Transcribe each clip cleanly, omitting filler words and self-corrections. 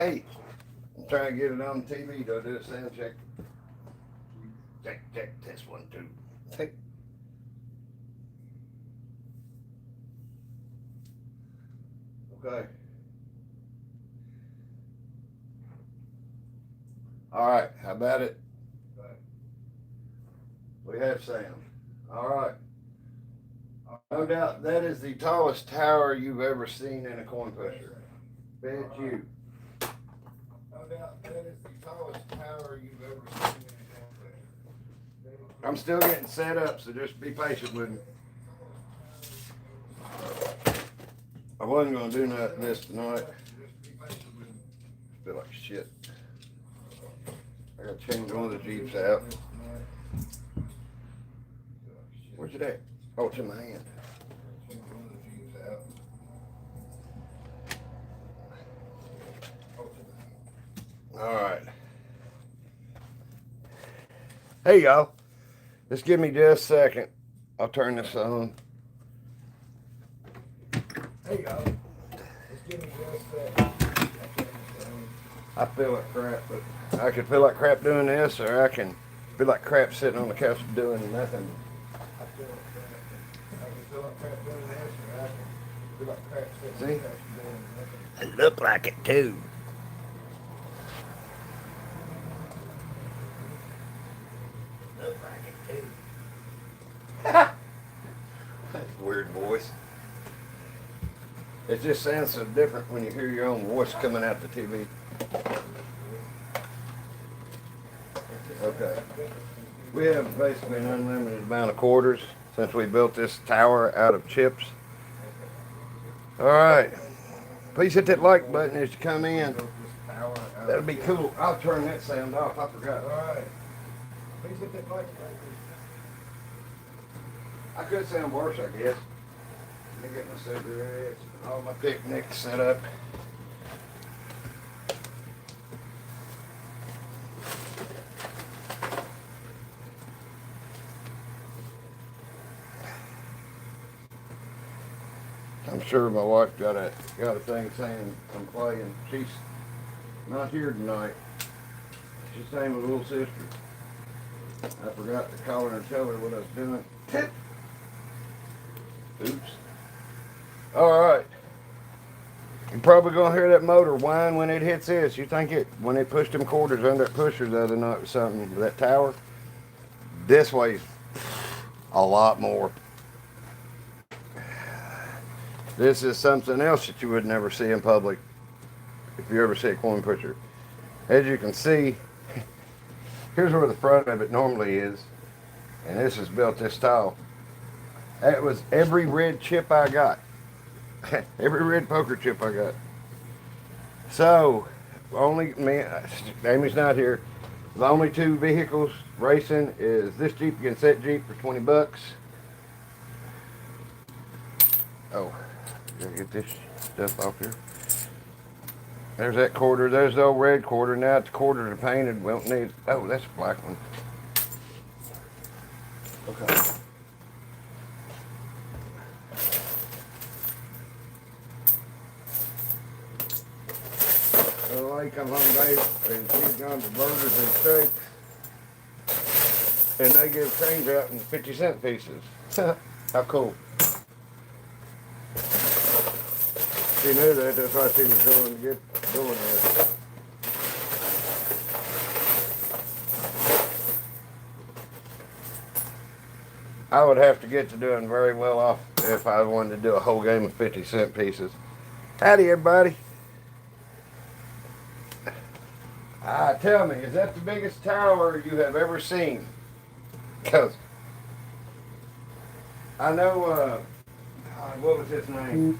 Hey, I'm trying to get it on TV. Do I do a sound check? Check, test 1, 2. Check. Okay. All right, how about it? We have sound. All right. No doubt that is the tallest tower you've ever seen in a coin pusher. Bet you. No doubt that is the tallest tower you've ever seen in a coin pusher. I'm still getting set up, so just be patient with me. I wasn't going to do nothing this tonight. Feel like shit. I got to change one of the Jeeps out. Where's it at? Oh, it's in my hand. All right. Hey, y'all. Just give me just a second. I'll turn this on. Hey, y'all. Just give me just a second. I feel like crap, but I could feel like crap doing this, or I can feel like crap sitting on the couch doing nothing. I feel like crap. I can feel like crap doing this, or I can feel like crap sitting on the couch doing nothing. It looked like it too. Look like it too. That's a weird voice. It just sounds so different when you hear your own voice coming out the TV. Okay. We have basically an unlimited amount of quarters since we built this tower out of chips. All right. Please hit that like button as you come in. That'll be cool. I'll turn that sound off. I forgot. All right. Please hit that like button. I could sound worse, I guess. Let me get my cigarettes, all my picnics set up. I'm sure my wife got a thing saying I'm playing. She's not here tonight. She's staying with little sister. I forgot to call her and tell her what I was doing. Oops. All right. You're probably gonna hear that motor whine when it hits this. You think it when they pushed them quarters under that pusher the other night or something, that tower? This weighs a lot more. This is something else that you would never see in public if you ever see a coin pusher. As you can see, here's where the front of it normally is, and this is built this tall. That was every red chip I got. Every red poker chip I got. So, only me, Amy's not here. The only two vehicles racing is this Jeep against that Jeep for 20 bucks. Oh, gotta get this stuff off here. There's that quarter. There's the old red quarter. Now the quarters are painted. We don't need. Oh, that's a black one. Okay. So I come home today and she's gone to burgers and steaks, and they give change out in 50-cent pieces. How cool! She knew that. That's why she was going to get doing that. I would have to get to doing very well off if I wanted to do a whole game of 50-cent pieces. Howdy, everybody. Tell me, is that the biggest tower you have ever seen? Because I know, what was his name?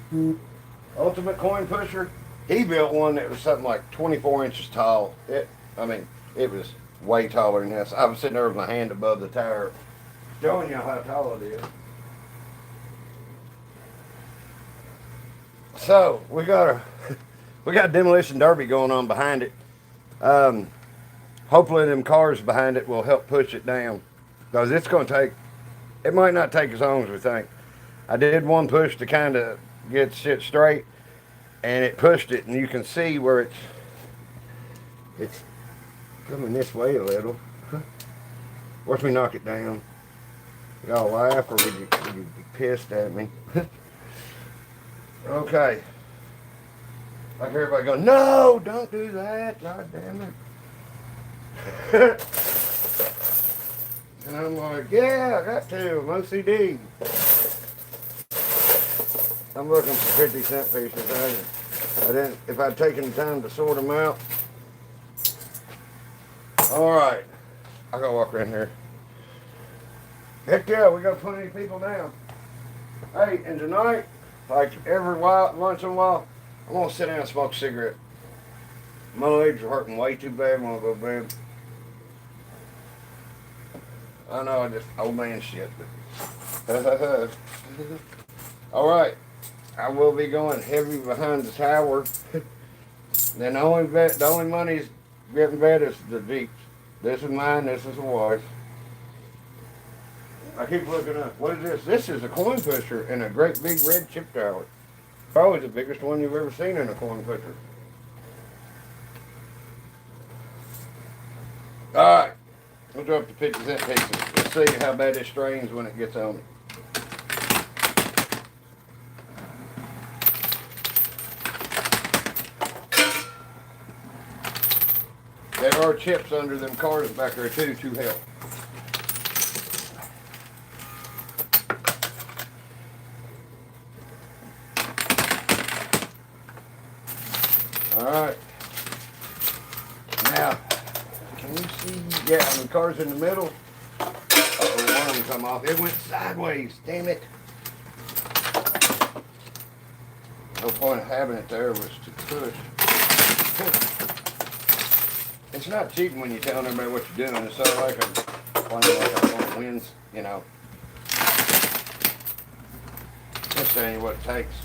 Ultimate Coin Pusher. He built one that was something like 24 inches tall. It was way taller than this. I was sitting there with my hand above the tower, showing y'all how tall it is. So we got a demolition derby going on behind it. Hopefully them cars behind it will help push it down, because it's going to take. It might not take as long as we think. I did one push to kind of get shit straight, and it pushed it, and you can see where it's It's coming this way a little. Watch me knock it down. Y'all laugh or would you be pissed at me? Okay. Like everybody go, no, don't do that. God damn it. And I'm like, yeah, I got to. I'm OCD. I'm looking for 50-cent pieces. I didn't, if I'd taken the time to sort them out. All right. I gotta walk around here. Heck yeah, we got plenty of people now. Hey, and tonight, like every once in a while, I'm gonna sit down and smoke a cigarette. My legs are hurting way too bad. I'm gonna go to bed. I know, I just old man shit. But all right, I will be going heavy behind the tower. Then the only money's getting vet is the Jeeps. This is mine. This is the wife's. I keep looking up. What is this? This is a coin pusher in a great big red chip tower. Probably the biggest one you've ever seen in a coin pusher. All right. We'll drop the 50-cent pieces. Let's see how bad it strains when it gets on it. There are chips under them cars back there too, to help. All right. Now, can you see? Yeah, the car's in the middle. Uh-oh, one of them come off. It went sideways. Damn it. No point of having it there was to push. It's not cheating when you're telling everybody what you're doing. It's sort of like I'm playing like I'm going to win, you know. Just telling you what it takes.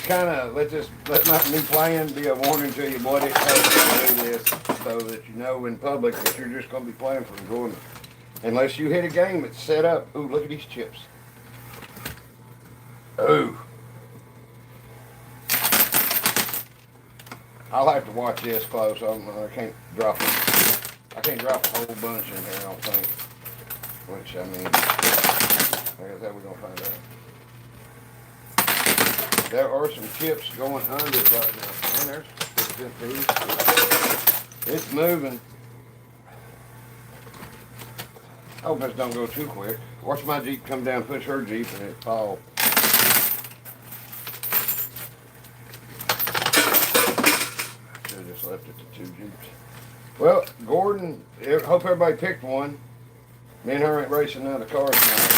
Kind of let me playing be a warning to you what it takes to do this, so that you know in public that you're just going to be playing for enjoyment. Unless you hit a game that's set up. Ooh, look at these chips. Ooh. I'll have to watch this close. I can't drop it. I can't drop a whole bunch in here, I don't think. Which, I mean, I guess that we're going to find out. There are some chips going under it right now. And there's 50 piece. It's moving. I hope this don't go too quick. Watch my Jeep come down, push her Jeep, and it fall. Should have just left it to 2 Jeeps. Well, Gordon, I hope everybody picked one. Me and her ain't racing none of the cars now.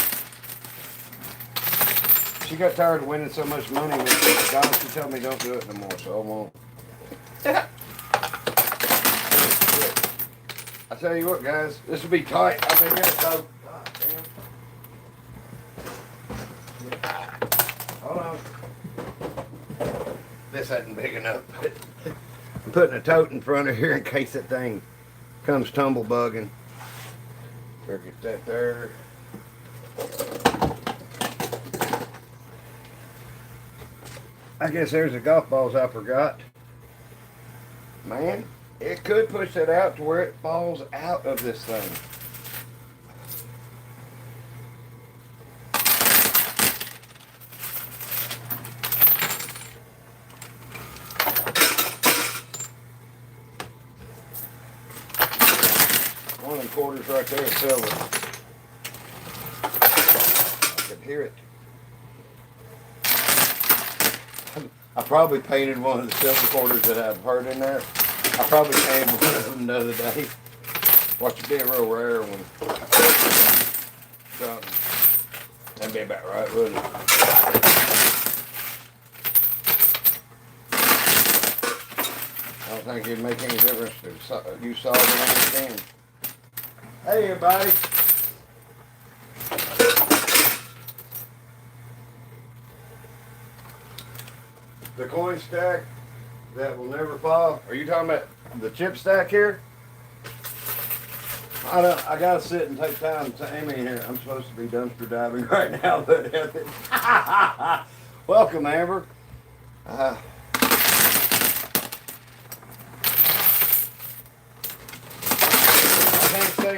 She got tired of winning so much money with the guys. She told me don't do it no more, so I won't. I tell you what, guys, this will be tight. I'll be here, so. God damn. Hold on. This isn't big enough. I'm putting a tote in front of here in case that thing comes tumble bugging. Better get that there. I guess there's the golf balls I forgot. Man, it could push that out to where it falls out of this thing. One of them quarters right there is silver. I could hear it. I probably painted one of the silver quarters that I've heard in there. I probably painted one of them the other day. Watch it be a real rare one. Something. That'd be about right, wouldn't it? I don't think it'd make any difference if you saw it and understand. Hey, everybody. The coin stack that will never fall. Are you talking about the chip stack here? I gotta sit and take time to Amy here. I'm supposed to be dumpster diving right now, but welcome, Amber.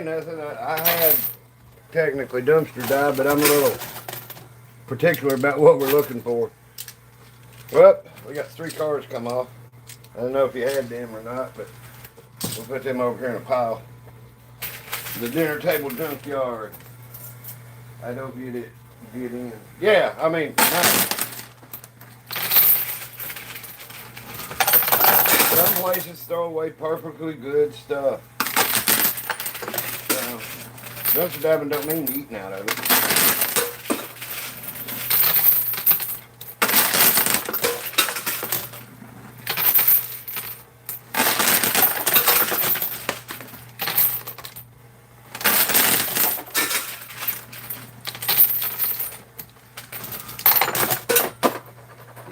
nothing. I had technically dumpster dive, but I'm a little particular about what we're looking for. Well, we got 3 cars come off. I don't know if you had them or not, but we'll put them over here in a pile. The dinner table junkyard. I hope you did get in. Yeah, I mean, nice. Some places throw away perfectly good stuff. Dumpster diving don't mean eating out of it.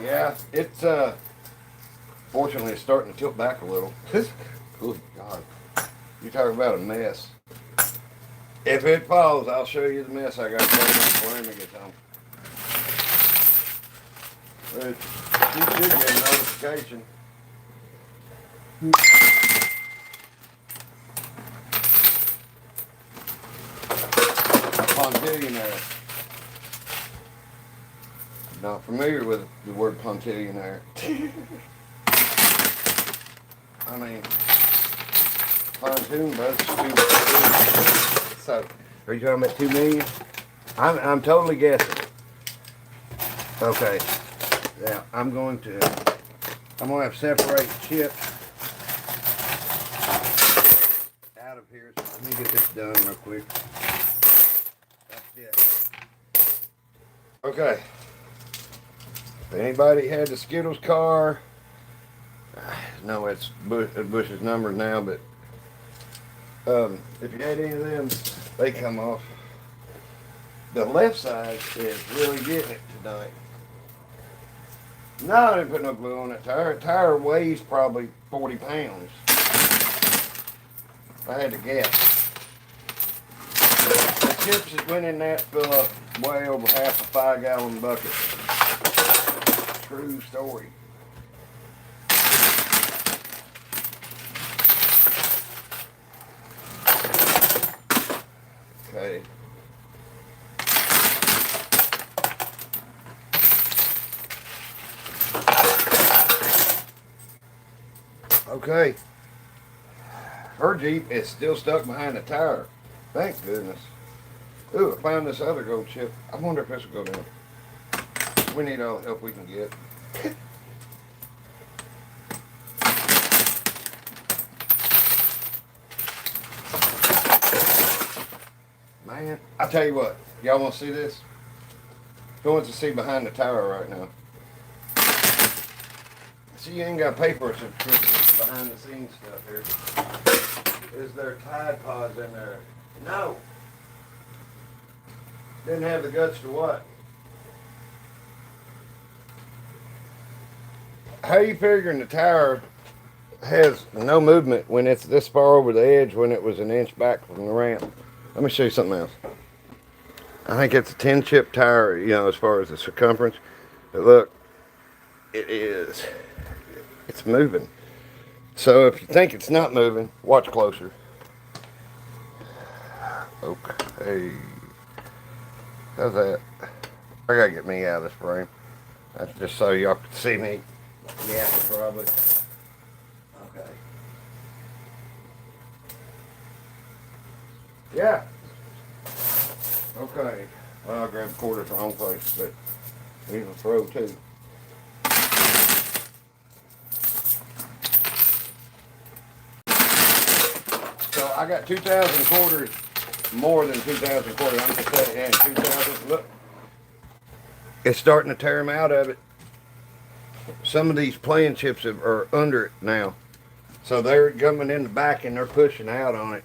Yeah, it's fortunately it's starting to tilt back a little. Good God. You talk about a mess. If it falls, I'll show you the mess I got going on before Amy gets home. But you should get a notification. Pontillionaire. Not familiar with the word pontillionaire. I mean, pontoon boats. So, are you talking about 2 million? I'm totally guessing. Okay. Now I'm going to have to separate chips out of here. So let me get this done real quick. That's it. Okay. If anybody had the Skittles car, no, it's Bush's number now, but if you had any of them, they come off. The left side is really getting it tonight. No, I didn't put no glue on that tire. The tire weighs probably 40 pounds. I had to guess. The chips that went in that fill up way over half a 5-gallon bucket. True story. Okay. Okay. Her Jeep is still stuck behind the tire. Thank goodness. Ooh, I found this other gold chip. I wonder if this will go down. We need all the help we can get. Man, I tell you what. Y'all want to see this? Who wants to see behind the tire right now? See, you ain't got paper subscriptions behind the scenes stuff here. Is there Tide Pods in there? No. Didn't have the guts to what? How you figuring the tire has no movement when it's this far over the edge when it was an inch back from the ramp? Let me show you something else. I think it's a 10-chip tire, you know, as far as the circumference. But look, it's moving. So if you think it's not moving, watch closer. Okay. How's that? I gotta get me out of this frame. That's just so y'all can see me. Yeah, probably. Okay. Yeah. Okay. Well, I'll grab quarters wrong place, but these will throw too. So I got 2,000 quarters, more than 2,000 quarters. I'm just saying, yeah, 2,000. Look, it's starting to tear them out of it. Some of these playing chips are under it now. So they're coming in the back and they're pushing out on it.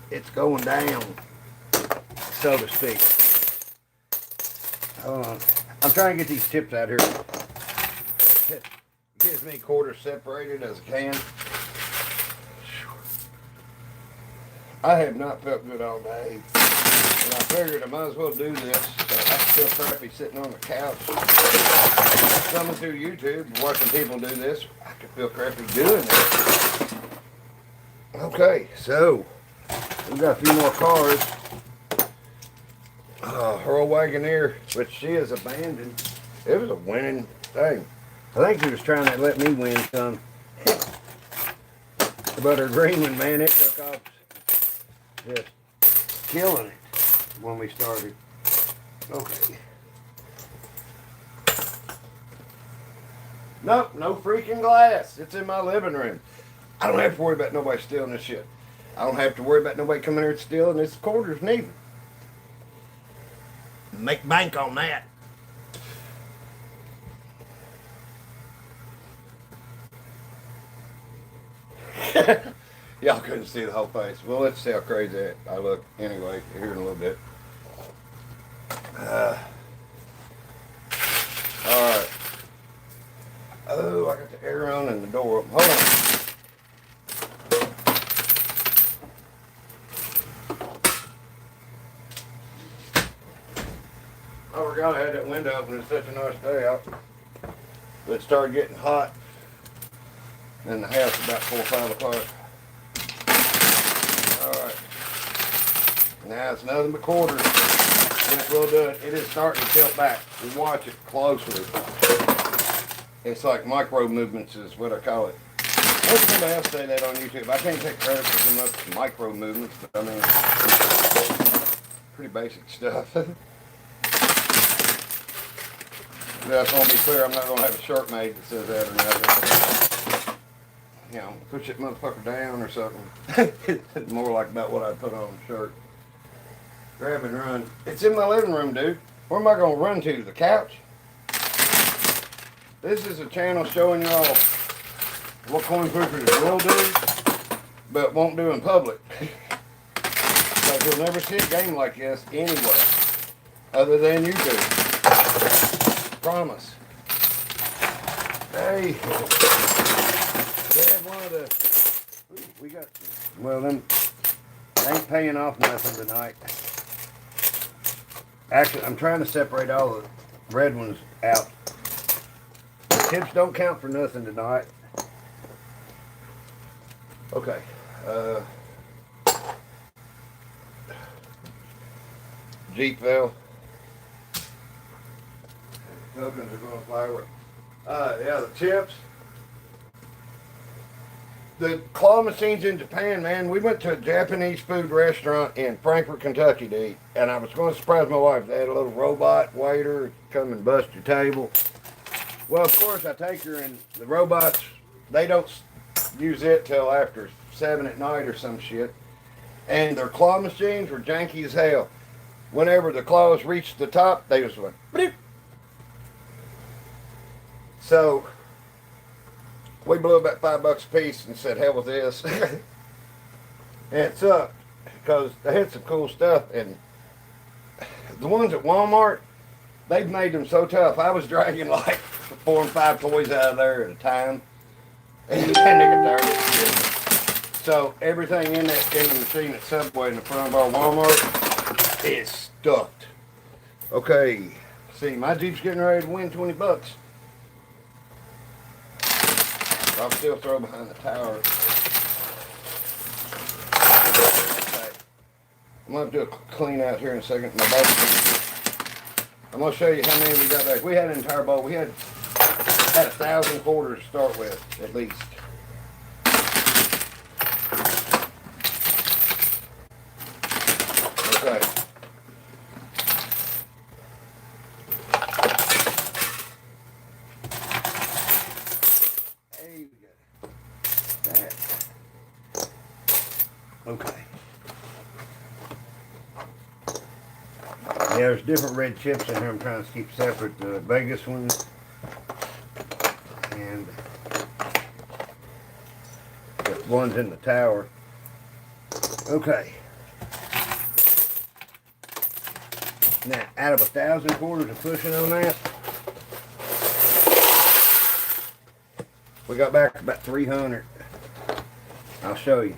It's going down, so to speak. Hold on. I'm trying to get these chips out here. Get as many quarters separated as I can. I have not felt good all day. And I figured I might as well do this. So I feel crappy sitting on the couch. Coming through YouTube, watching people do this, I could feel crappy doing it. Okay, so We got a few more cars. Her old Wagoneer, which she is abandoned. It was a winning thing. I think she was trying to let me win some. But her green one, man, it took off just killing it when we started. Okay. Nope, no freaking glass. It's in my living room. I don't have to worry about nobody stealing this shit. I don't have to worry about nobody coming here and stealing this quarters neither. Make bank on that. Y'all couldn't see the whole face. Well, let's see how crazy I look anyway here in a little bit. Alright. Oh, I got the air on and the door open. Hold on. I forgot I had that window open. It's such a nice day out. But it started getting hot in the house about 4 or 5 o'clock. Alright. Now it's nothing but quarters. This will do it. It is starting to tilt back. You watch it closely. It's like micro movements is what I call it. Let somebody else say that on YouTube. I can't take credit for so much micro movements, but I mean, pretty basic stuff. I just want to be clear, I'm not going to have a shirt made that says that or nothing. You know, push that motherfucker down or something. It's more like about what I'd put on a shirt. Grab and run. It's in my living room, dude. Where am I going to run to? The couch? This is a channel showing y'all what coin pushers will do, but won't do in public. Because you'll never see a game like this anywhere, other than you do. Promise. Hey, they had one of the. Ooh, we got. Well, them ain't paying off nothing tonight. Actually, I'm trying to separate all the red ones out. The tips don't count for nothing tonight. Okay. Jeep valve. Tokens are going to fly with. Yeah, the chips. The claw machines in Japan, man. We went to a Japanese food restaurant in Frankfort, Kentucky to eat. And I was going to surprise my wife. They had a little robot waiter come and bust your table. Well, of course, I take her, and the robots, they don't use it till after 7 at night or some shit. And their claw machines were janky as hell. Whenever the claws reached the top, they just went, bloop. So, we blew about $5 a piece and said, hell with this. And it sucked, because they had some cool stuff. And the ones at Walmart, they've made them so tough. I was dragging like 4 and 5 toys out of there at a time. And they got there. So everything in the machine at Subway in the front of our Walmart is stuffed. Okay, see, my Jeep's getting ready to win $20. I'll still throw behind the tower. Okay. I'm going to do a clean out here in a second. My boat. I'm going to show you how many we got back. We had an entire boat. We had 1,000 quarters to start with, at least. Okay. Hey, we got that. Okay. Yeah, there's different red chips in here. I'm trying to keep separate. The Vegas ones and the ones in the tower. Okay. Now, out of 1,000 quarters of pushing on that, we got back about 300. I'll show you.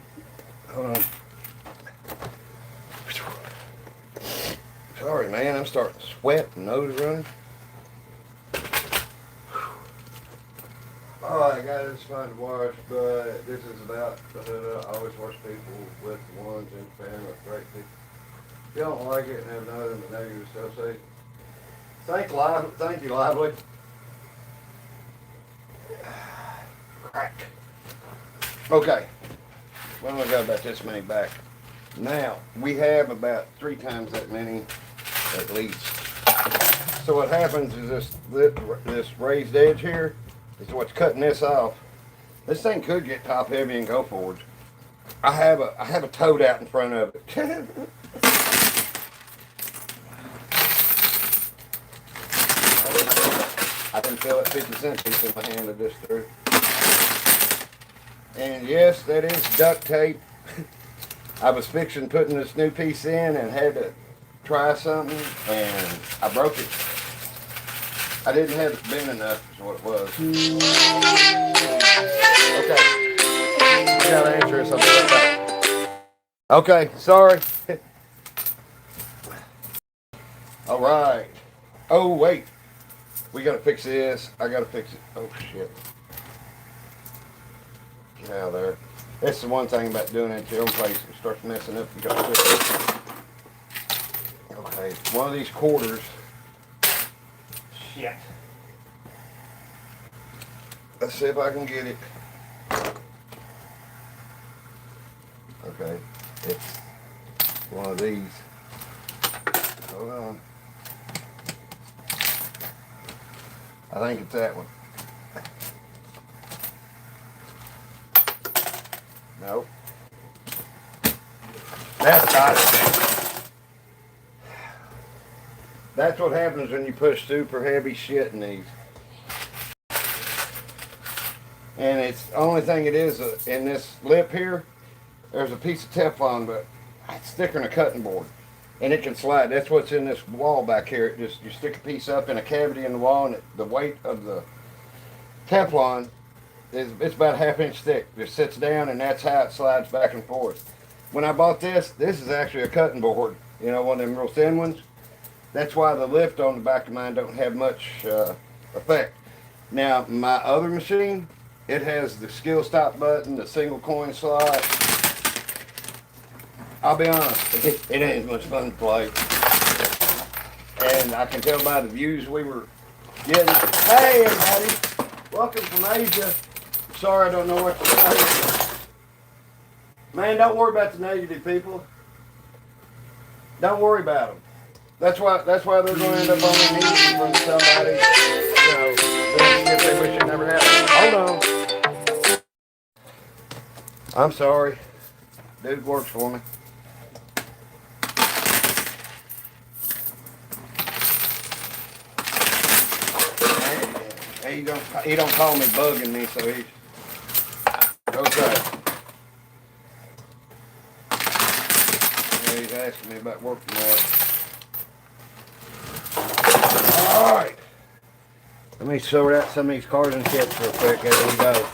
Hold on. Sorry, man. I'm starting to sweat and nose running. Alright guys, it's fun to wash, but this is about, I always wash people with the ones in the family with great people. If you don't like it and have nothing but negative stuff, say, thank you, Lively. Crack. Okay, well I got about this many back. Now, we have about 3 times that many at least. So what happens is this raised edge here is what's cutting this off. This thing could get top heavy and go forward. I have a toad out in front of it. I can feel it 50 cent piece in my hand of this through. And yes, that is duct tape. I was fixing putting this new piece in and had to try something and I broke it. I didn't have it bent enough is what it was. Okay. I gotta answer this. I'll be right back. Okay, sorry. Alright. Oh wait. We gotta fix this. I gotta fix it. Oh shit. Get out of there. That's the one thing about doing it at your own place. It starts messing up. You gotta fix it. Okay, one of these quarters. Shit. Let's see if I can get it. Okay, it's one of these. Hold on. I think it's that one. Nope. That's got it. That's what happens when you push super heavy shit in these. And it's the only thing it is in this lip here, there's a piece of Teflon, but it's thicker than a cutting board. And it can slide. That's what's in this wall back here. It just, you stick a piece up in a cavity in the wall and the weight of the Teflon it's about a 1/2 inch thick. Just sits down and that's how it slides back and forth. When I bought this is actually a cutting board. You know, one of them real thin ones. That's why the lift on the back of mine don't have much effect. Now, my other machine, it has the skill stop button, the single coin slot. I'll be honest, it ain't much fun to play. And I can tell by the views we were getting. Hey everybody, welcome from Asia. Sorry I don't know what to say. Man, don't worry about the negative people. Don't worry about them. That's why they're going to end up on their knees in front of somebody. You know, if they wish it never happened. Hold on. I'm sorry. Dude works for me. He don't call me bugging me, so he's okay. Yeah, he's asking me about work tomorrow. All right. Let me sort out some of these cards and chips real quick as we go.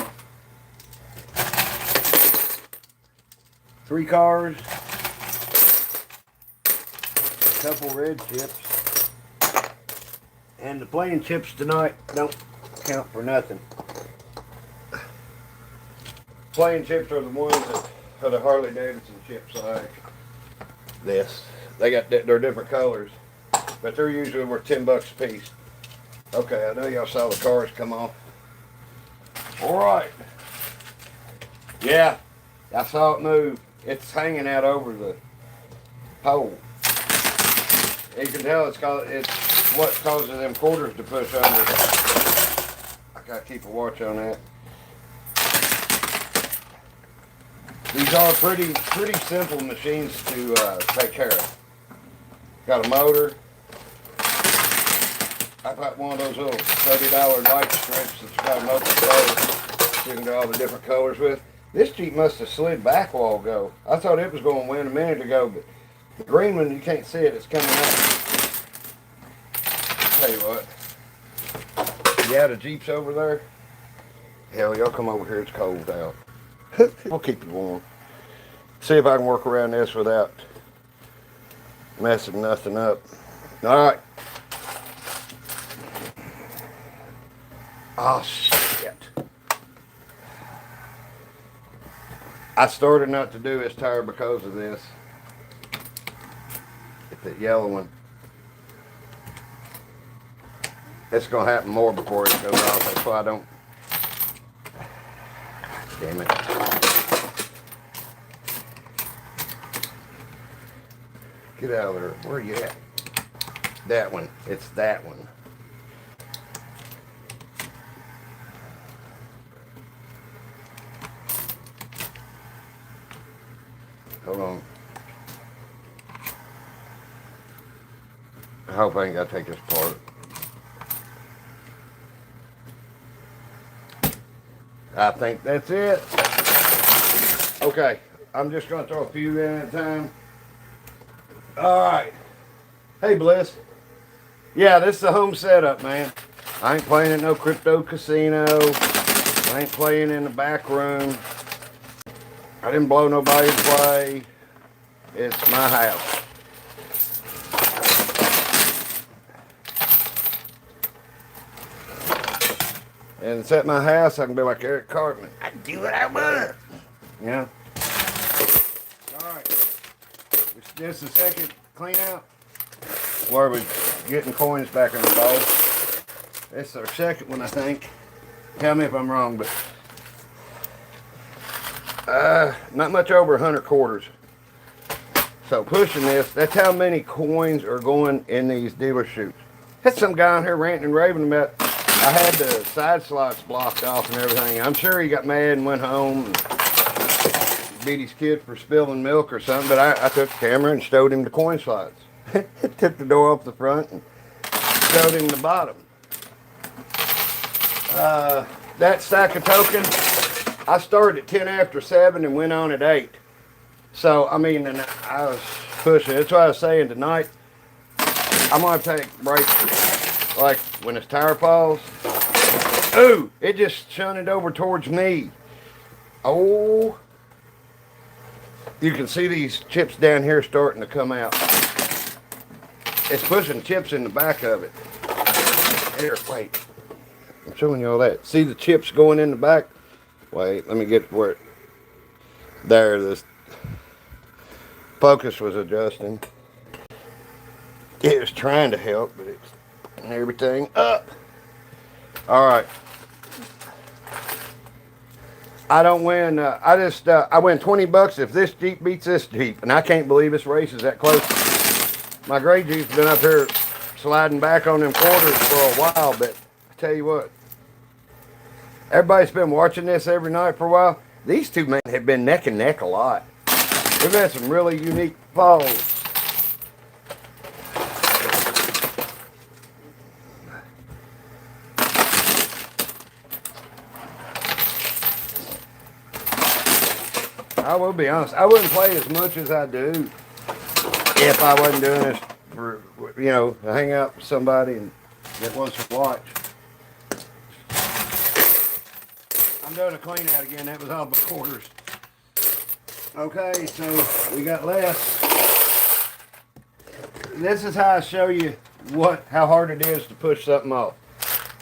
3 cards, a couple red chips, and the plain chips tonight don't count for nothing. Plain chips are the ones that are the Harley Davidson chips like this. They're different colors, but they're usually worth $10 a piece. Okay, I know y'all saw the cars come off. All right. Yeah, I saw it move. It's hanging out over the pole. You can tell it's what causes them quarters to push under. I gotta keep a watch on that. These are pretty simple machines to take care of. Got a motor. I got one of those little $30 light strips that's got a motor control. You can do all the different colors with. This Jeep must have slid back a while ago. I thought it was going to win a minute ago, but the green one, you can't see it. It's coming out. I'll tell you what. Yeah, the Jeep's over there. Hell, y'all come over here. It's cold out. We'll keep you warm. See if I can work around this without messing nothing up. All right. Oh, shit. I started not to do this tire because of this. It's that yellow one. It's going to happen more before it goes off. That's why I don't. Damn it. Get out of there. Where are you at? That one. It's that one. Hold on. I hope I ain't got to take this apart. I think that's it. Okay, I'm just going to throw a few in at a time. All right. Hey, Bliss. Yeah, this is the home setup, man. I ain't playing at no crypto casino. I ain't playing in the back room. I didn't blow nobody's play. It's my house. And it's at my house, I can be like Eric Cartman. I can do what I want. Yeah. Alright. This is the second clean out. Where we're getting coins back in the bowl. This is our second one, I think. Tell me if I'm wrong, but not much over 100 quarters. So pushing this, that's how many coins are going in these dealer chutes. Had some guy on here ranting and raving about I had the side slots blocked off and everything. I'm sure he got mad and went home and beat his kid for spilling milk or something, but I took the camera and showed him the coin slots. Took the door off the front and showed him the bottom. That stack of tokens, I started at 10 after 7 and went on at 8. So, I mean, and I was pushing. That's why I was saying tonight, I'm going to take breaks, like when his tire falls. Ooh, it just shunted over towards me. Oh, you can see these chips down here starting to come out. It's pushing chips in the back of it. Here, wait. I'm showing you all that. See the chips going in the back? Wait, let me get where it. There, this focus was adjusting. It was trying to help, but it's putting everything up. All right. I don't win. I win 20 bucks if this Jeep beats this Jeep, and I can't believe this race is that close. My gray Jeep's been up here sliding back on them quarters for a while, but I tell you what, everybody's been watching this every night for a while. These two men have been neck and neck a lot. We've had some really unique falls. I will be honest, I wouldn't play as much as I do if I wasn't doing this for, you know, to hang out with somebody and that wants to watch. I'm doing a clean out again. That was all the quarters. Okay, so we got less. This is how I show you how hard it is to push something off.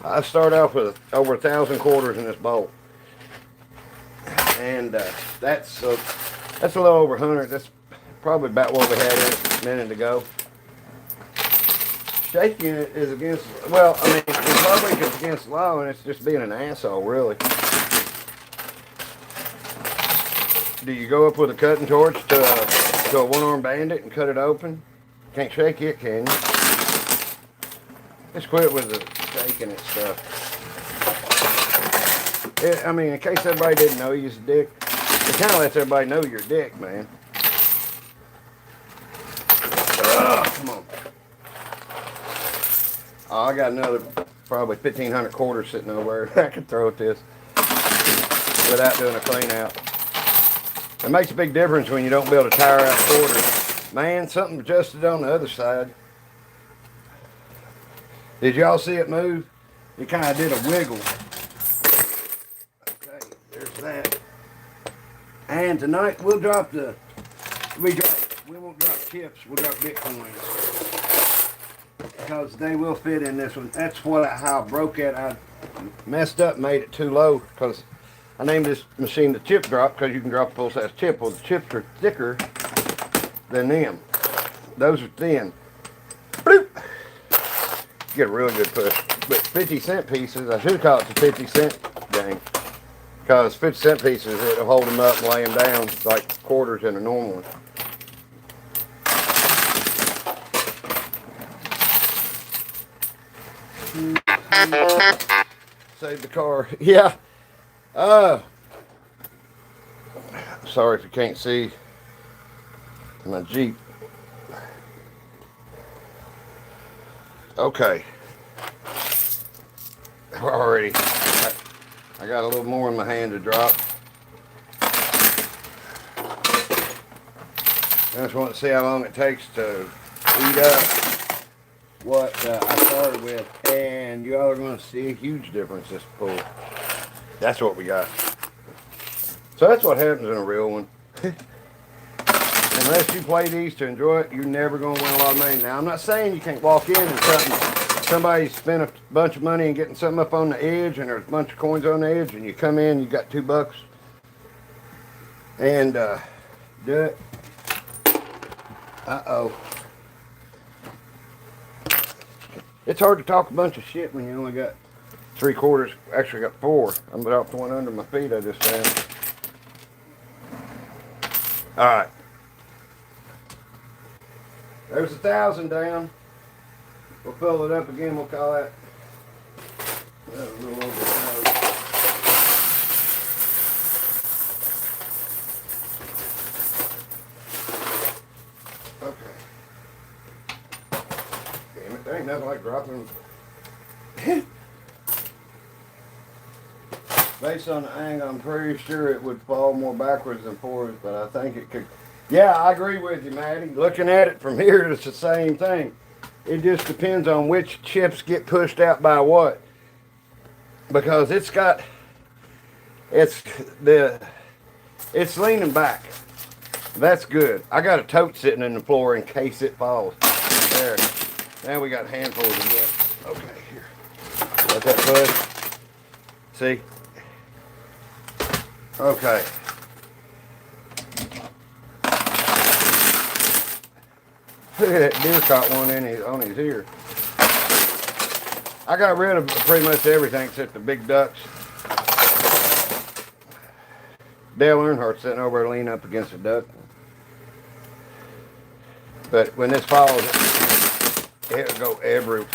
I start off with over 1,000 quarters in this bolt. And that's a little over 100. That's probably about what we had it a minute ago. Shaking it is against, well, I mean, in public it's against the law, and it's just being an asshole, really. Do you go up with a cutting torch to a one-armed bandit and cut it open? Can't shake it, can you? Just quit with the shaking and stuff. I mean, in case everybody didn't know you're a dick, it kind of lets everybody know you're a dick, man. Ugh, come on. Oh, I got another probably 1,500 quarters sitting over there. I could throw at this without doing a clean out. It makes a big difference when you don't build a tire out of quarters. Man, something adjusted on the other side. Did y'all see it move? It kind of did a wiggle. That. And tonight we won't drop chips, we'll drop Bitcoins. Because they will fit in this one. That's how I broke it. I messed up, made it too low because I named this machine the chip drop because you can drop a full-size chip. Well, the chips are thicker than them. Those are thin. Bloop. Get a real good push. But 50-cent pieces, I should call it the 50-cent game. Because 50-cent pieces, it'll hold them up and lay them down like quarters in a normal one. Save the car. Yeah. Sorry if you can't see my Jeep. Okay. Already. I got a little more in my hand to drop. I just want to see how long it takes to eat up what I started with, and you all are going to see a huge difference this pull. That's what we got. So that's what happens in a real one. Unless you play these to enjoy it, you're never going to win a lot of money. Now, I'm not saying you can't walk in and somebody spent a bunch of money and getting something up on the edge, and there's a bunch of coins on the edge, and you come in, you got $2, and do it. Uh-oh. It's hard to talk a bunch of shit when you only got 3/4. Actually, got 4. I'm about the one under my feet I just found. All right. There's 1,000 down. We'll fill it up again. We'll call that a little over. Okay. Damn it, there ain't nothing like dropping. Based on the angle, I'm pretty sure it would fall more backwards than forwards, but I think it could. Yeah, I agree with you, Maddie. Looking at it from here, it's the same thing. It just depends on which chips get pushed out by what. Because it's leaning back. That's good. I got a tote sitting in the floor in case it falls. There. Now we got handfuls again. Okay, here. Let that push. See? Okay. Look at that deer caught one on his ear. I got rid of pretty much everything except the big ducks. Dale Earnhardt's sitting over there leaning up against a duck. But when this falls, it'll go every,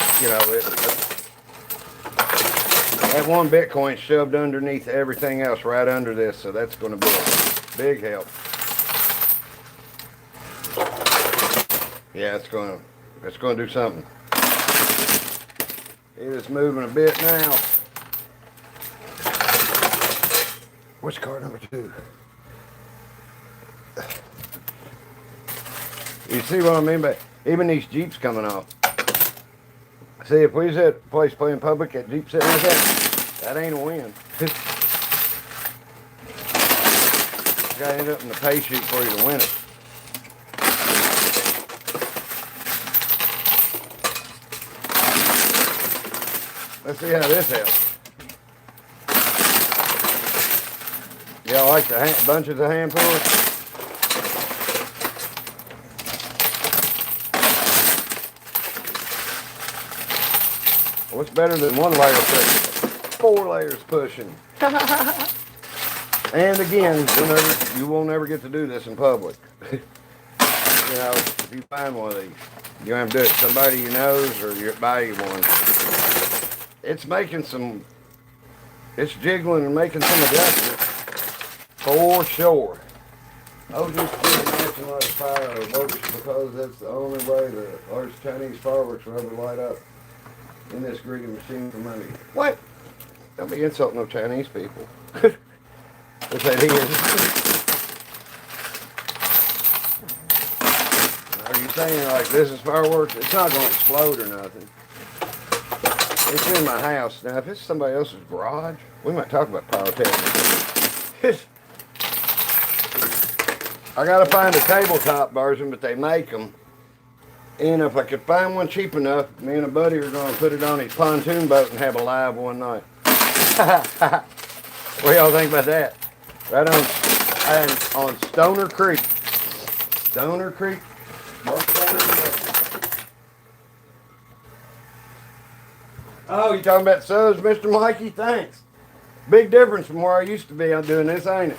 that one Bitcoin shoved underneath everything else right under this, so that's going to be a big help. Yeah, it's going to do something. It is moving a bit now. What's car number 2? You see what I mean by even these Jeeps coming off. See, if we was at a place playing public, that Jeep sitting like that ain't a win. You gotta end up in the pay sheet for you to win it. Let's see how this helps. Y'all like the bunches of hand pulls? What's better than one layer pushing? 4 layers pushing. And again, you will never get to do this in public. If you find one of these, you have to do it to somebody you knows or you buy you one. It's jiggling and making some adjustments for sure. Oh, just give matching light fireworks because that's the only way the large Chinese fireworks will ever light up in this greedy machine for money. What? Don't be insulting no Chinese people. Which that is. Are you saying like this is fireworks? It's not going to explode or nothing. It's in my house. Now, if it's somebody else's garage, we might talk about pyrotechnics. I got to find a tabletop version, but they make them. And if I could find one cheap enough, me and a buddy are going to put it on his pontoon boat and have a live one night. What y'all think about that? Right on Stoner Creek. Stoner Creek. Oh, you talking about subs, Mr. Mikey? Thanks. Big difference from where I used to be on doing this, ain't it?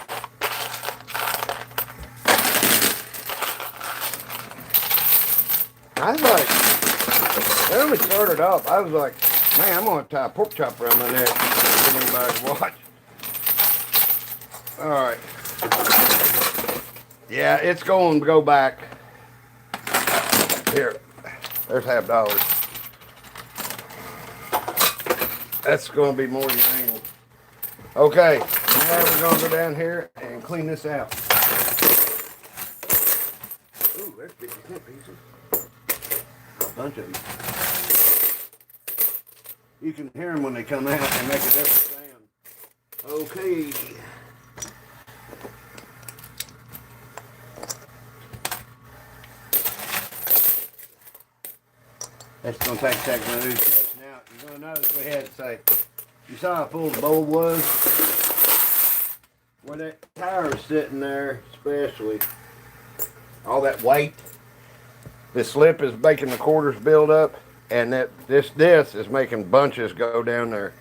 I was like, when we started off, I was like, man, I'm gonna tie a pork chop around my neck for anybody to watch. All right. Yeah, it's going to go back. Here, there's $50. That's going to be more than angle. Okay, now we're going to go down here and clean this out. Ooh, there's 50 cent pieces. A bunch of them. You can hear them when they come out and make a different sound. Okay. That's going to take a second to do this. Now, you're going to notice we had to say, you saw how full the bowl was? Where that tire is sitting there, especially, all that weight, this slip is making the quarters build up, and that this is making bunches go down there.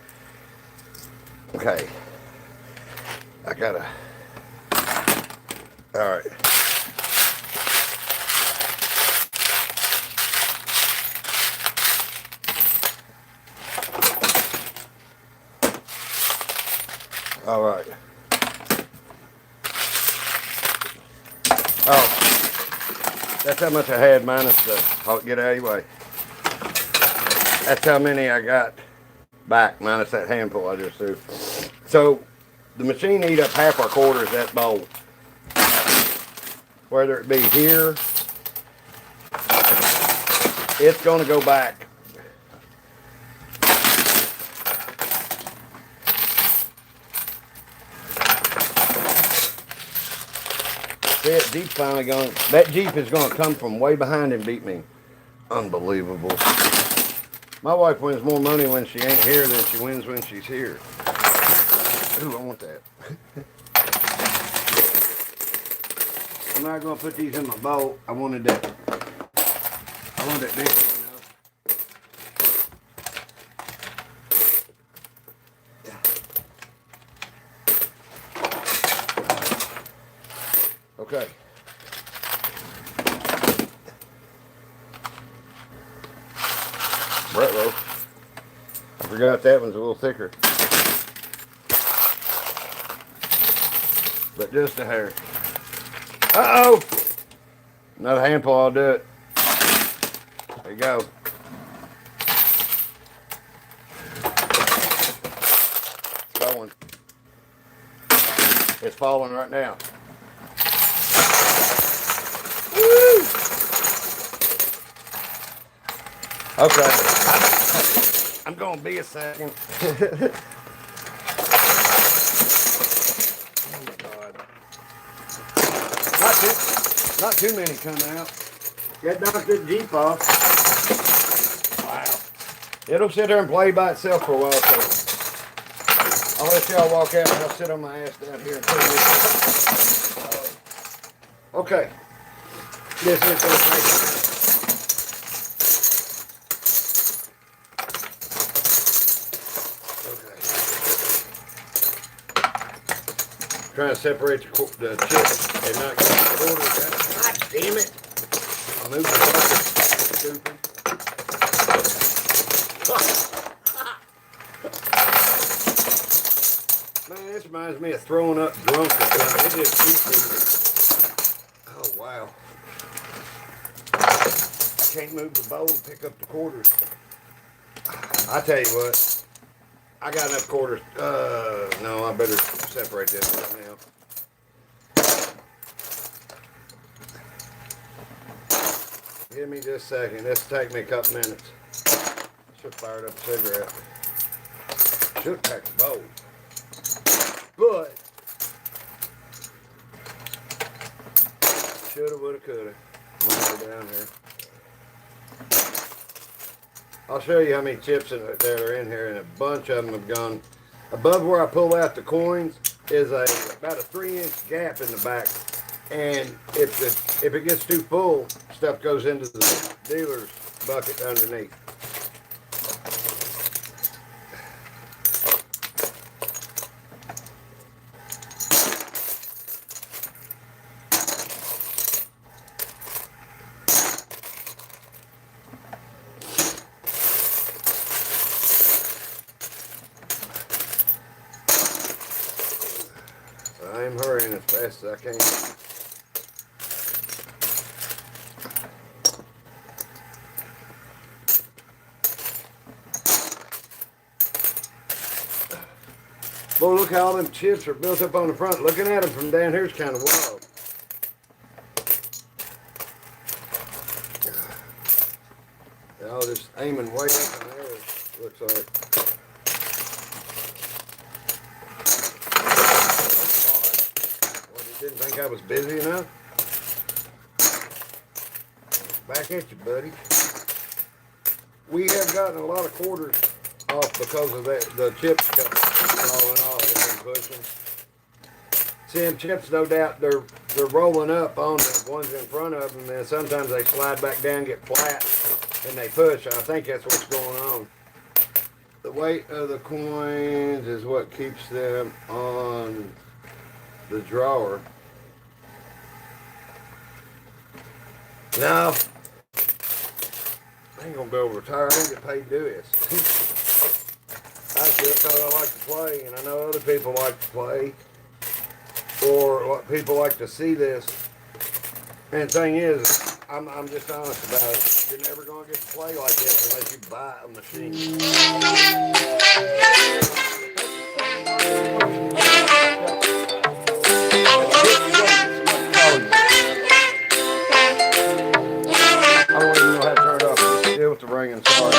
Okay. I gotta, all right. All right. Oh, that's how much I had minus the, I'll get out of your way. That's how many I got back minus that handful I just threw. So the machine eat up half our quarters that bowl. Whether it be here, it's going to go back. That Jeep's finally going. That Jeep is going to come from way behind and beat me. Unbelievable. My wife wins more money when she ain't here than she wins when she's here. Ooh, I want that. I'm not going to put these in my bowl. I wanted that. I wanted that big one. Okay. Retro. I forgot that one's a little thicker. But just a hair. Uh-oh! Another handful, I'll do it. There you go. It's going. It's falling right now. Woo! Okay. I'm gonna be a second. Oh my God. Not too many come out. That knocked the Jeep off. Wow. It'll sit there and play by itself for a while, so I'll let y'all walk out and I'll sit on my ass down here and clean this up. Okay. This is going to take trying to separate the chips and not get the quarters out. God damn it! I moved the bucket. Stupid. Man, this reminds me of throwing up drunk or something. It just keeps me. Oh, wow. I can't move the bowl to pick up the quarters. I tell you what. I got enough quarters. No, I better separate this right now. Give me just a second. This will take me a couple minutes. Should have fired up a cigarette. Should have packed the bowl. But shoulda, woulda, coulda. We'll go down here. I'll show you how many chips that are in here, and a bunch of them have gone. above where I pull out the coins is about a 3-inch gap in the back. And if it gets too full, stuff goes into the dealer's bucket underneath. I am hurrying as fast as I can. Boy, look how all them chips are built up on the front. Looking at them from down here is kind of wild. They're all just aiming way up in there, looks like. Didn't think I was busy enough. Back at you, buddy. We have gotten a lot of quarters off because of that, the chips falling off and pushing. See, them chips, no doubt, they're rolling up on the ones in front of them, and sometimes they slide back down, get flat, and they push. I think that's what's going on. The weight of the coins is what keeps them on the drawer. No, I ain't gonna go retire. I don't get paid to do this. I do it because I like to play, and I know other people like to play, or people like to see this. And the thing is, I'm just honest about it. You're never gonna get to play like this unless you buy a machine. I don't even know how to turn it off. Just deal with the ringing. Sorry.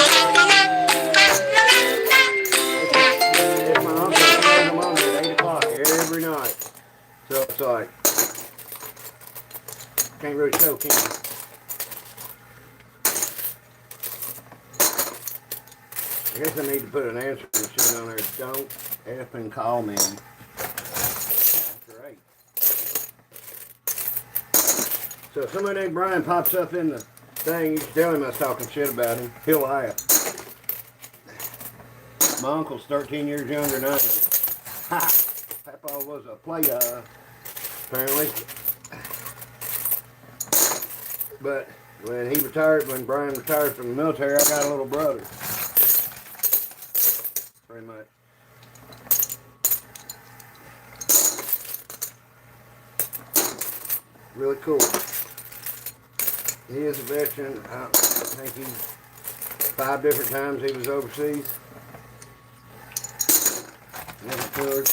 It's my uncle. He plays them on at 8 o'clock every night. So it's like, can't really show, can you? I guess I need to put an answer machine on there. Don't effing call me. Great. So if somebody named Brian pops up in the thing, you can tell him I was talking shit about him. He'll laugh. My uncle's 13 years younger than I am. Ha! Papa was a player, apparently. But when Brian retired from the military, I got a little brother. Pretty much. Really cool. He is a veteran. I think he's 5 different times he was overseas. Never toured.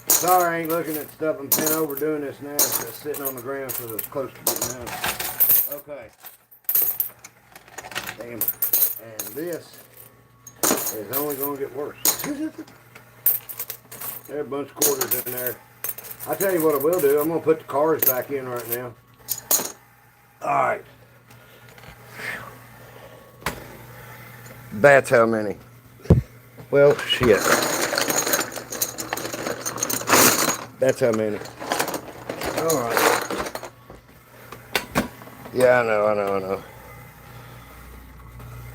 Sorry, I ain't looking at stuff. I'm bent over doing this now. It's just sitting on the ground because it's close to getting out. Okay. Damn. And this is only going to get worse. There are a bunch of quarters in there. I'll tell you what I will do. I'm going to put the cars back in right now. Alright. That's how many. Well, shit. That's how many. Alright. Yeah, I know.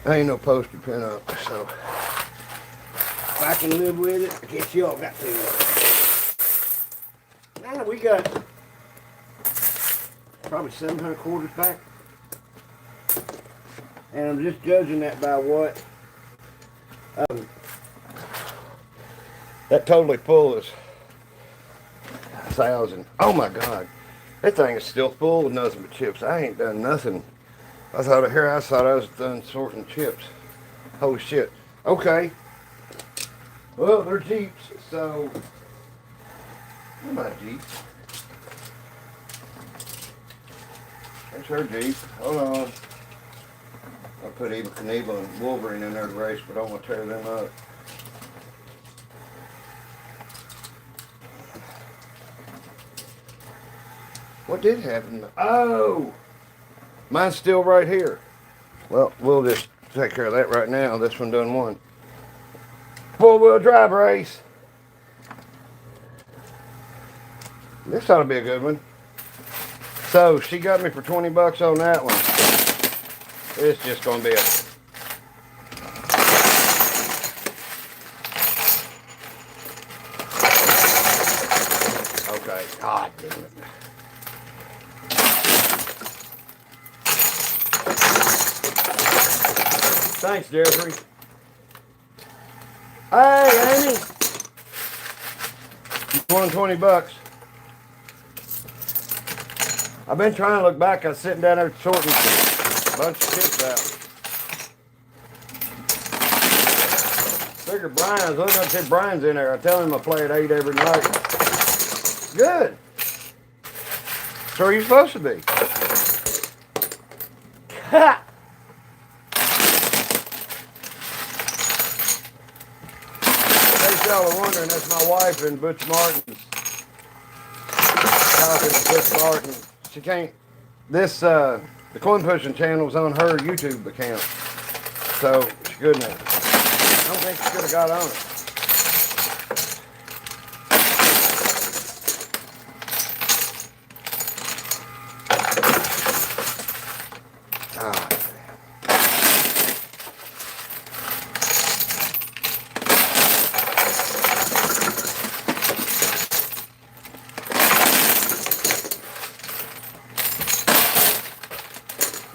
I ain't no poster pin up, so if I can live with it, I guess y'all got to. Now we got probably 700 quarters back. And I'm just judging that by what that totally full is 1,000. Oh my God, that thing is still full with nothing but chips. I ain't done nothing. I thought I was done sorting chips. Holy shit. Okay. Well, they're Jeeps, so where's my Jeep? There's her Jeep. Hold on. I'll put Eva Knievel and Wolverine in there to race, but I don't want to tear them up. What did happen? Oh, mine's still right here. Well, we'll just take care of that right now. This one done one. Four-wheel drive race. This ought to be a good one. So she got me for 20 bucks on that one. It's just gonna be a okay. God damn it. Thanks, Jeffrey. Hey, Amy. You won 20 bucks. I've been trying to look back. I was sitting down there sorting a bunch of chips out. Figure Brian's, look up see Brian's in there. I tell him I play at 8 every night. Good. So are you supposed to be? Ha! In case y'all are wondering, that's my wife and Butch Martin's. Talking to Butch Martin. She can't, the Coinpushing channel's on her YouTube account. So, she couldn't have. I don't think she could have got on it. Ah,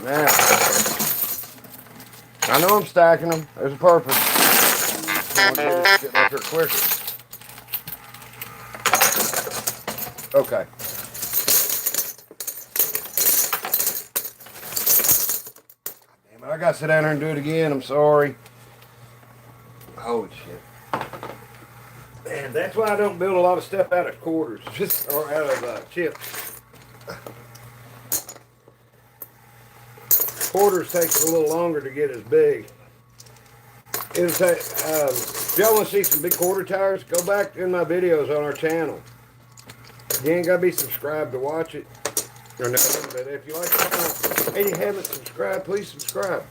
now, I know I'm stacking them. There's a purpose. I want you to get up here quicker. Okay. Damn it, I gotta sit down here and do it again. I'm sorry. Holy shit. Man, that's why I don't build a lot of stuff out of quarters, just or out of chips. Quarters takes a little longer to get as big. It'll take, if y'all want to see some big quarter tires, go back in my videos on our channel. You ain't got to be subscribed to watch it or nothing, but if you like the channel and you haven't subscribed, please subscribe.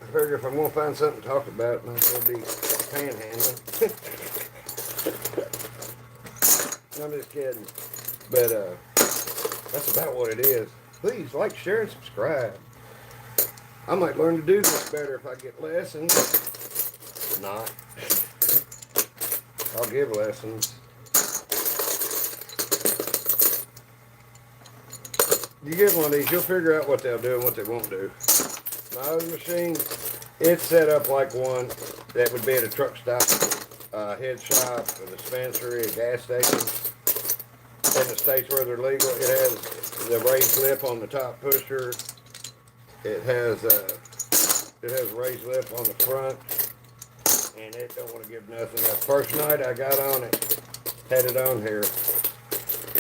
I figure if I'm going to find something to talk about, it might as well be panhandling. I'm just kidding. But, that's about what it is. Please like, share, and subscribe. I might learn to do this better if I get lessons. Not. I'll give lessons. You get one of these, you'll figure out what they'll do and what they won't do. My other machine, it's set up like one that would be at a truck stop, head shop, a dispensary, a gas station. In the states where they're legal, it has the raised lip on the top pusher. It has a raised lip on the front, and it don't want to give nothing. That first night I got on it, had it on here.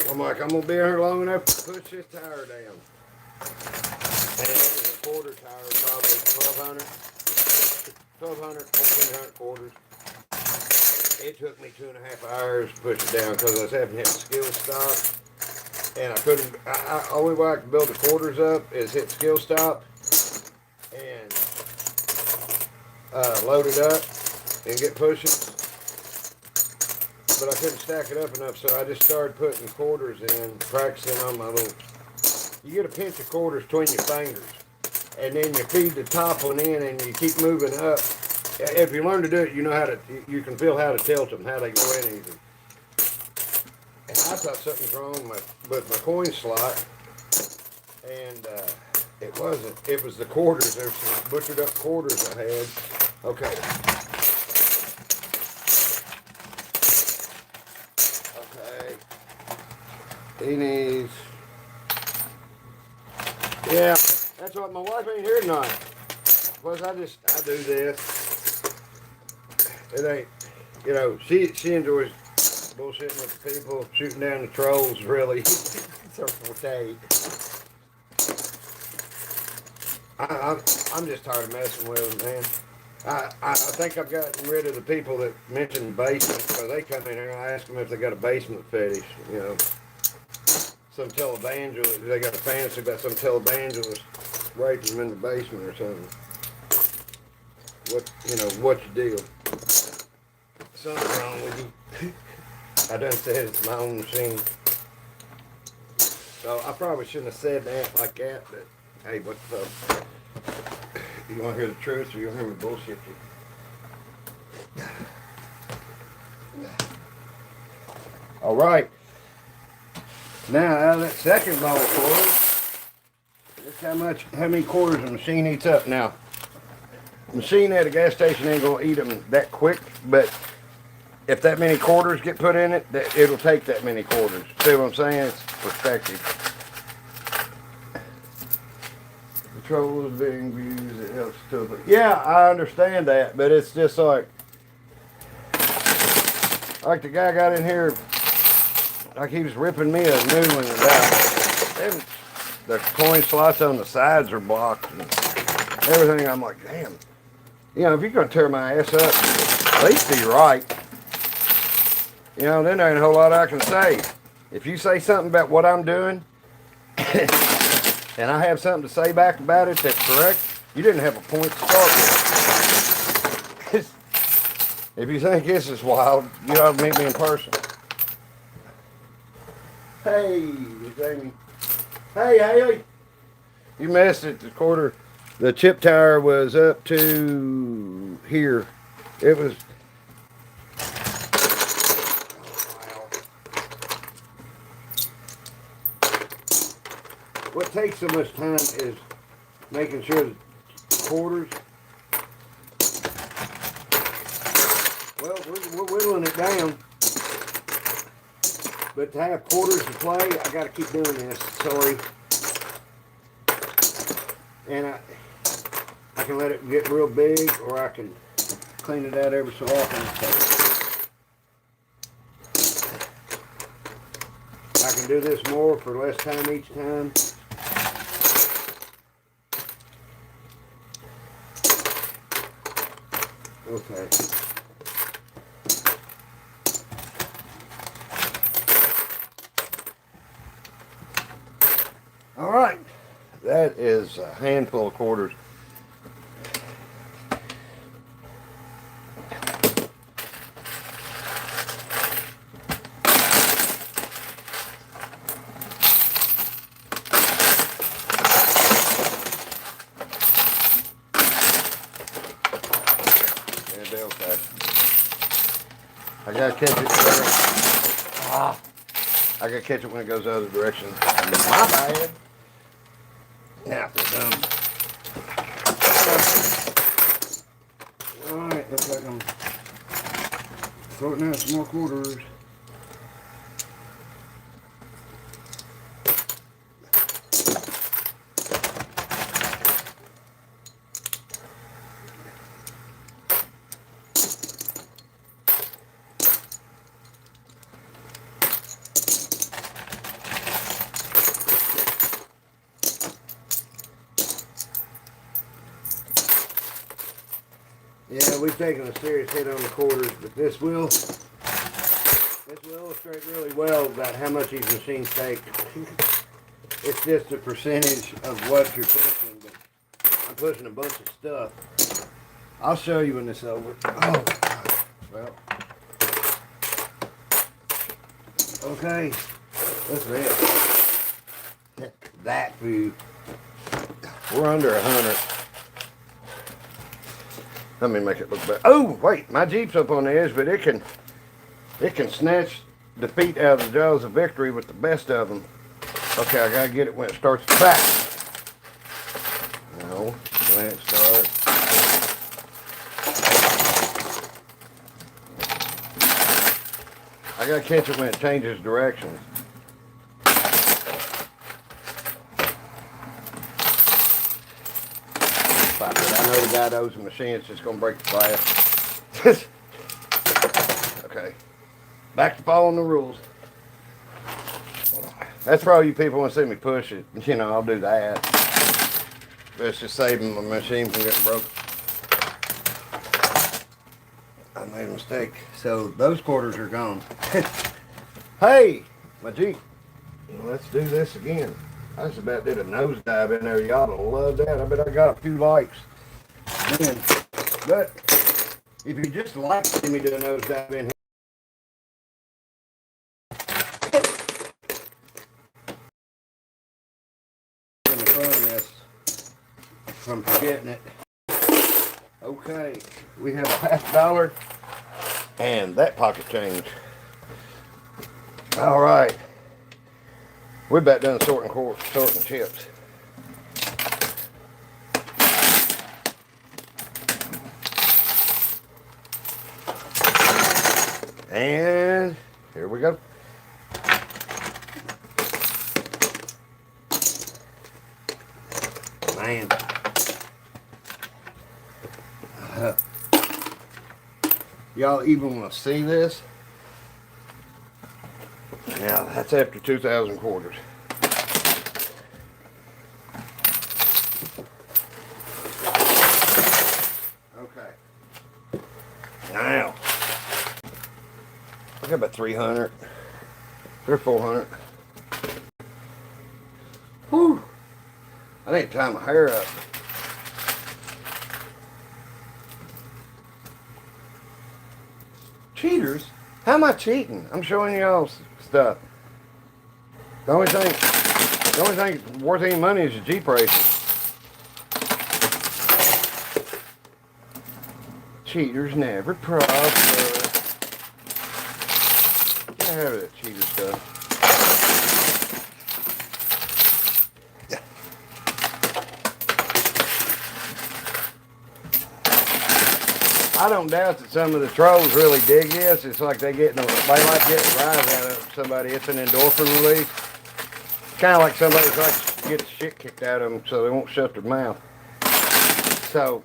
I'm like, I'm gonna be here long enough to push this tire down. And it was a quarter tire, probably 1,200, 1,400 quarters. It took me 2.5 hours to push it down because I was having to hit skill stop. And I couldn't, only way I can build the quarters up is hit skill stop and load it up and get pushing. But I couldn't stack it up enough, so I just started putting quarters in, practicing on my little, you get a pinch of quarters between your fingers. And then you feed the top one in and you keep moving up. If you learn to do it, you know how to, you can feel how to tilt them, how they go in easy. And I thought something's wrong with my coin slot. And it wasn't. It was the quarters. There's some butchered up quarters I had. Okay. Okay. He needs. Yeah, that's what my wife ain't here tonight. Plus, I do this. It ain't, you know, she enjoys bullshitting with the people, shooting down the trolls, really. It's her forte. I'm just tired of messing with them, man. I think I've gotten rid of the people that mentioned basement, because they come in here and I ask them if they got a basement fetish. You know, some televangelist, they got a fantasy about some televangelist raping them in the basement or something. What's your deal? Something wrong with you. I done said it's my own machine. So I probably shouldn't have said that like that, but hey, what's up? You want to hear the truth or you want to hear me bullshit you? All right. Now, out of that second ball of quarters, look how many quarters the machine eats up. Now, the machine at a gas station ain't going to eat them that quick, but if that many quarters get put in it, it'll take that many quarters. See what I'm saying? It's perspective. Control is being used, it helps to. Yeah, I understand that, but it's just like the guy got in here, like he was ripping me a new one about. And the coin slots on the sides are blocked and everything. I'm like, damn. You know, if you're going to tear my ass up, at least be right. You know, then there ain't a whole lot I can say. If you say something about what I'm doing, and I have something to say back about it that's correct, you didn't have a point to start with. If you think this is wild, you ought to meet me in person. Hey, Jamie. Hey. You missed it. The chip tower was up to here. It was. What takes so much time is making sure the quarters. Well, we're whittling it down. But to have quarters to play, I got to keep doing this. Sorry. And I can let it get real big, or I can clean it out every so often. I can do this more for less time each time. Okay. All right. That is a handful of quarters. Okay. I gotta catch it. I gotta catch it when it goes the other direction. My bad. Now we're done. Alright, looks like I'm sorting out some more quarters. Yeah, we've taken a serious hit on the quarters, but this will illustrate really well about how much these machines take. It's just a percentage of what you're pushing, but I'm pushing a bunch of stuff. I'll show you when this is over. Oh, well. Okay, that's it. That food. We're under 100. Let me make it look better. Oh, wait, my Jeep's up on the edge, but it can snatch defeat out of the jaws of victory with the best of them. Okay, I gotta get it when it starts to back. No, when it starts. I gotta catch it when it changes directions. I know the guy knows the machine, it's just going to break the glass. Okay. Back to following the rules. That's for all you people who want to see me push it. You know, I'll do that. Let's just save my machine from getting broke. made a mistake. So those quarters are gone. Hey, my Jeep. Let's do this again. I just about did a nosedive in there. Y'all will love that. I bet I got a few likes. Man, but if you just like to see me do a nosedive in here, in the front of this, from forgetting it. Okay, we have a $50 and that pocket change. All right, we're about done sorting chips. And here we go. Man. Y'all even want to see this? Now, that's after 2,000 quarters. Okay. Now, I got about 300 or 400. Whew. I need to tie my hair up. Cheaters? How am I cheating? I'm showing y'all stuff. The only thing worth any money is the Jeep racing. Cheaters never prosper. Get out of that cheater stuff. I don't doubt that some of the trolls really dig this. It's like they like getting a rise out of somebody. It's an endorphin release. It's kind of like somebody's like to get the shit kicked out of them so they won't shut their mouth. So,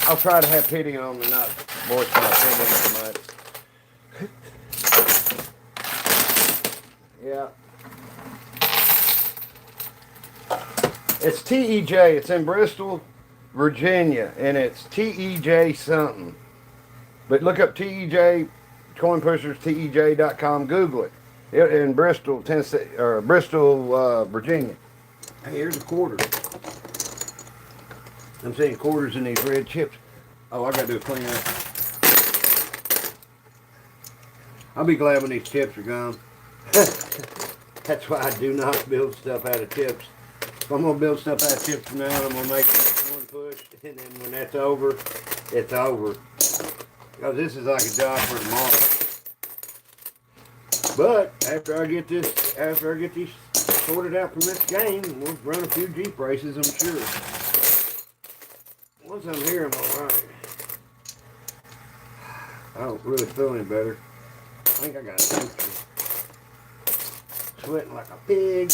I'll try to have pity on them and not voice my opinion so much. Yeah. It's TEJ. It's in Bristol, Virginia, and it's TEJ something. But look up TEJ, Coinpushers, TEJ.com, Google it. In Bristol, Tennessee, or Bristol, Virginia. Hey, here's a quarter. I'm seeing quarters in these red chips. Oh, I gotta do a clean up. I'll be glad when these chips are gone. That's why I do not build stuff out of chips. If I'm gonna build stuff out of chips from now on, I'm gonna make it one push, and then when that's over, it's over. Because this is like a job for tomorrow. But after I get these sorted out from this game, we'll run a few Jeep races, I'm sure. Once I'm here, I'm alright. I don't really feel any better. I think I got a temperature. Sweating like a pig.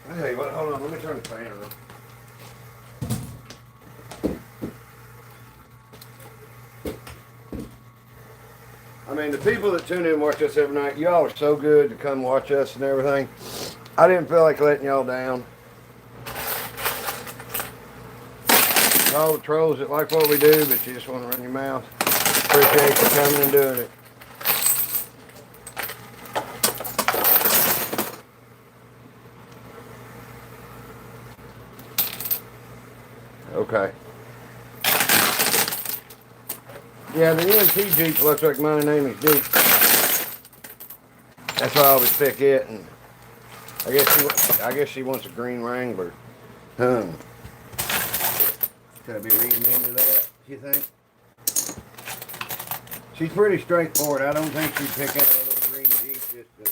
I tell you what, hold on, let me turn the fan on. I mean, the people that tune in and watch us every night, y'all are so good to come watch us and everything. I didn't feel like letting y'all down. All the trolls that like what we do, but you just want to run your mouth. Appreciate you coming and doing it. Okay. Yeah, the NT Jeep looks like mine and Amy's Jeep. That's why I always pick it, and I guess she wants a green Wrangler. Could I be reading into that, you think? She's pretty straightforward. I don't think she'd pick out a little green Jeep just to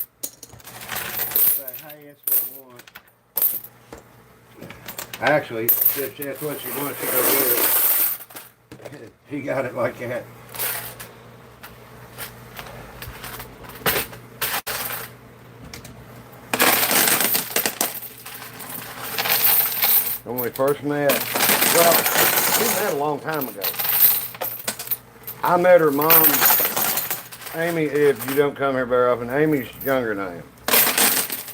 say, hey, that's what I want. Actually, if that's what she wants, she'll go get it. She got it like that. When we first met, well, we met a long time ago. I met her mom, Amy, if you don't come here very often, Amy's younger than I am.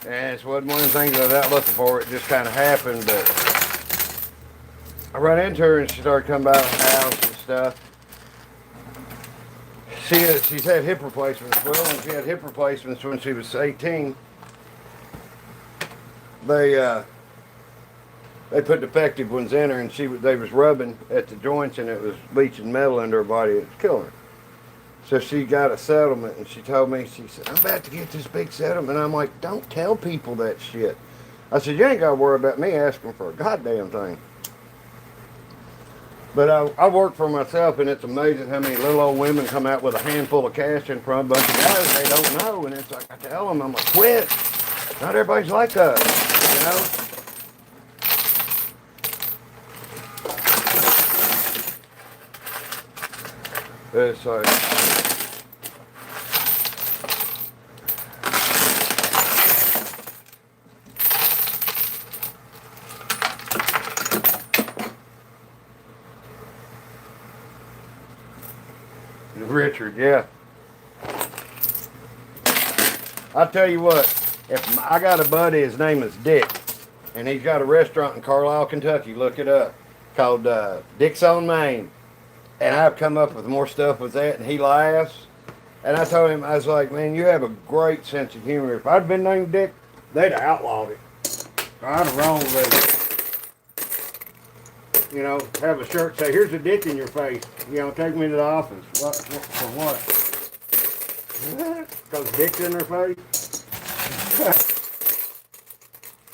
And it's one of the things I was out looking for. It just kind of happened, but I ran into her and she started coming by the house and stuff. she's had hip replacements. Well, when she had hip replacements when she was 18, they put defective ones in her, and they was rubbing at the joints, and it was leaching metal into her body. It was killing her. So she got a settlement, and she told me, she said, I'm about to get this big settlement. I'm like, don't tell people that shit. I said, you ain't got to worry about me asking for a goddamn thing. But I work for myself, and it's amazing how many little old women come out with a handful of cash in front of a bunch of guys they don't know. And it's like, I tell them, I'm like, quit. Not everybody's like us, you know? It's like, Richard, yeah. I'll tell you what, if I got a buddy, his name is Dick, and he's got a restaurant in Carlisle, Kentucky, look it up, called Dick's on Main. And I've come up with more stuff with that, and he laughs. And I told him, I was like, man, you have a great sense of humor. If I'd been named Dick, they'd have outlawed it. I'd have wrong with it. You know, have a shirt say, here's a dick in your face. You know, take me to the office. What for what? Because dick's in their face?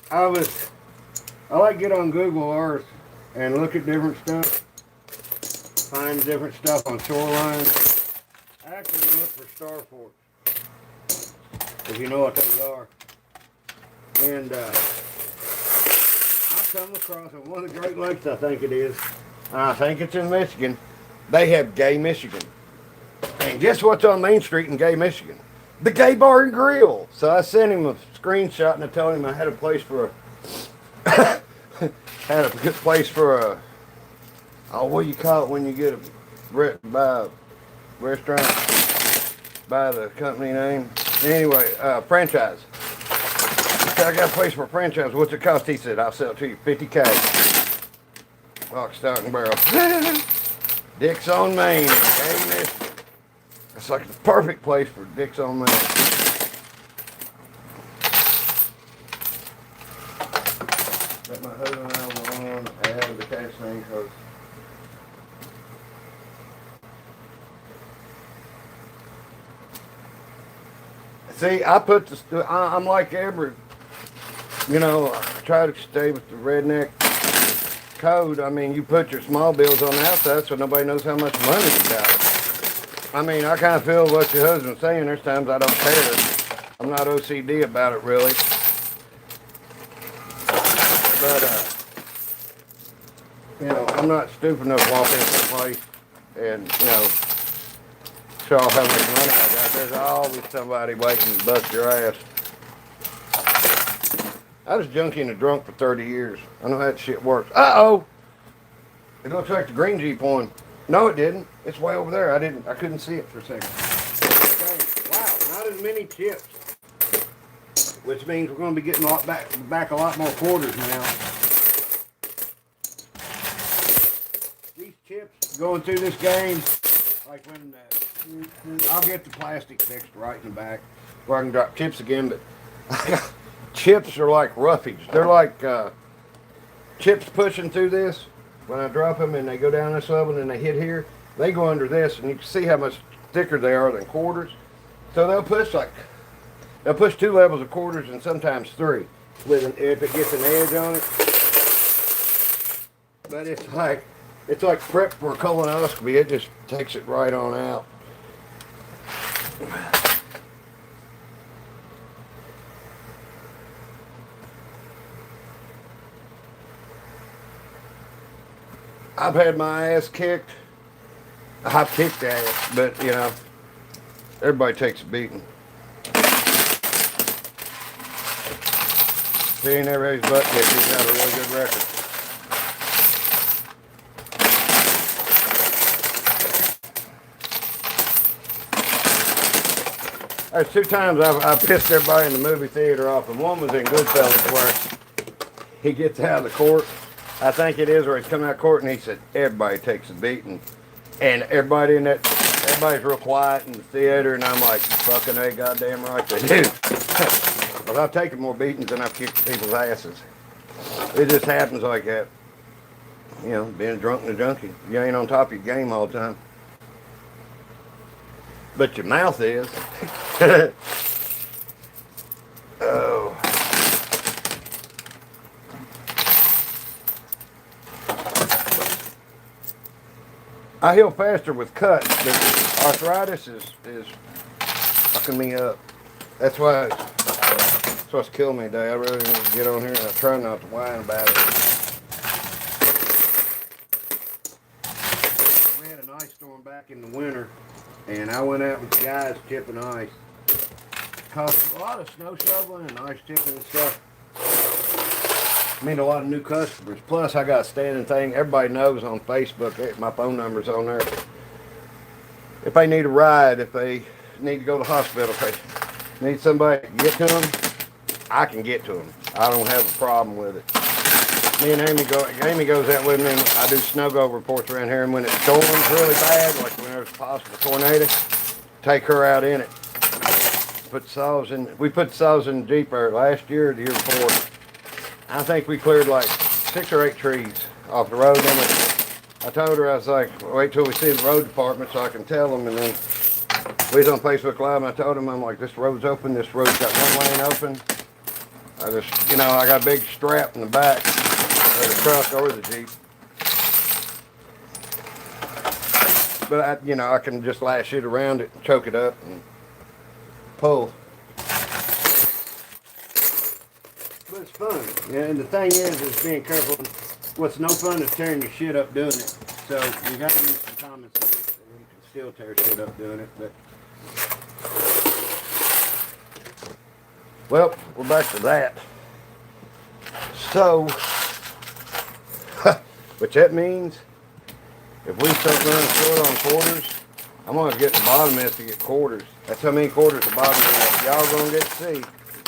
I like to get on Google Earth and look at different stuff. Find different stuff on shorelines. Actually look for star forts, if you know what those are. And I come across on one of the Great Lakes, I think it is. I think it's in Michigan. They have Gay Michigan. And guess what's on Main Street in Gay Michigan? The Gay Bar and Grill. So I sent him a screenshot, and I told him I had a place for a had a good place for a, oh, what do you call it when you get buy a restaurant by the company name? Anyway, franchise. I said, I got a place for a franchise. What's it cost? He said, I'll sell it to you, $50K. Lock, stock, and barrel. Dick's on Main. It's like the perfect place for Dick's on Main. Let my husband and I were on add the cash thing because see, I'm like every, you know, I try to stay with the redneck code. I mean, you put your small bills on the outside so nobody knows how much money you got. I mean, I kind of feel what your husband's saying. There's times I don't care. I'm not OCD about it, really. But, you know, I'm not stupid enough to walk into a place and, you know, show off how much money I got. There's always somebody waiting to bust your ass. I was junkie and a drunk for 30 years. I know how that shit works. Uh-oh! It looks like the green Jeep one. No, it didn't. It's way over there. I couldn't see it for a second. Okay. Wow, not as many chips. Which means we're going to be getting back a lot more quarters now. These chips going through this game, like when I'll get the plastic fixed right in the back where I can drop chips again, but chips are like roughies. They're like chips pushing through this. When I drop them and they go down this level and they hit here, they go under this, and you can see how much thicker they are than quarters. So they'll push 2 levels of quarters and sometimes 3 if it gets an edge on it. But it's like prep for a colonoscopy. It just takes it right on out. I've had my ass kicked. I've kicked ass, but you know, everybody takes a beating. If he ain't never had his butt kicked, he's got a really good record. There's 2 times I've pissed everybody in the movie theater off, and one was in Goodfellas where he gets out of the court. I think it is where he's coming out of court, and he said, everybody takes a beating. And everybody in that Everybody's real quiet in the theater, and I'm like, fucking A, goddamn right they do. But I've taken more beatings than I've kicked people's asses. It just happens like that. You know, being drunk and a junkie. You ain't on top of your game all the time. But your mouth is. Oh. I heal faster with cuts, but arthritis is fucking me up. That's what's killing me today. I really need to get on here and I try not to whine about it. We had an ice storm back in the winter, and I went out with the guys chipping ice. Caused a lot of snow shoveling and ice chipping and stuff. I mean, a lot of new customers. Plus, I got a standing thing. Everybody knows on Facebook. My phone number's on there. If they need a ride, if they need to go to the hospital, if they need somebody to get to them, I can get to them. I don't have a problem with it. Me and Amy goes out with me, and I do snow go reports around here. And when it storms really bad, like when there's a possible tornado, take her out in it. We put saws in the Jeep last year or the year before. I think we cleared like 6 or 8 trees off the road. I told her, I was like, wait till we see the road department so I can tell them. And then we was on Facebook Live, and I told them, I'm like, this road's open. This road's got one lane open. I just, I got a big strap in the back of the truck or the Jeep. But I can just lash it around it and choke it up and pull. But it's fun. Yeah, and the thing is being careful. What's no fun is tearing your shit up doing it. So you got to use some common sense, and you can still tear shit up doing it. But well, we're back to that. So, which that means if we start running short on quarters, I'm gonna get the bottom is to get quarters. That's how many quarters the bottom is. Y'all gonna get to see.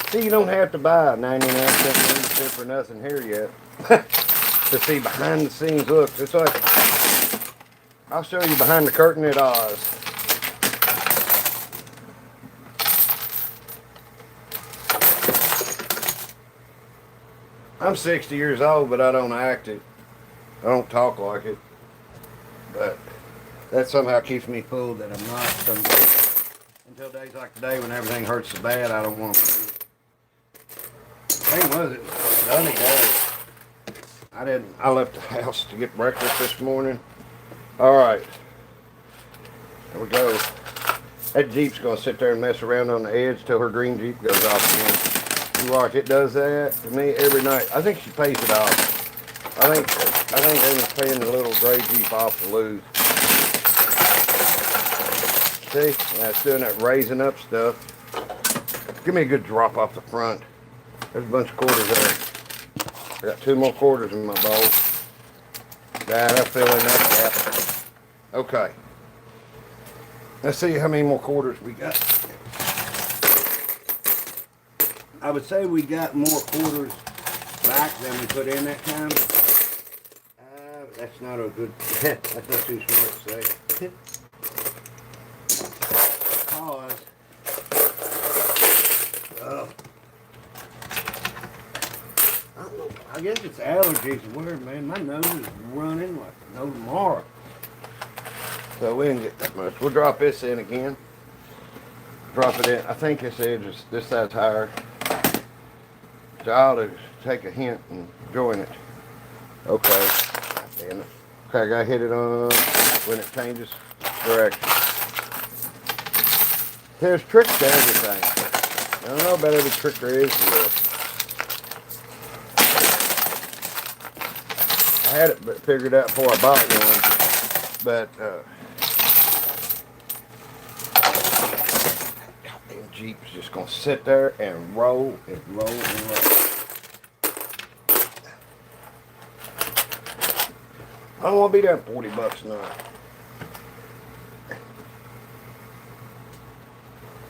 See, you don't have to buy 99-cent membership or nothing here yet to see behind the scenes looks. It's like, I'll show you behind the curtain at Oz. I'm 60 years old, but I don't act it. I don't talk like it. But that somehow keeps me fooled that I'm not some days. Until days like today when everything hurts so bad, I don't want to move. Thing was, it was a sunny day. I left the house to get breakfast this morning. Alright. There we go. That Jeep's going to sit there and mess around on the edge till her green Jeep goes off again. You watch, it does that to me every night. I think she pays it off. I think Amy's paying the little gray Jeep off to lose. See? That's doing that raising up stuff. Give me a good drop off the front. There's a bunch of quarters there. I got 2 more quarters in my bowl. That'll fill in that gap. Okay. Let's see how many more quarters we got. I would say we got more quarters back than we put in that time. That's not a good, that's not too smart to say. Because, I guess it's allergies or whatever, man. My nose is running like no tomorrow. So we didn't get that much. We'll drop this in again. Drop it in. I think this edge is this side's higher. So I'll just take a hint and join it. Okay. Damn it. Okay, I gotta hit it on when it changes direction. There's tricks to everything. I don't know about every trick there is to this. I had it figured out before I bought one, but goddamn Jeep's just gonna sit there and roll and roll and roll. I don't want to be down $40 a night.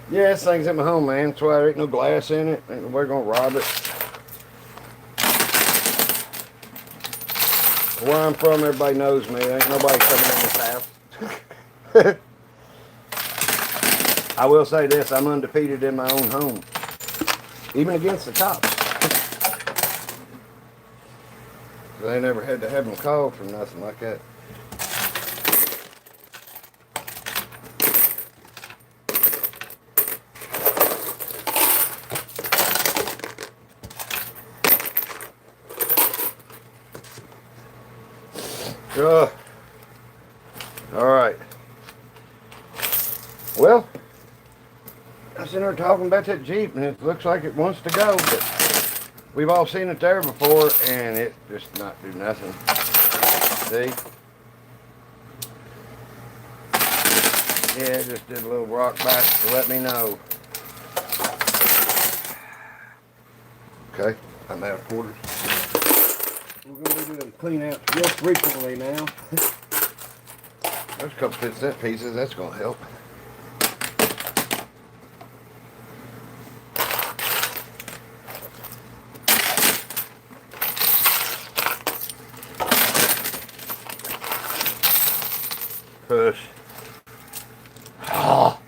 Yeah, this thing's at my home, man. That's why there ain't no glass in it. Ain't nobody gonna rob it. Where I'm from, everybody knows me. Ain't nobody coming in this house. I will say this, I'm undefeated in my own home. Even against the cops. They never had to have them called for nothing like that. All right. Well, I was sitting there talking about that Jeep, and it looks like it wants to go, but we've all seen it there before, and it just not do nothing. See? Yeah, it just did a little rock back to let me know. Okay, I'm out of quarters. We're going to be doing clean outs real frequently now. There's a couple 50-cent pieces, that's going to help. Push. Oh.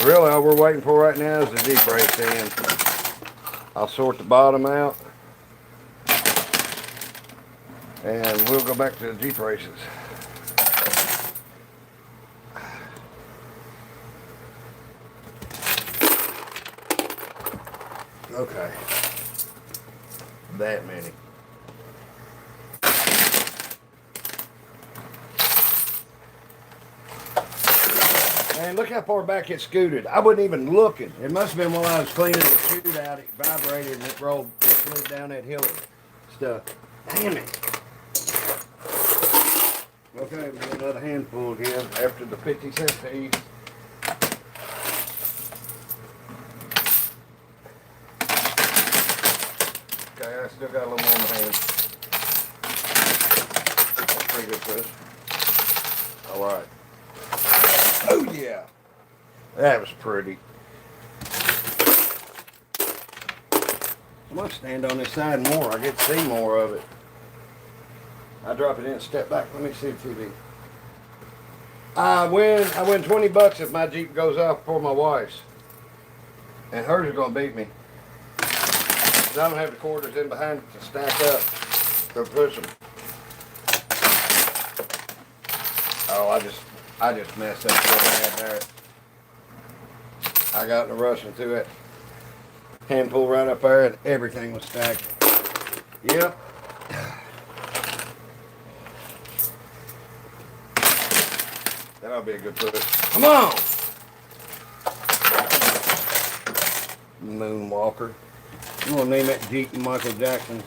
Really, all we're waiting for right now is the Jeep race in. I'll sort the bottom out, and we'll go back to the Jeep races. Okay. That many. And look how far back it scooted. I wasn't even looking. It must have been while I was cleaning the chute out. It vibrated and it rolled, it slid down that hill stuff. Damn it. Okay, we got another handful again after the 50-cent piece. Okay, I still got a little more in my hand. That's pretty good push. All right. Oh yeah, that was pretty. I'm gonna stand on this side more. I get to see more of it. I drop it in and step back. Let me see the TV. I win 20 bucks if my Jeep goes off before my wife's, and hers is gonna beat me. 'Cause I don't have the quarters in behind it to stack up to push them. Oh, I just messed up so bad there. I got in a rush and threw that hand pull right up there and everything was stacked. Yep. That'll be a good push. Come on! Moonwalker. You want to name that Jeep Michael Jackson?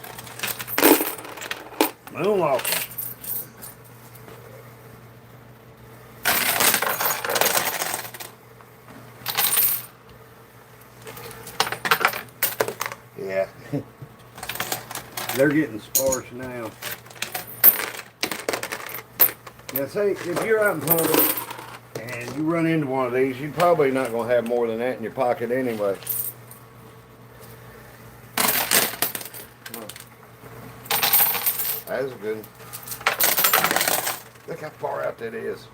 Moonwalker. Yeah. They're getting sparse now. Now say, if you're out in public and you run into one of these, you're probably not going to have more than that in your pocket anyway. That was good. Look how far out that is.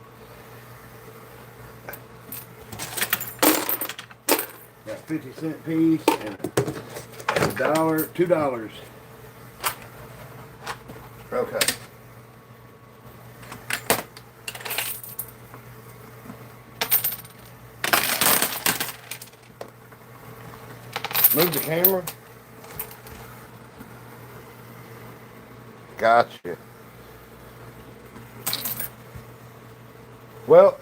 Got 50-cent piece and $1, $2. Okay. Move the camera. Gotcha. Well,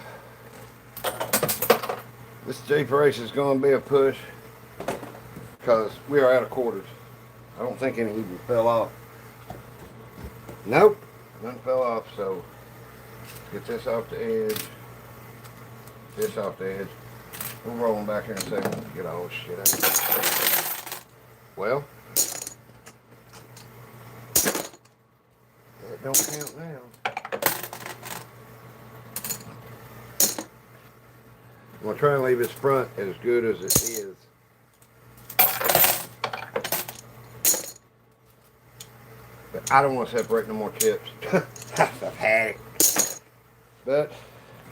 this Jeep race is going to be a push because we are out of quarters. I don't think any even fell off. Nope, none fell off. So get this off the edge. This off the edge. We'll roll them back here in a second. Get all this shit out. Well, that don't count now. I'm going to try and leave this front as good as it is. But I don't want to separate no more chips. I've had it. But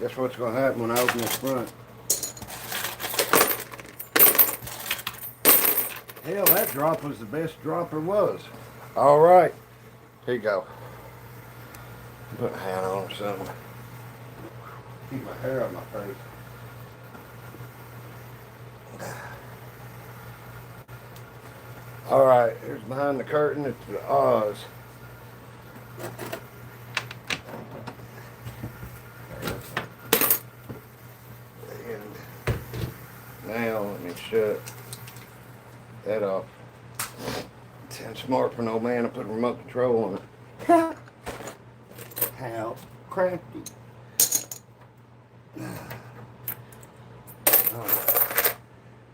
guess what's going to happen when I open this front? Hell, that drop was the best drop there was. All right, here you go. Put a hat on or something. Keep my hair out of my face. All right, here's behind the curtain. It's the Oz. And now let me shut that off. It's smart for an old man to put a remote control on it. How crafty.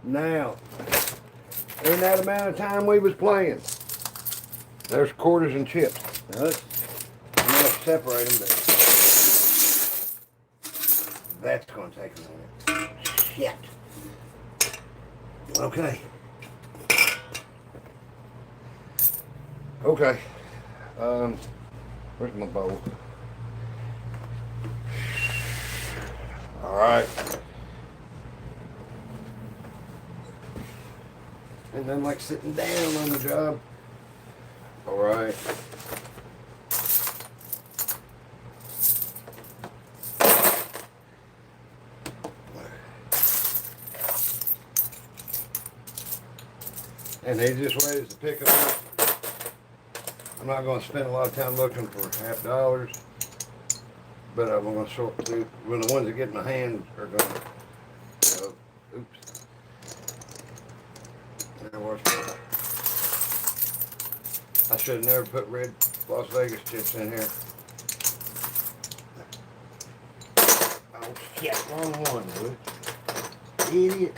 Now, in that amount of time we was playing, there's quarters and chips. Now I'm going to separate them, but that's going to take a minute. Shit. Okay. Okay. Where's my bowl? All right. And then like sitting down on the job. All right. And they just ways to pick them up. I'm not going to spend a lot of time looking for $half, but I'm going to sort through. When the ones that get in my hand are going to. Oops. Now watch that. I should have never put red Las Vegas chips in here. Oh shit! Wrong one, dude. Idiot.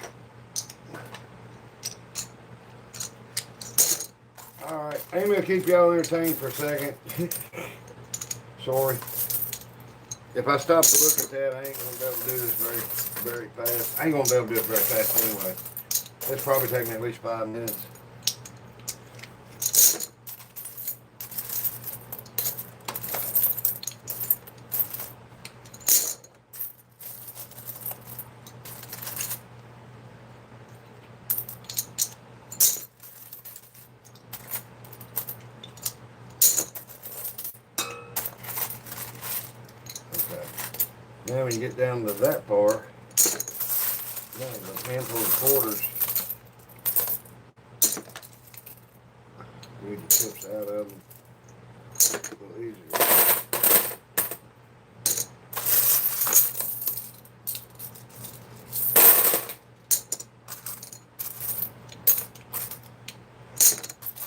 Alright, I'm going to keep y'all entertained for a second. Sorry. If I stop to look at that, I ain't going to be able to do this very fast. I ain't going to be able to do it very fast anyway. It'll probably take me at least 5 minutes. Now when you get down to that part, now a handful of quarters. Read the chips out of them a little easier.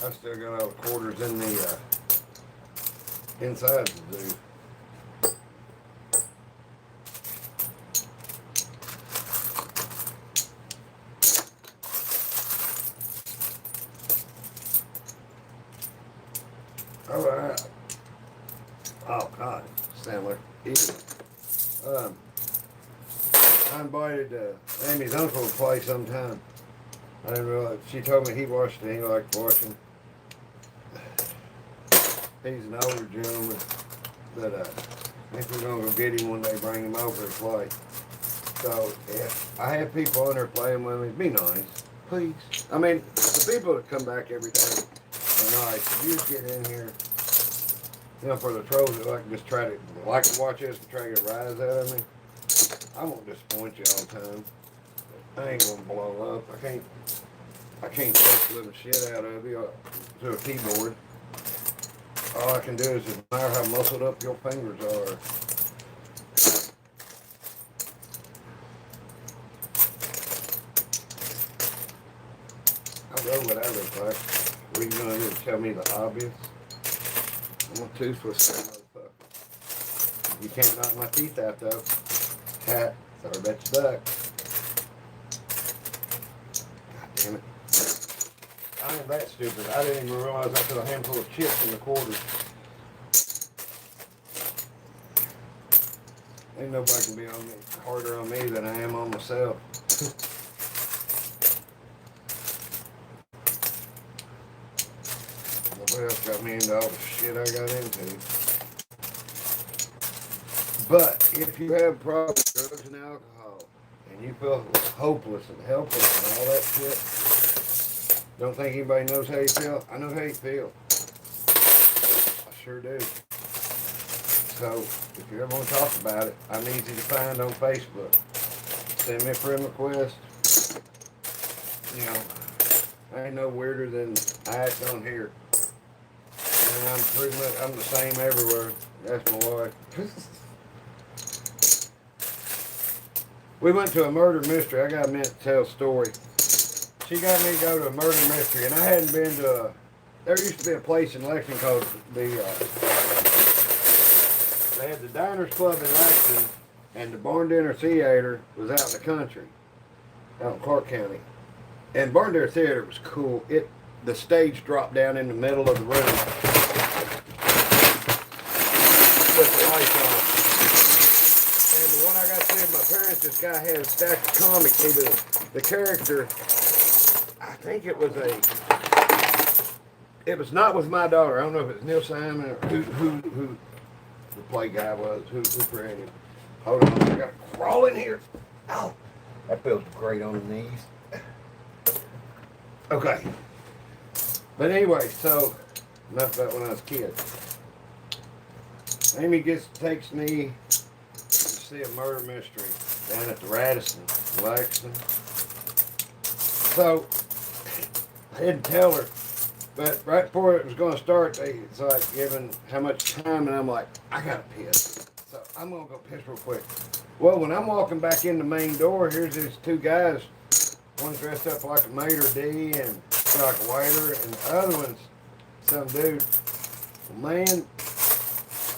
I still got all the quarters in the inside to do. Alright. Oh God, Sandler. I invited Amy's uncle to play sometime. I didn't realize. She told me he watched it. He liked watching. He's an older gentleman, but I think we're gonna go get him one day, bring him over to play. So yeah, I have people on there playing with me. Be nice, please. I mean, the people that come back every day are nice. If you just get in here, you know, for the trolls that like just try to like to watch us and try to get a rise out of me, I won't disappoint you all the time. I ain't gonna blow up. I can't take the living shit out of you to a keyboard. All I can do is admire how muscled up your fingers are. I'll go with that look like. What are you gonna do? Tell me the obvious? I'm a toothless motherfucker. You can't knock my teeth out though. Hat, sorry about your duck. God damn it. I ain't that stupid. I didn't even realize I put a handful of chips in the quarters. Ain't nobody can be on me harder on me than I am on myself. Nobody else got me into all the shit I got into. But if you have problems with drugs and alcohol, and you feel hopeless and helpless and all that shit, don't think anybody knows how you feel. I know how you feel. I sure do. So, if you ever want to talk about it, I'm easy to find on Facebook. Send me a friend request. You know, I ain't no weirder than I act on here. And I'm the same everywhere. That's my wife. We went to a murder mystery. I got a minute to tell a story. She got me to go to a murder mystery, and I hadn't been to there used to be a place in Lexington called they had the Diners Club in Lexington, and the Barn Dinner Theater was out in the country, out in Clark County. And Barn Dinner Theater was cool. The stage dropped down in the middle of the room with the lights on. And the one I got to see with my parents, this guy had a stack of comics. The character, I think it was not with my daughter. I don't know if it was Neil Simon or who the play guy was, who created it. Hold on, I got to crawl in here. Ow, that feels great on the knees. Okay. But anyway, so enough about when I was a kid. Amy takes me to see a murder mystery down at the Radisson, Lexington. So I didn't tell her, but right before it was going to start, they like giving how much time, and I'm like, I gotta piss. So I'm gonna go piss real quick. Well, when I'm walking back in the main door, here's these two guys. One's dressed up like a maitre d' and like a waiter, and the other one's some dude. Well, man,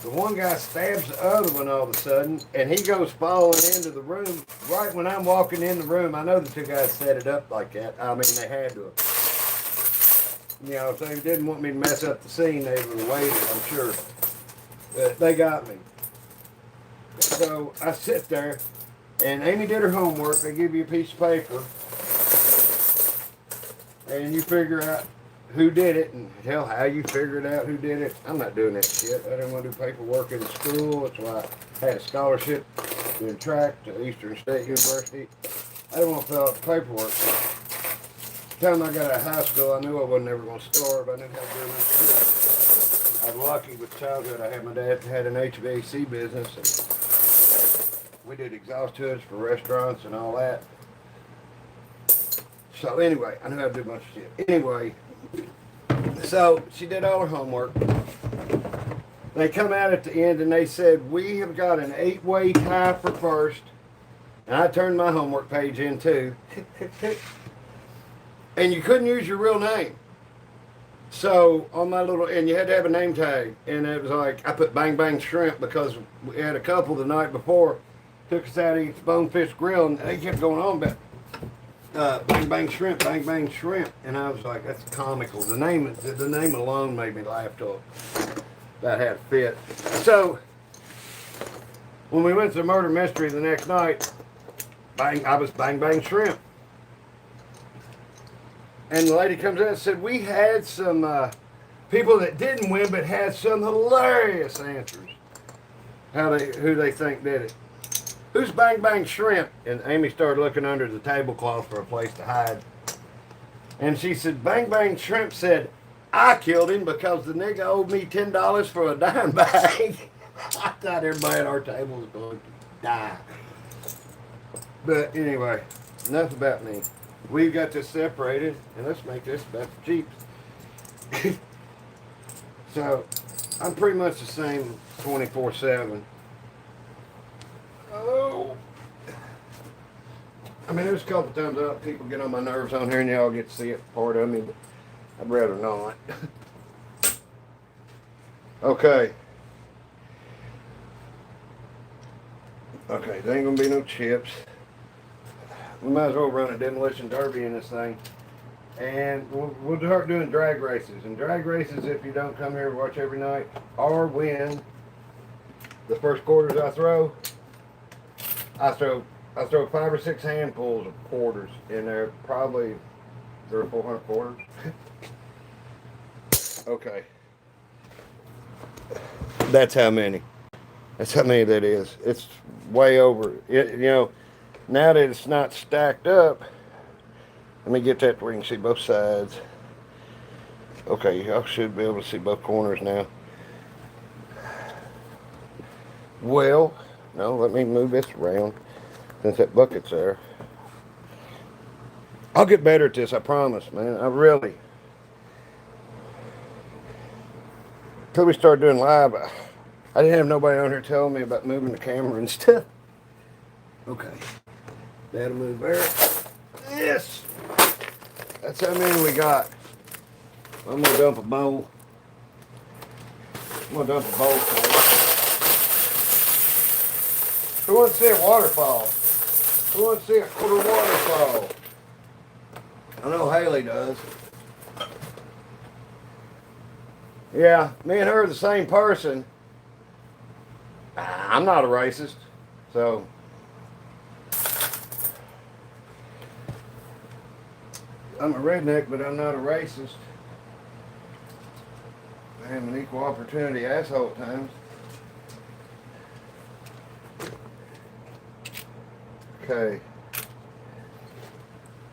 the one guy stabs the other one all of a sudden, and he goes falling into the room. Right when I'm walking in the room, I know the two guys set it up like that. I mean, they had to. You know, if they didn't want me to mess up the scene, they would have waited, I'm sure. But they got me. So I sit there, and Amy did her homework. They give you a piece of paper, and you figure out who did it, and hell, how you figured out who did it. I'm not doing that shit. I didn't want to do paperwork in school. That's why I had a scholarship doing track to Eastern State University. I didn't want to fill out the paperwork. By the time I got out of high school, I knew I wasn't ever going to starve. I knew how to do enough shit. I was lucky with childhood. I had my dad had an HVAC business, and we did exhaust hoods for restaurants and all that. So anyway, I knew how to do a bunch of shit. Anyway, so she did all her homework. They come out at the end and they said, we have got an 8-way tie for first. And I turned my homework page in too. And you couldn't use your real name. So on my and you had to have a name tag. And it was like, I put Bang Bang Shrimp because we had a couple the night before, took us out to eat Bonefish Grill, and they kept going on about Bang Bang Shrimp, Bang Bang Shrimp. And I was like, that's comical. The name alone made me laugh till that had fit. So when we went to the murder mystery the next night, I was Bang Bang Shrimp. And the lady comes in and said, we had some people that didn't win but had some hilarious answers. Who they think did it. Who's Bang Bang Shrimp? And Amy started looking under the tablecloth for a place to hide. And she said, Bang Bang Shrimp said, I killed him because the nigga owed me $10 for a dime bag. I thought everybody at our table was going to die. But anyway, enough about me. We've got this separated, and let's make this about the Jeeps. So, I'm pretty much the same 24/7. Oh. I mean, there's a couple times people get on my nerves on here, and y'all get to see it part of me, but I'd rather not. Okay. Okay, there ain't gonna be no chips. We might as well run a demolition derby in this thing. And we'll start doing drag races. And drag races, if you don't come here and watch every night, or win the first quarters I throw 5 or 6 handfuls of quarters in there, probably 300 or 400 quarters. Okay. That's how many. That's how many that is. It's way over. Now that it's not stacked up, let me get that where you can see both sides. Okay, y'all should be able to see both corners now. Well, no, let me move this around since that bucket's there. I'll get better at this, I promise, man. I really. Until we started doing live, I didn't have nobody on here telling me about moving the camera and stuff. Okay. That'll move there. Yes! That's how many we got. I'm going to dump a bowl. I'm going to dump a bowl for you. Who wants to see a waterfall? Who wants to see a quarter waterfall? I know Haley does. Yeah, me and her are the same person. I'm not a racist, so. I'm a redneck, but I'm not a racist. I am an equal opportunity asshole at times. Okay.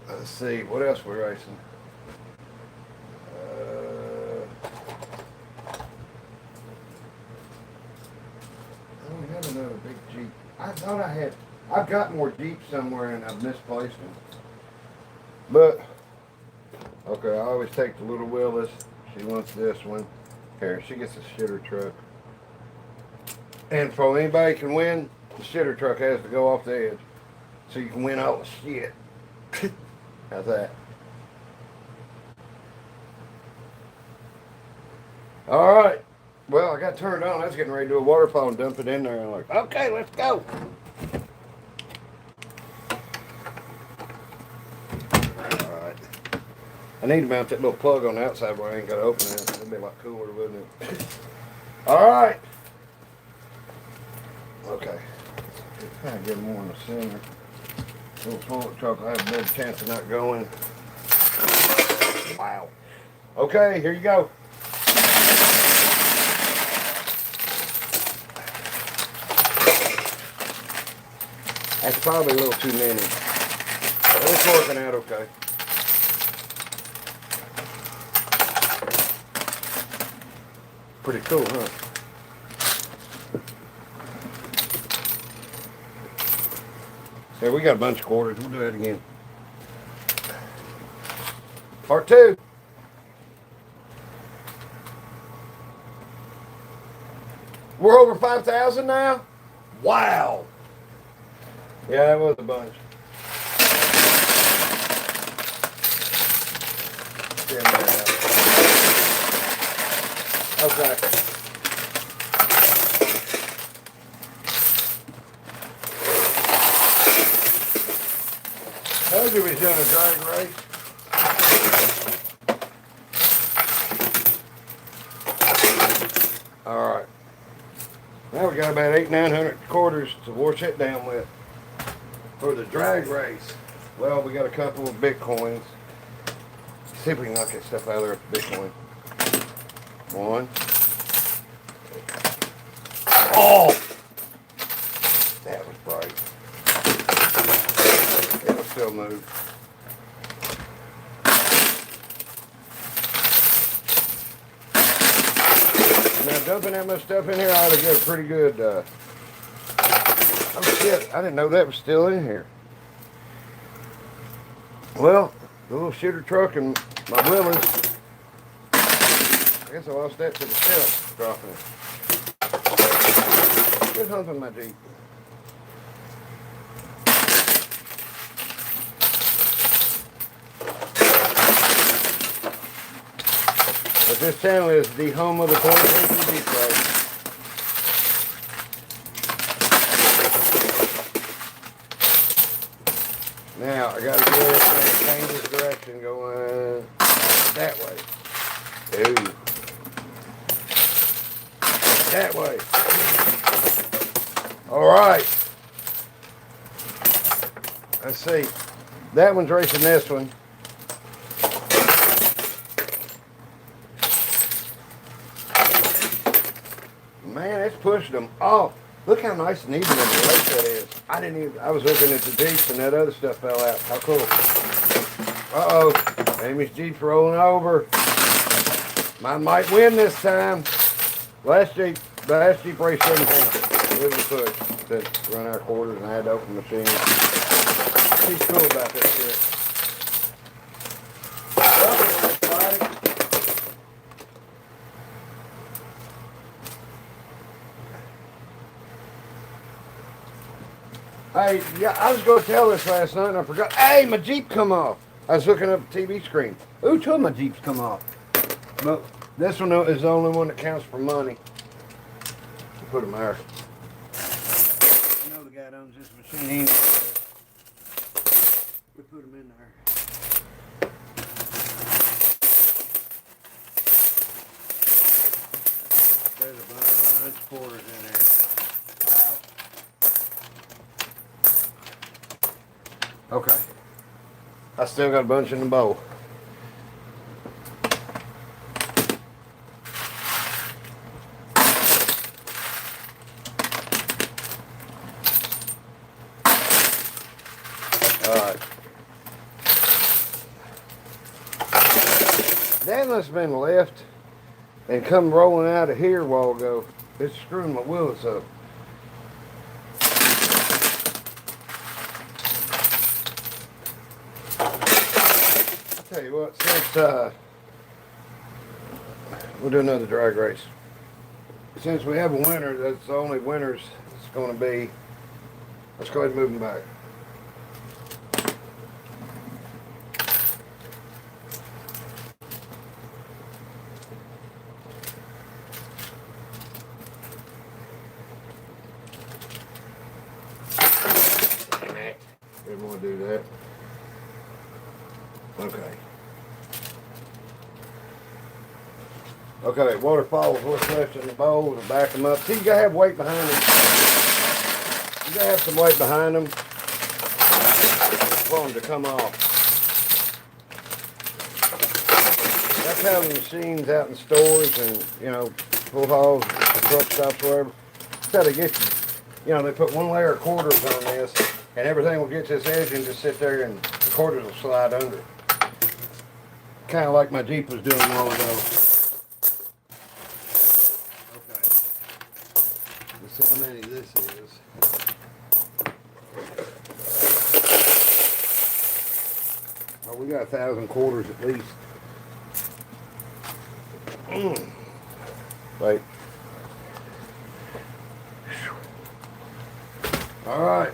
Let's see, what else we're racing? I don't have another big Jeep. I thought I had. I've got more Jeeps somewhere and I've misplaced them. But, okay, I always take the little Willis. She wants this one. Here, she gets a shitter truck. And for anybody can win, the shitter truck has to go off the edge. So you can win all the shit. How's that? Alright. Well, I got turned on. I was getting ready to do a waterfall and dump it in there. And I'm like, okay, let's go. Alright. I need to mount that little plug on the outside where I ain't got to open it. It'd be a lot cooler, wouldn't it? Alright. Okay. Kind of get more in the center. A little toilet truck will have a better chance of not going. Wow. Okay, here you go. That's probably a little too many. But it's working out okay. Pretty cool, huh? Yeah, we got a bunch of quarters. We'll do that again. Part 2. We're over 5,000 now? Wow. Yeah, that was a bunch. Okay. Told you we was doing a drag race. Alright. Now we got about 800-900 quarters to wash it down with for the drag race. Well, we got a couple of Bitcoins. See if we can knock that stuff out of there with Bitcoin. One. Oh! That was bright. It'll still move. Now dumping that much stuff in here, I ought to get a pretty good, oh shit, I didn't know that was still in here. Well, the little shitter truck and my Willys, I guess I lost that to the shelf, dropping it. Quit humping my Jeep. But this channel is the home of the Coinpushing Jeep race. Now, I got to get it and change this direction going that way. Ooh. That way. Alright. Let's see. That one's racing this one. Man, it's pushing them off. Look how nice and even in the lake that is. I was looking at the Jeeps and that other stuff fell out. How cool. Uh-oh. Amy's Jeep's rolling over. Mine might win this time. Last Jeep race didn't count. It was a push to run our quarters and I had to open the machine. She's cool about that shit. Hey, yeah, I was going to tell this last night and I forgot. Hey, my Jeep come off. I was looking up the TV screen. Ooh, two of my Jeeps come off. But this one is the only one that counts for money. We'll put them there. I know the guy that owns this machine. We put them in there. There's a bunch of quarters in there. Wow. Okay. I still got a bunch in the bowl. Alright. That must have been left and come rolling out of here a while ago. It's screwing my wheels up. I'll tell you what, since we'll do another drag race. Since we have a winner, that's the only winners it's going to be. Let's go ahead and move them back. Didn't want to do that. Okay. Okay, waterfalls, what's left in the bowl to back them up. See, you gotta have weight behind them. You gotta have some weight behind them for them to come off. That's how the machines out in stores and, you know, pool halls, truck stops, whatever. That's how they get you. You know, they put one layer of quarters on this and everything will get to this edge and just sit there and the quarters will slide under. Kind of like my Jeep was doing a while ago. Okay. Let's see how many this is. Oh, we got 1,000 quarters at least. Wait. All right.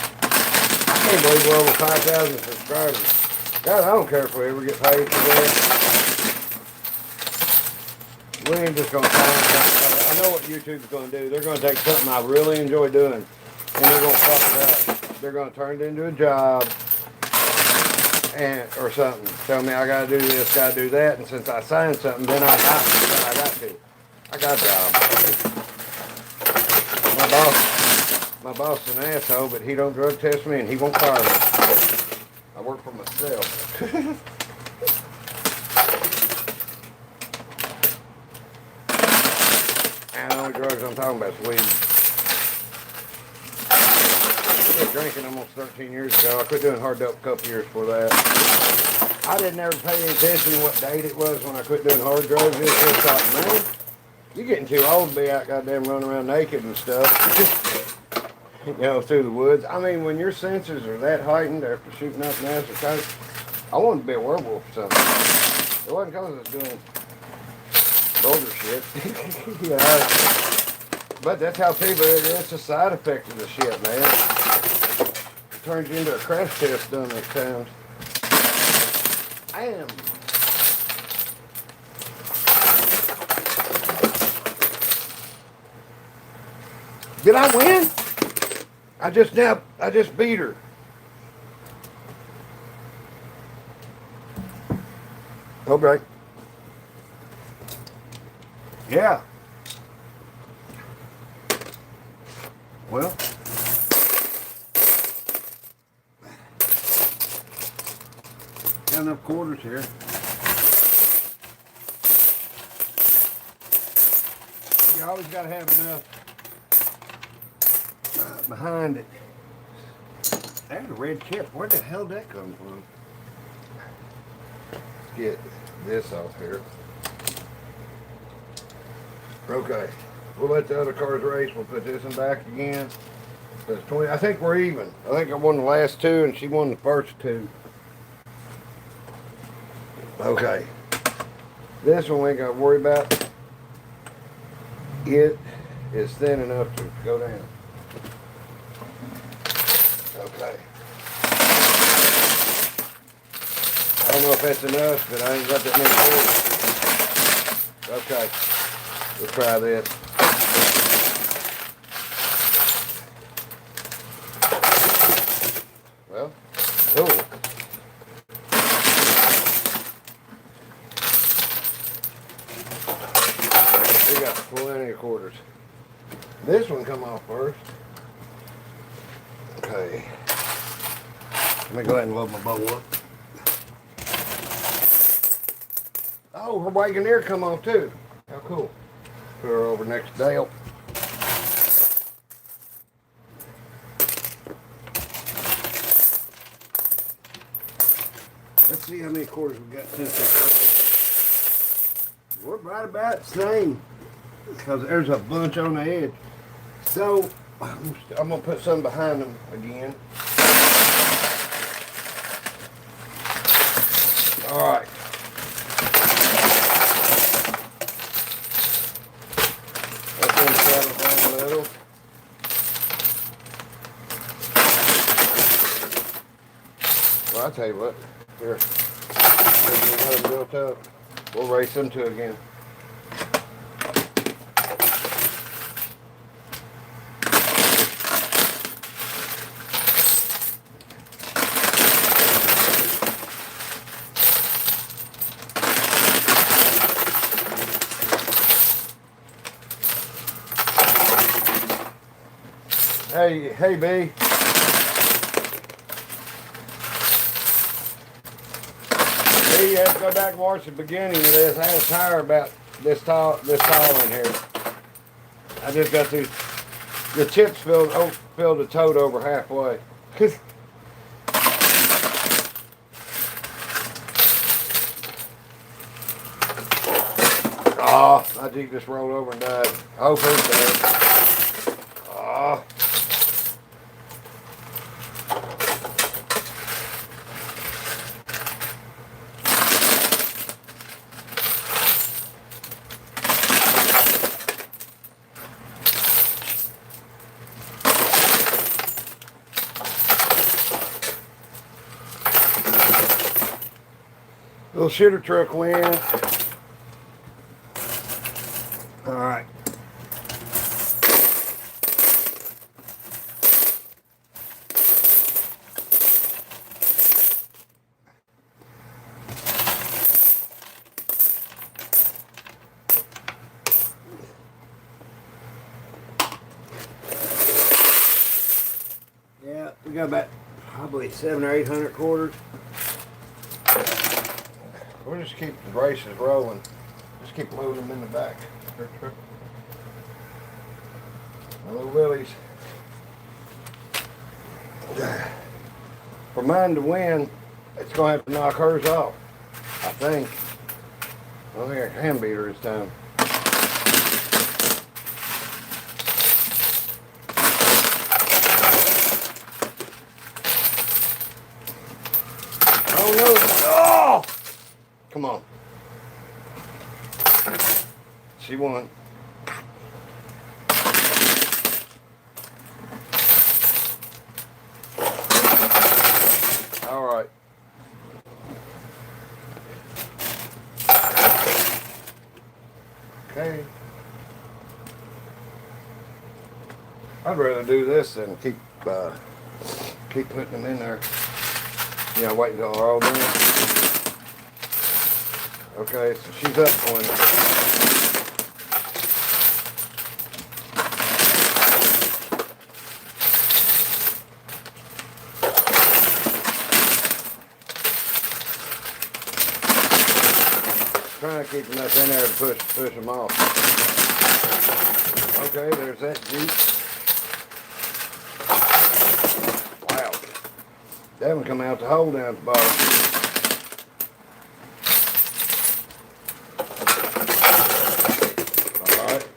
I can't believe we're over 5,000 subscribers. God, I don't care if we ever get paid for this. We ain't just gonna find something. I know what YouTube's gonna do. They're gonna take something I really enjoy doing and they're gonna fuck it up. They're gonna turn it into a job and or something. Tell me I gotta do this, gotta do that, and since I signed something, then I got to. I got a job. My boss is an asshole, but he don't drug test me and he won't fire me. I work for myself. And the only drugs I'm talking about is weed. I quit drinking almost 13 years ago. I quit doing hard dope a couple years before that. I didn't ever pay any attention to what date it was when I quit doing hard drugs. It's just thought, man, you're getting too old to be out goddamn running around naked and stuff. You know, through the woods. I mean, when your senses are that heightened after shooting up nasty coke, I wanted to be a werewolf or something. It wasn't because I was doing vulgar shit. You know, but that's how people, it's a side effect of the shit, man. It turns you into a crash test dummy at times. I am. Did I win? I just beat her. Okay. Yeah. Well. Got enough quarters here. You always got to have enough behind it. There's a red chip. Where the hell did that come from? Let's get this off here. Okay. We'll let the other cars race. We'll put this one back again. That's 20. I think we're even. I think I won the last two and she won the first two. Okay. This one we ain't got to worry about. It is thin enough to go down. Okay. I don't know if that's enough, but I ain't got that many quarters. Okay. Let's try this. Well, cool. We got plenty of quarters. This one come off first. Okay. Let me go ahead and load my bowl up. Oh, her Wagoneer come off too. How cool. Put her over next to Dale. Let's see how many quarters we got since this. We're right about the same. Because there's a bunch on the edge. So, I'm going to put some behind them again. Alright. Let them settle down a little. Well, I'll tell you what. Here. There's another built up. We'll race them two again. Hey, B. You have to go back and watch the beginning of this. I had a tire about this tall in here. I just got these. The chips filled the tote over halfway. Oh, my Jeep just rolled over and died. I hope it's dead. Oh. Little shitter truck win. All right. Yeah, we got about probably 700 or 800 quarters. We'll just keep the braces rolling. Just keep loading them in the back. My little Willies. For mine to win, it's going to have to knock hers off. I think. I don't think I can beat her this time. Oh no! Oh! Come on. She won. All right. Okay. I'd rather do this than keep putting them in there. You know, wait until they're all done. Okay, so she's up one. Trying to keep enough in there to push them off. Okay, there's that Jeep. Wow. That one come out the hole down at the bottom. Alright.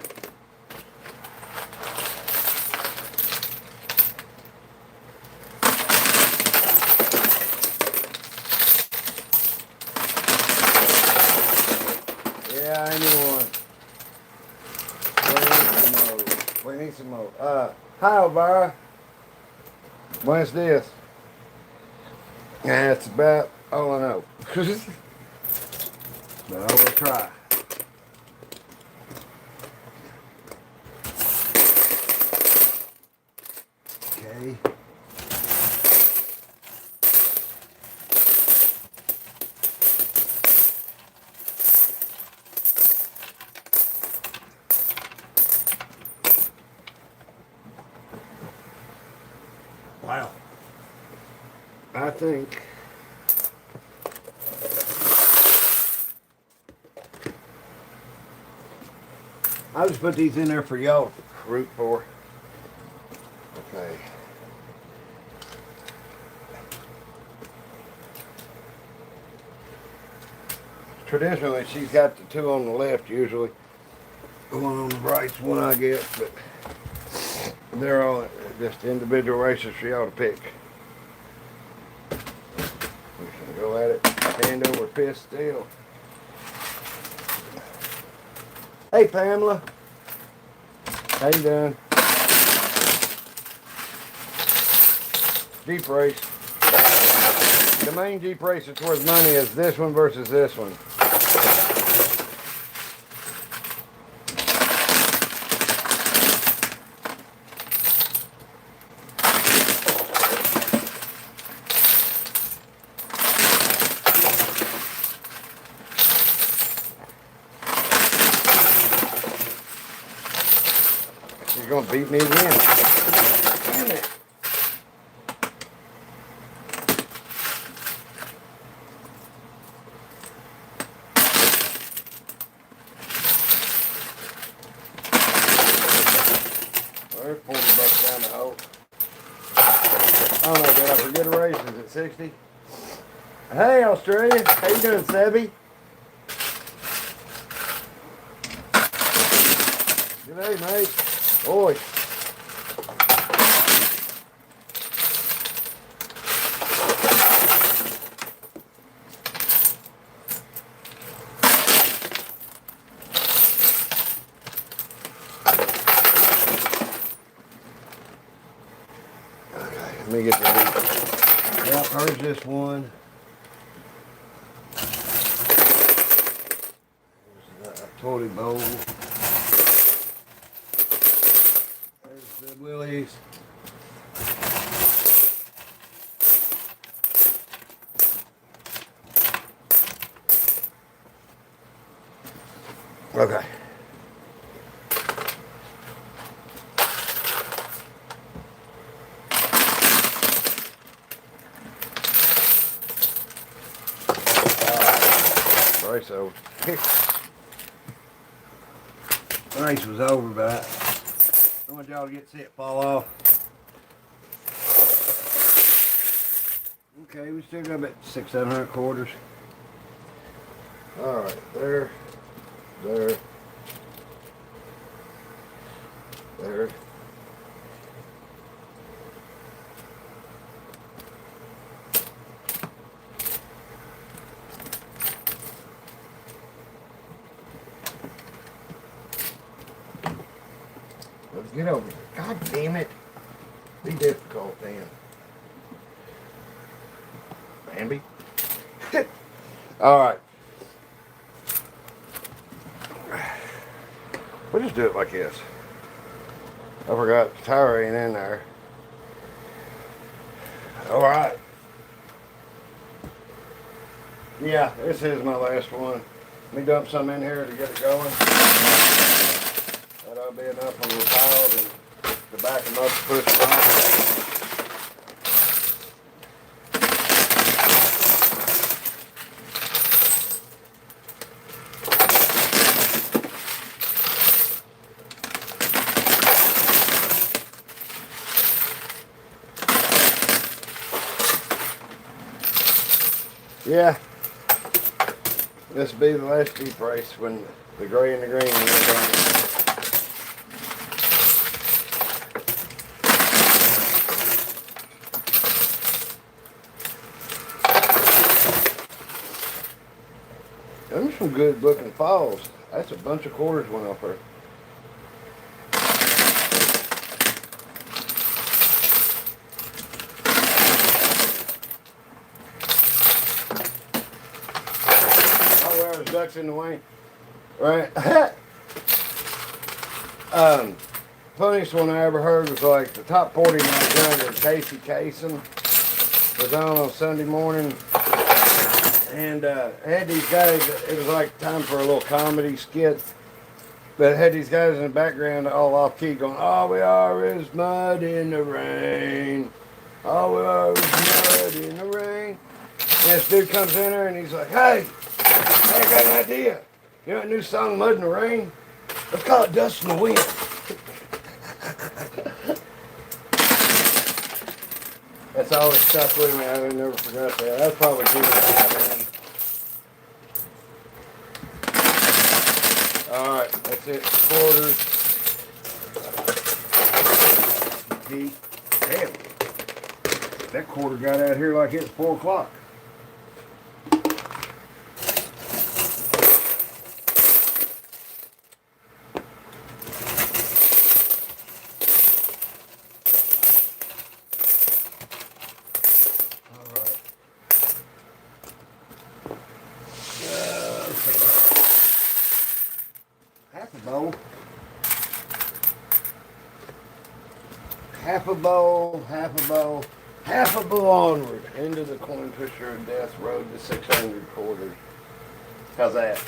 Yeah, I knew one. We need some more. Hi, Elvira. What's this? That's about all I know. But I will try. Okay. Wow. I think I'll just put these in there for y'all to root for. Okay. Traditionally, she's got the two on the left usually. The one on the right's one I get, but they're all just individual races for y'all to pick. We can go at it hand over fist still. Hey Pamela. How you doing? Jeep race. The main Jeep race that's worth money is this one versus this one. You're gonna beat me again. Damn it. There's $40 down the hole. Oh no, did I forget a race? Is it 60? Hey Australia, how you doing, Sebby? G'day, mate. Oi. Okay, let me get the beat. Yep, here's this one. There's a toilet bowl. The Willies. Okay. Race over. The race was over, but I want y'all to get set, fall off. Okay, we still got about 600-700 quarters. All right, there. Let's get over here. God damn it. Be difficult, then. Bambi. All right. We'll just do it like this. I forgot the tire ain't in there. All right. Yeah, this is my last one. Let me dump some in here to get it going. That'll be enough on the piles and to back them up to push them off. Yeah, this will be the last Jeep race when the gray and the green are done. Them are some good looking falls. That's a bunch of quarters went off there. Oh, well, there's ducks in the way. Right. Funniest one I ever heard was like the top 40 when I was younger. Casey Kasem was on Sunday morning. And had these guys, it was like time for a little comedy skit. But had these guys in the background all off key going, all we are is mud in the rain. All we are is mud in the rain. And this dude comes in there and he's like, hey, I got an idea. You know that new song, Mud in the Rain? Let's call it Dust in the Wind. That's always stuck with me. I never forgot that. That's probably good. Alright, that's it. Quarters. Deep. Damn. That quarter got out here like it's 4 o'clock. Half a bowl onward into the Coinpusher of Death Road to 600 quarters. How's that?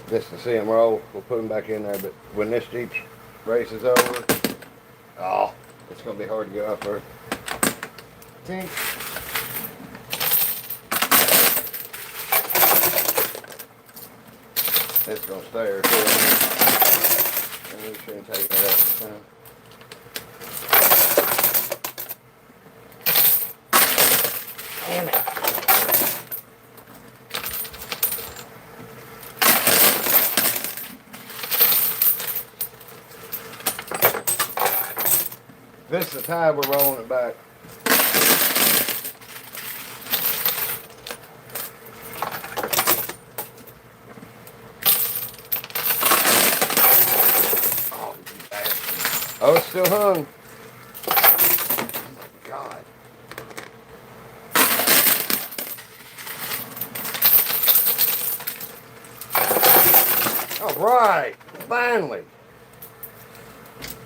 Just to see them roll, we'll put them back in there, but when this Jeep's race is over, oh, it's going to be hard to get off there. Tink. It's going to stay there too. And we shouldn't take it out this time. Damn it. This is the tide we're rolling it back. Oh, it's still hung. Oh my God. All right, finally.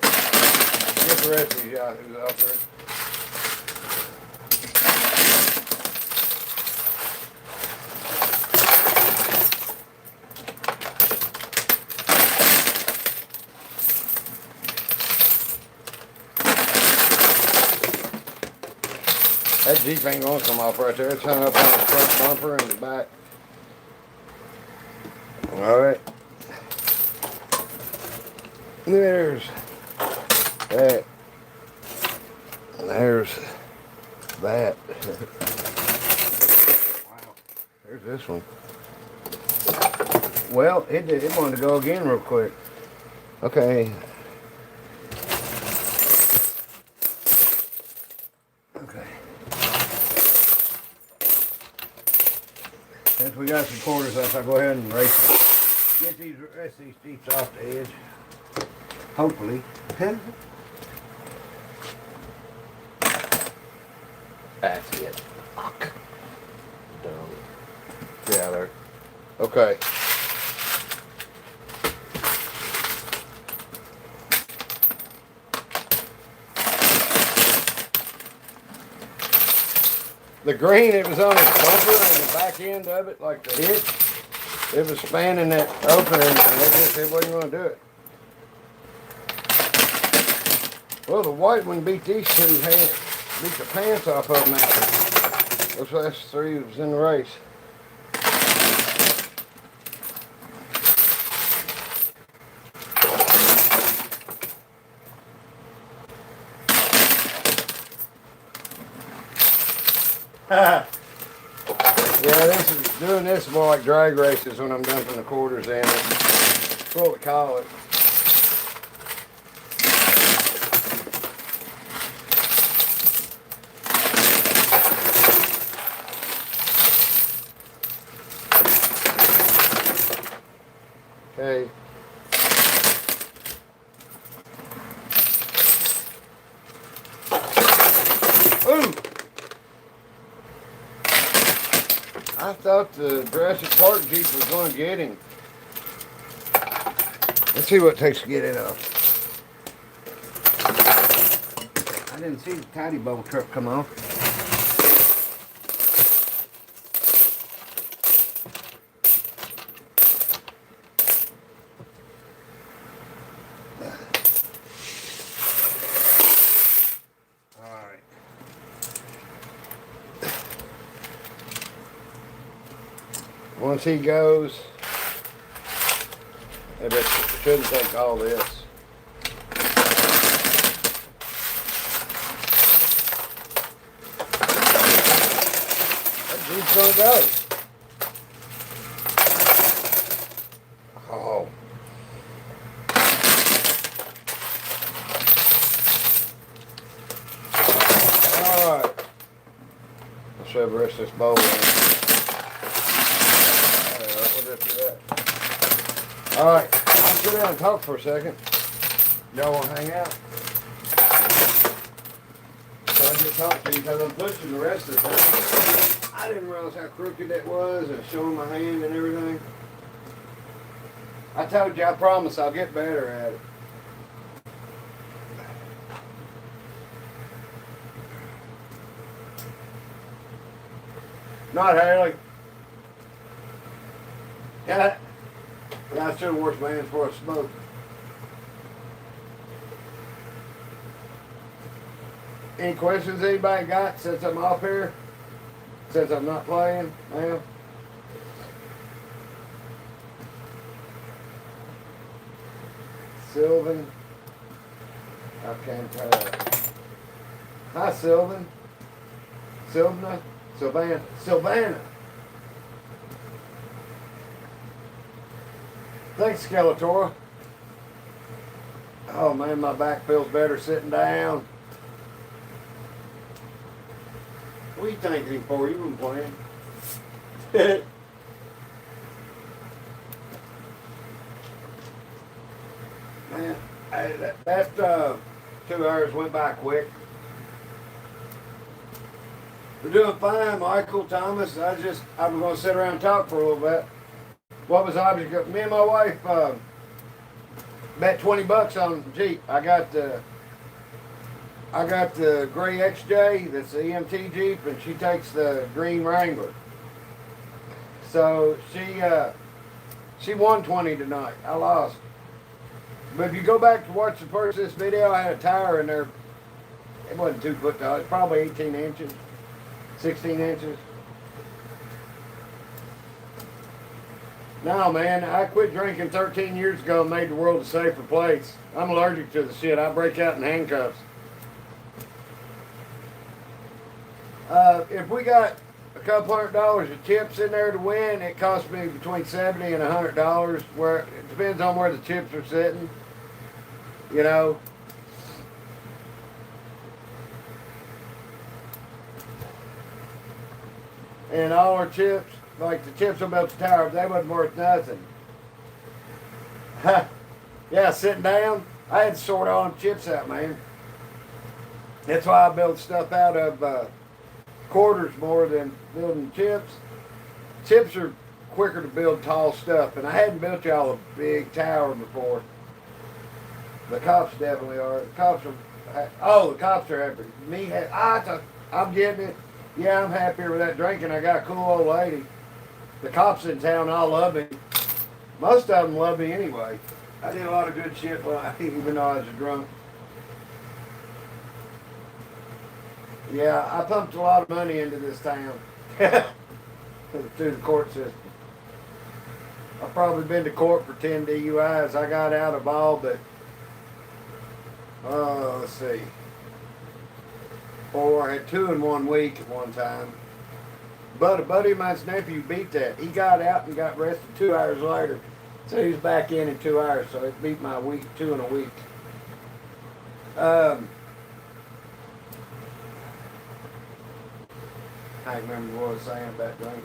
Get the rest of these yahoos out there. That Jeep ain't gonna come off right there. It's hung up on the front bumper and the back. Alright. There's that. And there's that. Wow. There's this one. Well, it wanted to go again real quick. Okay. Since we got some quarters left, I'll go ahead and race it. Get these rest of these Jeeps off the edge. Hopefully. That's it. Fuck. Dumb. Get out of there. Okay. The green, it was on its bumper and the back end of it, like the hitch. It was spanning that opening and it wasn't going to do it. Well, the white one beat these two, beat the pants off of them out. Those last three was in the race. Yeah, doing this more like drag races when I'm dumping the quarters in it. That's what we call it. Okay. Ooh! I thought the Jurassic Park Jeep was going to get him. Let's see what it takes to get it off. I didn't see the tidy bubble truck come off. Alright. Once he goes, it shouldn't take all this. He's gonna go. Oh. Alright. I'll shove the rest of this bowl in. We'll just do that. Alright. Let's sit down and talk for a second. Y'all wanna hang out? So I just talk to you because I'm pushing the rest of the thing. I didn't realize how crooked that was and showing my hand and everything. I told you, I promise I'll get better at it. Not Haley. Yeah, I should have washed my hands before I smoked. Any questions anybody got since I'm off here? Since I'm not playing now? Sylvan. I can't tell. Hi, Sylvan. Sylvana. Thanks, Skeletor. Oh man, my back feels better sitting down. What are you thanking him for? You been playing. Man, that 2 hours went by quick. We're doing fine, Michael, Thomas. I was going to sit around and talk for a little bit. What was object? Me and my wife bet $20 on the Jeep. I got the gray XJ, that's the EMT Jeep, and she takes the green Wrangler. So she won 20 tonight. I lost. But if you go back to watch the first of this video, I had a tire in there. It wasn't 2 foot tall. It's probably 18 inches, 16 inches. No, man, I quit drinking 13 years ago and made the world a safer place. I'm allergic to the shit. I break out in handcuffs. If we got a couple $100 of chips in there to win, it costs me between $70 and $100. Where it depends on where the chips are sitting, you know. And all our chips, like the chips about the tower, they wasn't worth nothing. Yeah, sitting down, I had to sort all them chips out, man. That's why I build stuff out of quarters more than building chips. Chips are quicker to build tall stuff, and I hadn't built y'all a big tower before. The cops definitely are. The cops are happy. I'm getting it. Yeah, I'm happier with that drinking. I got a cool old lady. The cops in town all love me. Most of them love me anyway. I did a lot of good shit even though I was drunk. Yeah, I pumped a lot of money into this town through the court system. I've probably been to court for 10 DUIs. I got out of all but, let's see, 4. I had 2 in 1 week at one time. but a buddy of mine's nephew beat that. He got out and got arrested 2 hours later. So he's back in 2 hours. So it beat my week, 2 in a week. I can't remember what I was saying about drinking.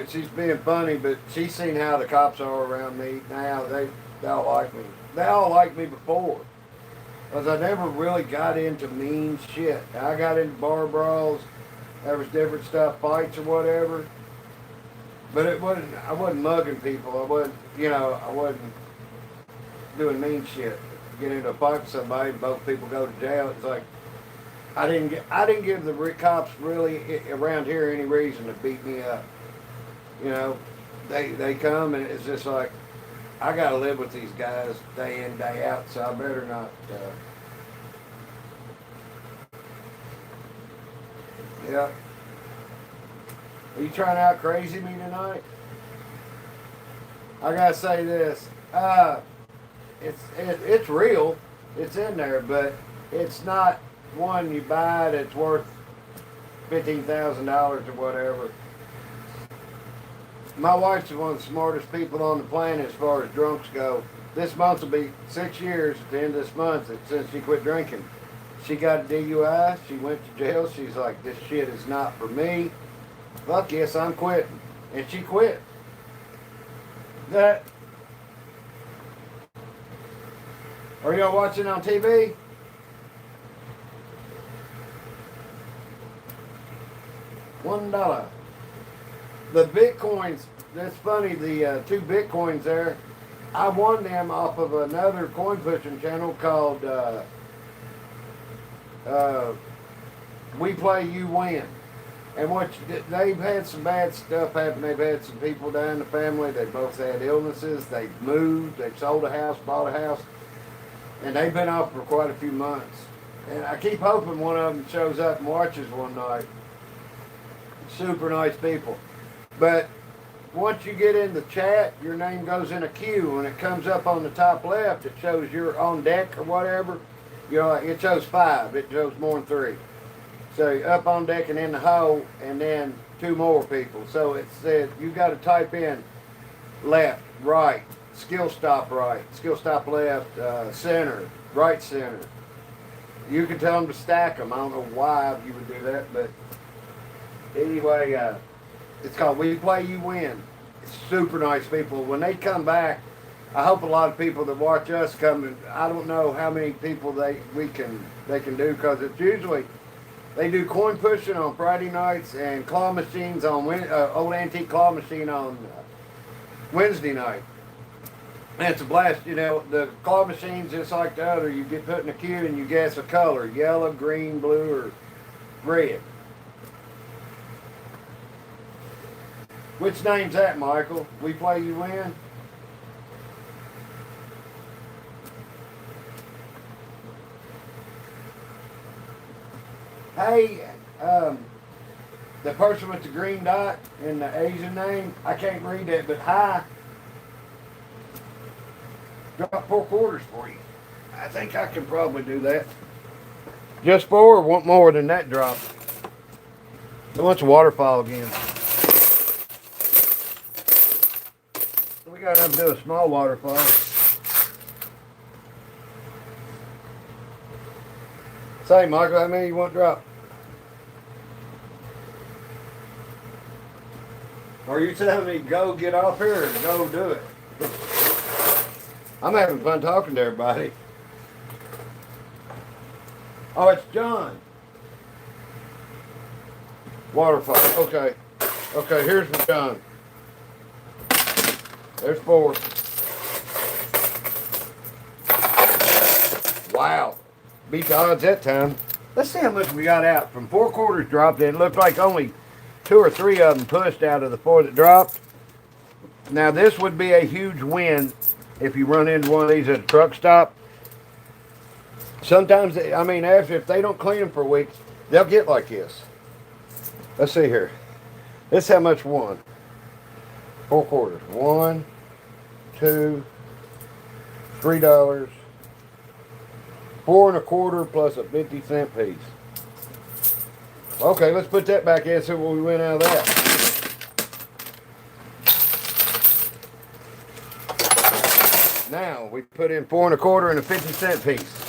She's being funny, but she's seen how the cops are around me now. They all like me. They all liked me before, because I never really got into mean shit. I got into bar brawls. There was different stuff, fights or whatever. But it wasn't. I wasn't mugging people. I wasn't. I wasn't doing mean shit. Get into a fight with somebody, both people go to jail. It's like I didn't give the cops really around here any reason to beat me up. They come and it's just like I gotta live with these guys day in day out, so I better not. Yeah. Are you trying to out crazy me tonight? I gotta say this. It's real. It's in there, but it's not one you buy that's worth $15,000 or whatever. My wife's one of the smartest people on the planet as far as drunks go. This month will be 6 years at the end of this month since she quit drinking. She got a DUI. She went to jail. She's like, this shit is not for me. Fuck yes, I'm quitting. And she quit. That. Are y'all watching on TV? $1. The Bitcoins, that's funny, the 2 Bitcoins there, I won them off of another coin pushing channel called We Play You Win. And they've had some bad stuff happen. They've had some people die in the family. They both had illnesses. They've moved. They've sold a house, bought a house. And they've been off for quite a few months. And I keep hoping one of them shows up and watches one night. Super nice people. But once you get in the chat, your name goes in a queue. When it comes up on the top left, it shows you're on deck or whatever. It shows 5. It shows more than 3. So up on deck and in the hole, and then 2 more people. So it said you got to type in left, right, skill stop right, skill stop left, center, right center. You can tell them to stack them. I don't know why you would do that, but anyway, it's called We Play You Win. It's super nice people. When they come back, I hope a lot of people that watch us come. And I don't know how many people they can do, because it's usually they do coin pushing on Friday nights and claw machines on old antique claw machine on Wednesday night. And it's a blast. The claw machine's just like the other. You get put in a queue and you guess a color: yellow, green, blue, or red. Which name's that, Michael? We Play You Win? Hey, the person with the green dot in the Asian name, I can't read that, but hi. Drop 4 quarters for you. I think I can probably do that. Just 4 or want more than that drop? Who wants a waterfall again? We got to do a small waterfall. Say, Michael, how many you want to drop? Are you telling me go get off here and go do it? I'm having fun talking to everybody. Oh, it's John. Waterfall. Okay. Okay, here's the John. There's 4. Wow. Beat the odds that time. Let's see how much we got out. From 4 quarters dropped, it looked like only 2 or 3 of them pushed out of the 4 that dropped. Now this would be a huge win if you run into one of these at a truck stop. Sometimes, if they don't clean them for weeks, they'll get like this. Let's see here. This is how much won. 4 quarters. $1, $2, $3, 4 1/4 plus a 50-cent piece. Okay, let's put that back in and see what we win out of that. Now we put in 4 1/4 and a 50-cent piece.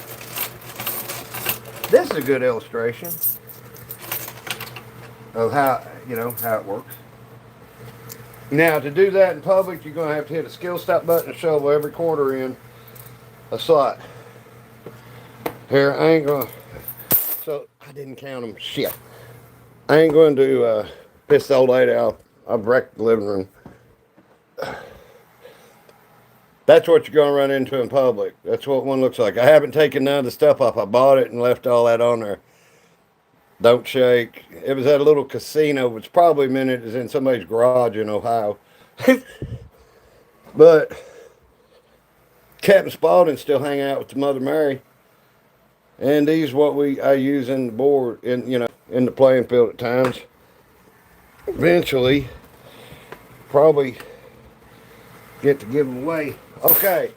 This is a good illustration of how, how it works. Now to do that in public, you're going to have to hit a skill stop button and shovel every quarter in a slot. Here, I ain't going to, so I didn't count them, shit. I ain't going to piss the old lady off. I've wrecked the living room. That's what you're going to run into in public. That's what one looks like. I haven't taken none of the stuff off. I bought it and left all that on there. Don't shake. It was at a little casino, which probably meant it is in somebody's garage in Ohio. But Captain Spaulding still hanging out with the Mother Mary. And these what I use in the board, in the playing field at times. Eventually, probably get to give them away. Okay.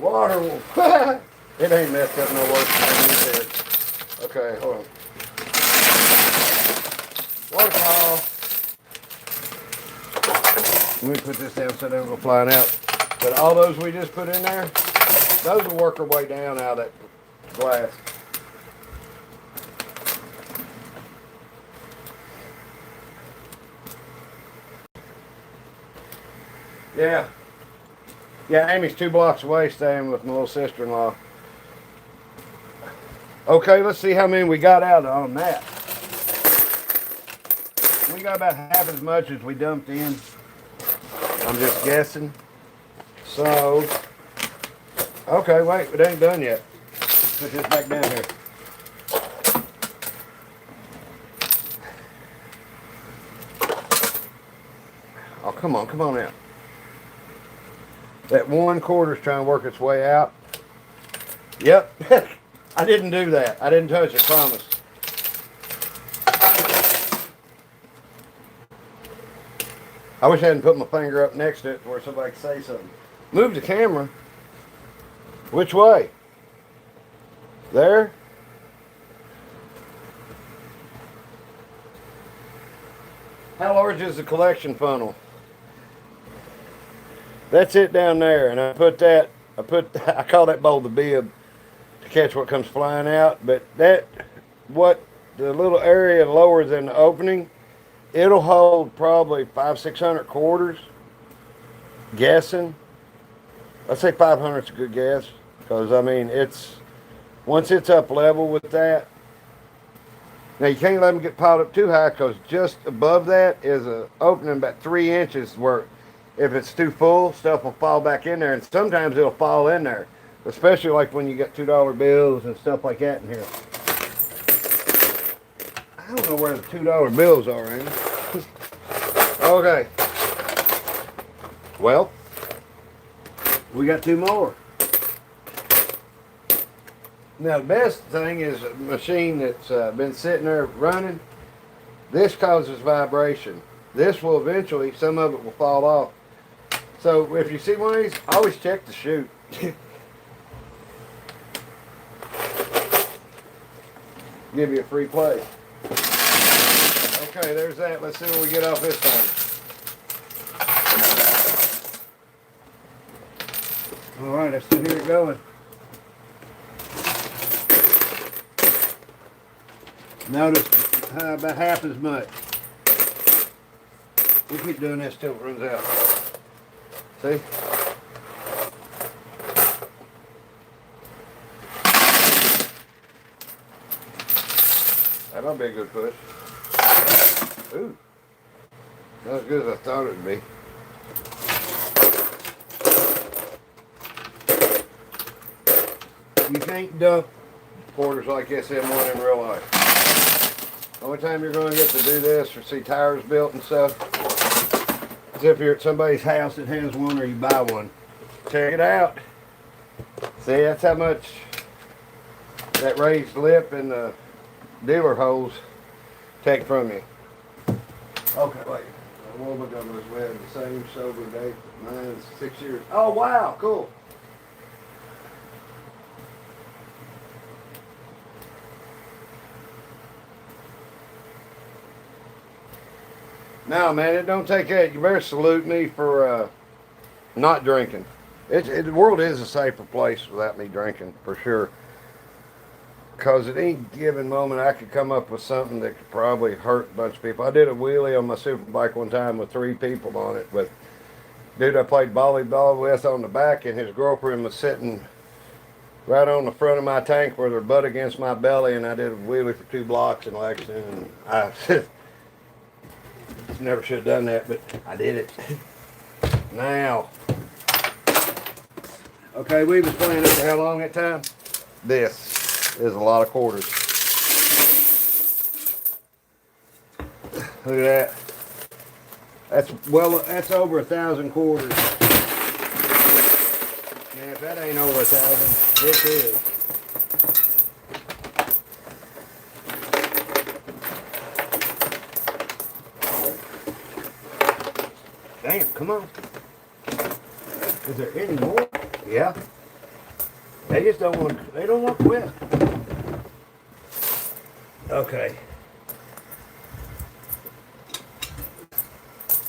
Water will, it ain't messed up no worse than you did. Okay, hold on. Waterfall. Let me put this down so they don't go flying out. But all those we just put in there, those will work their way down out of that glass. Yeah. Yeah, Amy's 2 blocks away staying with my little sister-in-law. Okay, let's see how many we got out on that. We got about half as much as we dumped in. I'm just guessing. So, okay, wait, it ain't done yet. Put this back down here. Oh, come on out. That 1 1/4 is trying to work its way out. Yep. I didn't do that. I didn't touch it, promise. I wish I hadn't put my finger up next to it where somebody could say something. Move the camera. Which way? There? How large is the collection funnel? That's it down there, and I call that bowl the bib to catch what comes flying out, but the little area lower than the opening, it'll hold probably 500-600 quarters, guessing. I'd say 500 is a good guess, because I mean, once it's up level with that, now you can't let them get piled up too high, because just above that is an opening about 3 inches where if it's too full, stuff will fall back in there, and sometimes it'll fall in there, especially like when you get $2 bills and stuff like that in here. I don't know where the $2 bills are, Amy. Okay. Well, we got 2 more. Now the best thing is a machine that's been sitting there running. This causes vibration. This will eventually, some of it will fall off. So if you see one of these, always check the chute. Give you a free play. Okay, there's that. Let's see what we get off this thing. All right, let's see, here it going. Notice about half as much. We'll keep doing this till it runs out. See? That might be a good push. Ooh. Not as good as I thought it would be. You can't dump quarters like this in one in real life. Only time you're going to get to do this or see tires built and stuff is if you're at somebody's house that has one or you buy one. Check it out. See, that's how much that raised lip and the dealer holes take from you. Okay, wait. What am I going to? We have the same sober date. Mine's 6 years. Oh, wow, cool. No, man, it don't take that. You better salute me for not drinking. The world is a safer place without me drinking, for sure. Because at any given moment, I could come up with something that could probably hurt a bunch of people. I did a wheelie on my super bike one time with 3 people on it. With dude I played volleyball with on the back, and his girlfriend was sitting right on the front of my tank with her butt against my belly, and I did a wheelie for 2 blocks in Lexington. And I never should have done that, but I did it. Now, okay, we was playing it for how long that time? This is a lot of quarters. Look at that. That's over 1,000 quarters. Man, if that ain't over 1,000, this is. Damn, come on. Is there any more? Yeah. They just don't want to quit. Okay.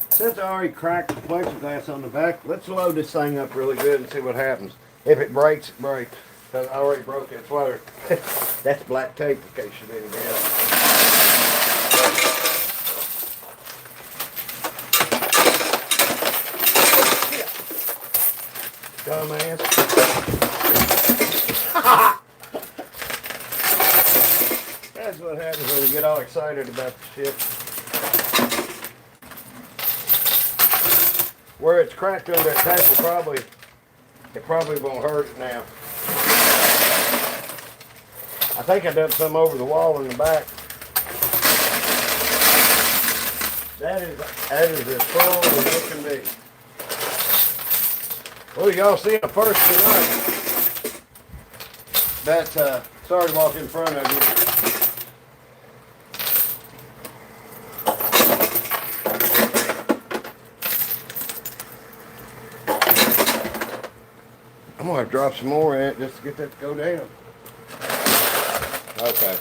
Since I already cracked the plexiglass on the back, let's load this thing up really good and see what happens. If it breaks, it breaks. Because I already broke it. That's black tape in case you didn't guess. Dumbass. That's what happens when you get all excited about the shit. Where it's cracked under that tape it probably won't hurt it now. I think I dumped some over the wall in the back. That is as full as it can be. Well, y'all see it first tonight. That's, sorry to walk in front of you. I'm gonna have to drop some more in it just to get that to go down. Okay.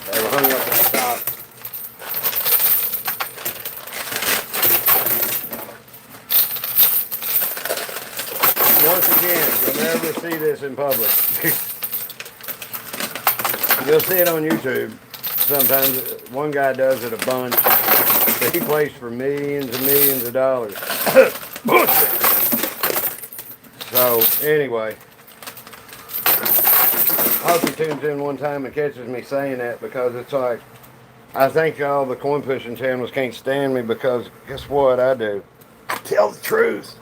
They were hung up at the top. Once again, you'll never see this in public. You'll see it on YouTube. Sometimes one guy does it a bunch. But he plays for millions and millions of dollars. Bullshit. So, anyway. I hope he tunes in one time and catches me saying that, because it's like, I think all the coin pushing channels can't stand me, because guess what I do? I tell the truth.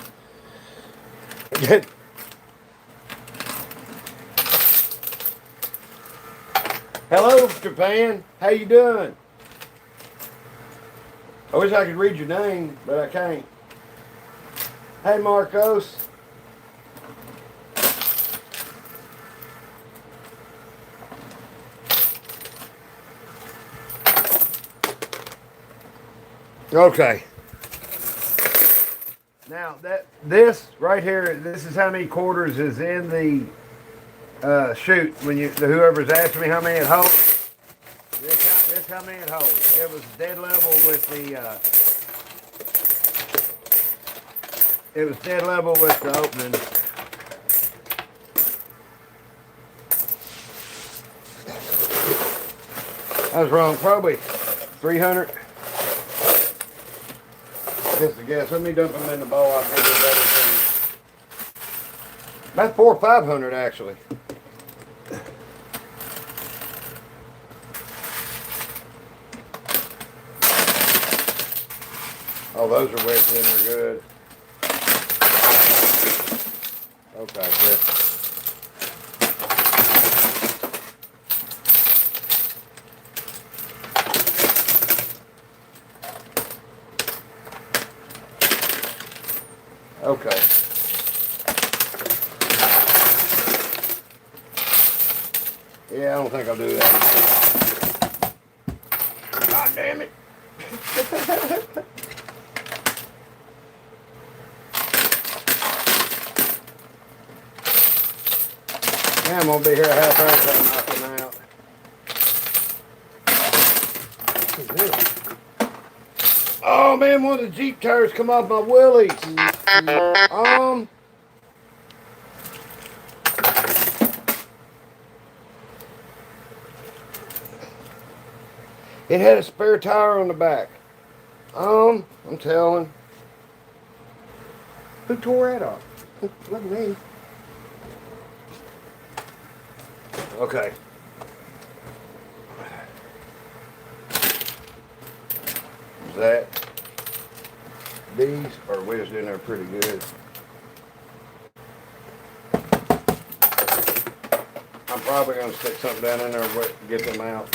Hello, Japan. How you doing? I wish I could read your name, but I can't. Hey, Marcos. Okay. Now this right here, this is how many quarters is in the chute. When whoever's asking me how many it holds, this how many it holds. It was dead level with the opening. I was wrong, probably 300. Just a guess. Let me dump them in the bowl. I'll give you a better thing. About 400 or 500 actually. Oh, those are wedged in there good. Okay, good. Okay. Yeah, I don't think I'll do that. God damn it. Yeah, I'm going to be here a half hour till I knock them out. What is this? Oh man, one of the Jeep tires come off my wheelies. It had a spare tire on the back. I'm telling. Who tore that off? Look at me. Okay. That. These are whizzed in there pretty good. I'm probably going to stick something down in there to get them out.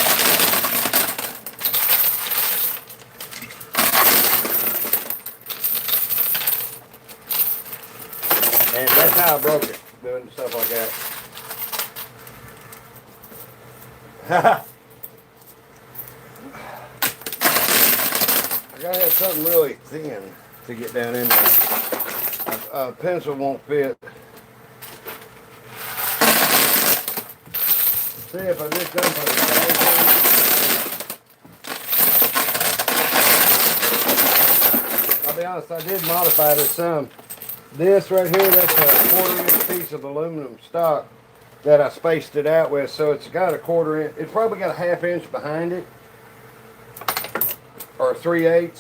And that's how I broke it, doing stuff like that. I gotta have something really thin to get down in there. A pencil won't fit. See if I just don't put it. I'll be honest, I did modify this some. This right here, that's a 1/4 inch piece of aluminum stock that I spaced it out with, so it's got a 1/4 inch. It's probably got a 1/2 inch behind it, or 3/8.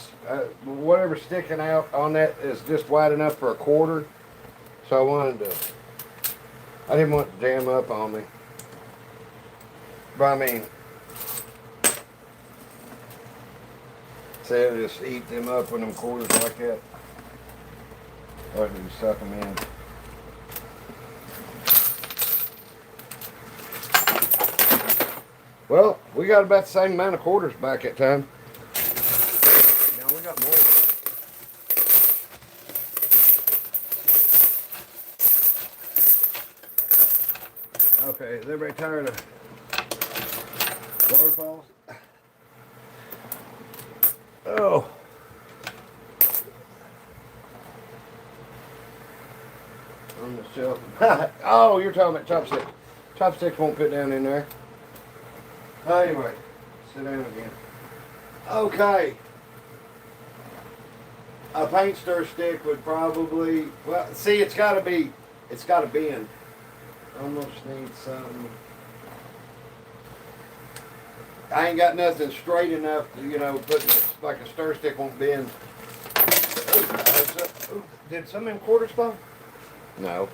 Whatever's sticking out on that is just wide enough for a 1/4. So I didn't want it to jam up on me. But I mean, say I just eat them up with them quarters like that. Or do you suck them in? Well, we got about the same amount of quarters back that time. Now we got more. Okay, is everybody tired of waterfalls? Oh. On the shelf. Oh, you're talking about chopsticks. Chopsticks won't fit down in there. Anyway, sit down again. Okay. A paint stir stick would probably, well, see, it's got to bend. Almost need something. I ain't got nothing straight enough to, put like a stir stick won't bend. Did some of them quarters fall? No.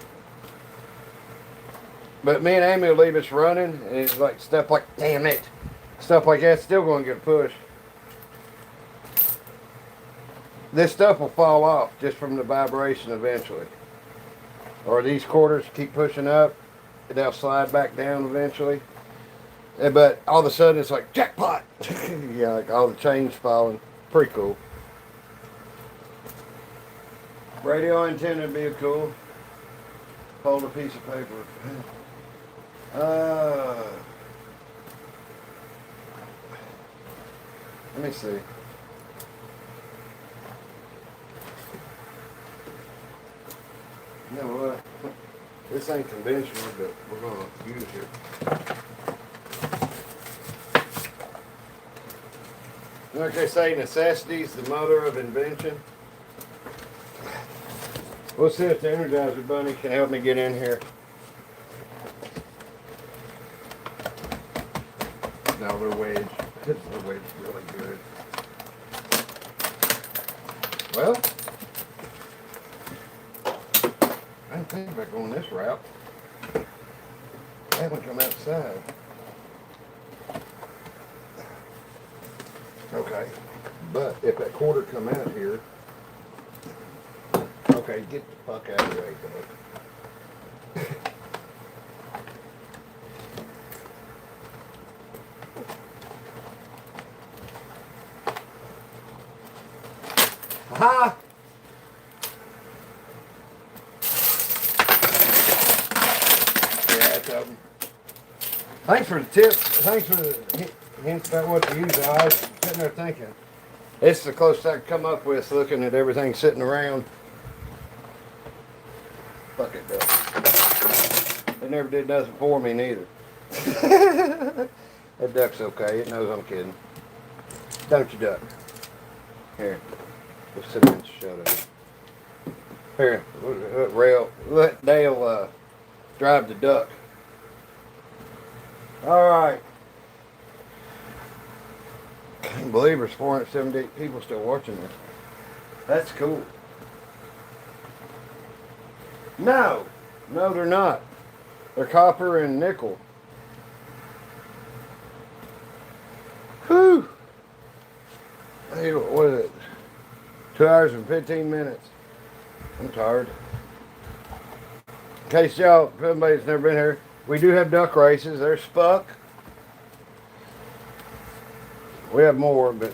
But me and Amy will leave us running, and it's like stuff like, damn it, stuff like that's still going to get a push. This stuff will fall off just from the vibration eventually. Or these quarters keep pushing up, and they'll slide back down eventually. But all of a sudden it's like, jackpot! Yeah, like all the chains falling. Pretty cool. Radio antenna would be cool. Hold a piece of paper. Let me see. You know what? This ain't conventional, but we're going to use it. Like they say, necessity is the mother of invention. We'll see if the Energizer Bunny can help me get in here. No, they're wedged. They're wedged really good. Well, I didn't think about going this route. That one come outside. Okay, but if that quarter come out here, okay, get the fuck out of the way, bud. Ha! Yeah, that's of them. Thanks for the tips. Thanks for the hints about what to use. I was sitting there thinking. It's the closest I could come up with looking at everything sitting around. Fuck it, duck. It never did nothing for me neither. That duck's okay. It knows I'm kidding. Don't you, duck? Here, let's sit down and shut up. Here, let Dale drive the duck. All right. Can't believe there's 478 people still watching this. That's cool. No, they're not. They're copper and nickel. Whew. Hey, what is it? 2 hours and 15 minutes. I'm tired. In case y'all, if anybody's never been here, we do have duck races. There's Spuck. We have more, but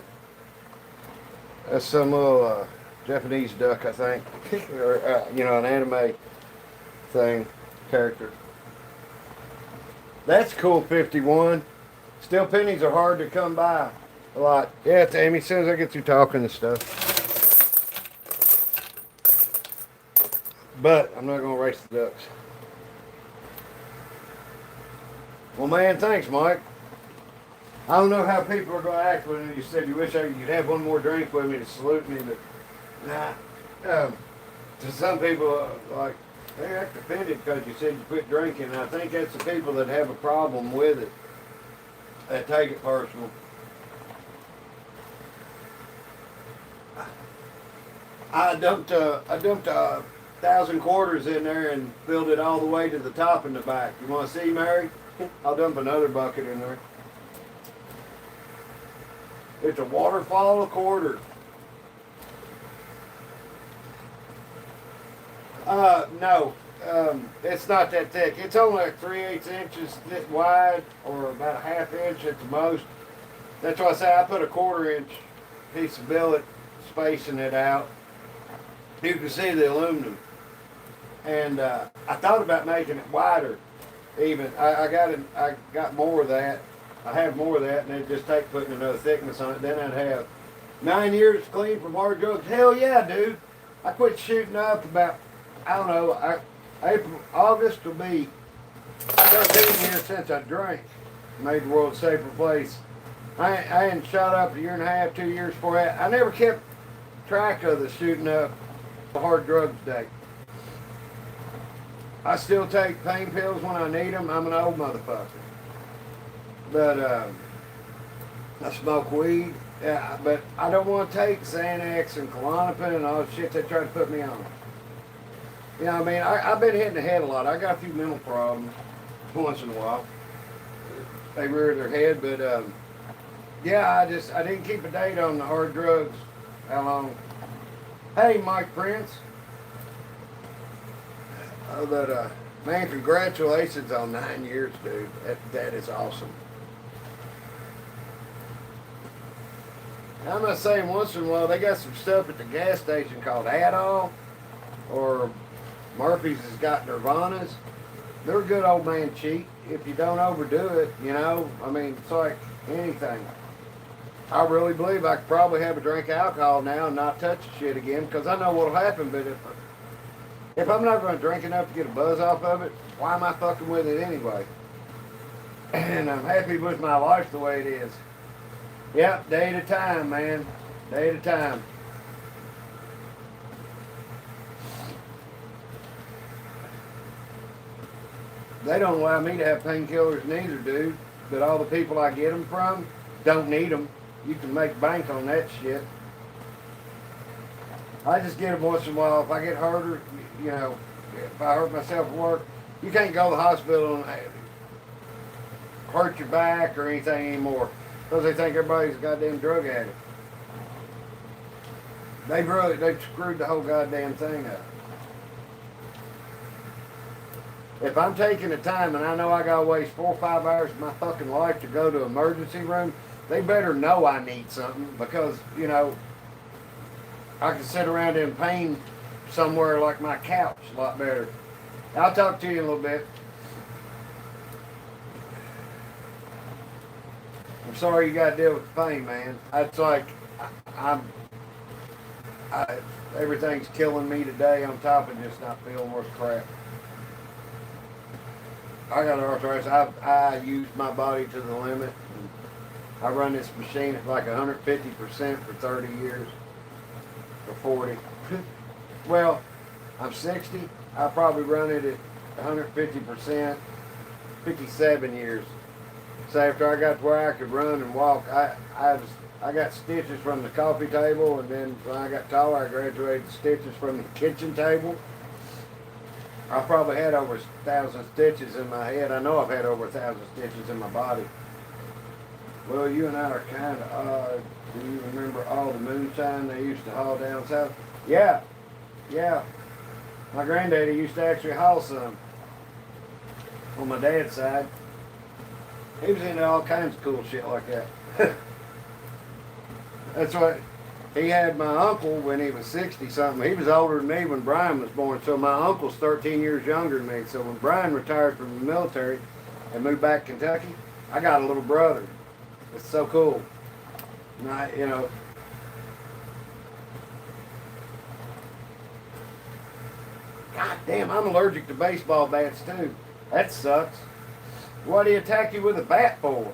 that's some little Japanese duck, I think. Or, an anime thing, character. That's cool, 51. Steel pennies are hard to come by a lot. Yeah, it's Amy, as soon as I get through talking and stuff. But I'm not going to race the ducks. Well, man, thanks, Mike. I don't know how people are going to act when you said you wish you'd have one more drink with me to salute me, but nah. To some people, like, they act offended because you said you quit drinking. And I think that's the people that have a problem with it that take it personal. I dumped 1,000 quarters in there and filled it all the way to the top in the back. You want to see, Mary? I'll dump another bucket in there. It's a waterfall of quarters. No, it's not that thick. It's only like 3/8 inches wide, or about a ½ inch at the most. That's why I say I put a 1/4 inch piece of billet spacing it out. You can see the aluminum. And I thought about making it wider. Even I got more of that. I have more of that, and it'd just take putting another thickness on it. Then I'd have 9 years clean from hard drugs. Hell yeah, dude! I quit shooting up about, I don't know, August will be 13 years since I drank. Made the world a safer place. I hadn't shot up a 1.5 years, 2 years before that. I never kept track of the shooting up the hard drugs day. I still take pain pills when I need them. I'm an old motherfucker. But I smoke weed. Yeah, but I don't want to take Xanax and Klonopin and all the shit they try to put me on. You know what I mean? I've been hitting the head a lot. I got a few mental problems once in a while. They rear their head, but yeah, I didn't keep a date on the hard drugs. How long? Hey, Mike Prince. But man, congratulations on 9 years, dude. That is awesome. I'm not saying once in a while they got some stuff at the gas station called Adol, or Murphy's has got Nirvanas. They're a good old man cheat if you don't overdo it, you know. I mean, it's like anything. I really believe I could probably have a drink of alcohol now and not touch the shit again, because I know what'll happen. But if I'm not going to drink enough to get a buzz off of it, why am I fucking with it anyway? And I'm happy with my life the way it is. Yep, day at a time, man. Day at a time. They don't allow me to have painkillers neither, dude. But all the people I get them from don't need them. You can make bank on that shit. I just get them once in a while. If I get hurt, you know, if I hurt myself at work, you can't go to the hospital and hurt your back or anything anymore, because they think everybody's a goddamn drug addict. They've screwed the whole goddamn thing up. If I'm taking the time and I know I gotta waste 4 or 5 hours of my fucking life to go to an emergency room, they better know I need something, because, you know, I can sit around in pain somewhere like my couch a lot better. I'll talk to you in a little bit. I'm sorry you got to deal with the pain, man. It's like everything's killing me today on top of just not feeling worth crap. I got arthritis. I use my body to the limit. I run this machine at like 150% for 30 years. 40. Well, I'm 60. I probably run it at 150%, 57 years. So after I got to where I could run and walk, I got stitches from the coffee table, and then when I got taller, I graduated stitches from the kitchen table. I probably had over 1,000 stitches in my head. I know I've had over 1,000 stitches in my body. Well, you and I are kind of odd. Do you remember all the moonshine they used to haul down south? Yeah, yeah. My granddaddy used to actually haul some on my dad's side. He was into all kinds of cool shit like that. That's what he had. My uncle when he was 60 something. He was older than me when Brian was born. So my uncle's 13 years younger than me. So when Brian retired from the military and moved back to Kentucky, I got a little brother. It's so cool. And God damn, I'm allergic to baseball bats too. That sucks. What did he attack you with a bat for?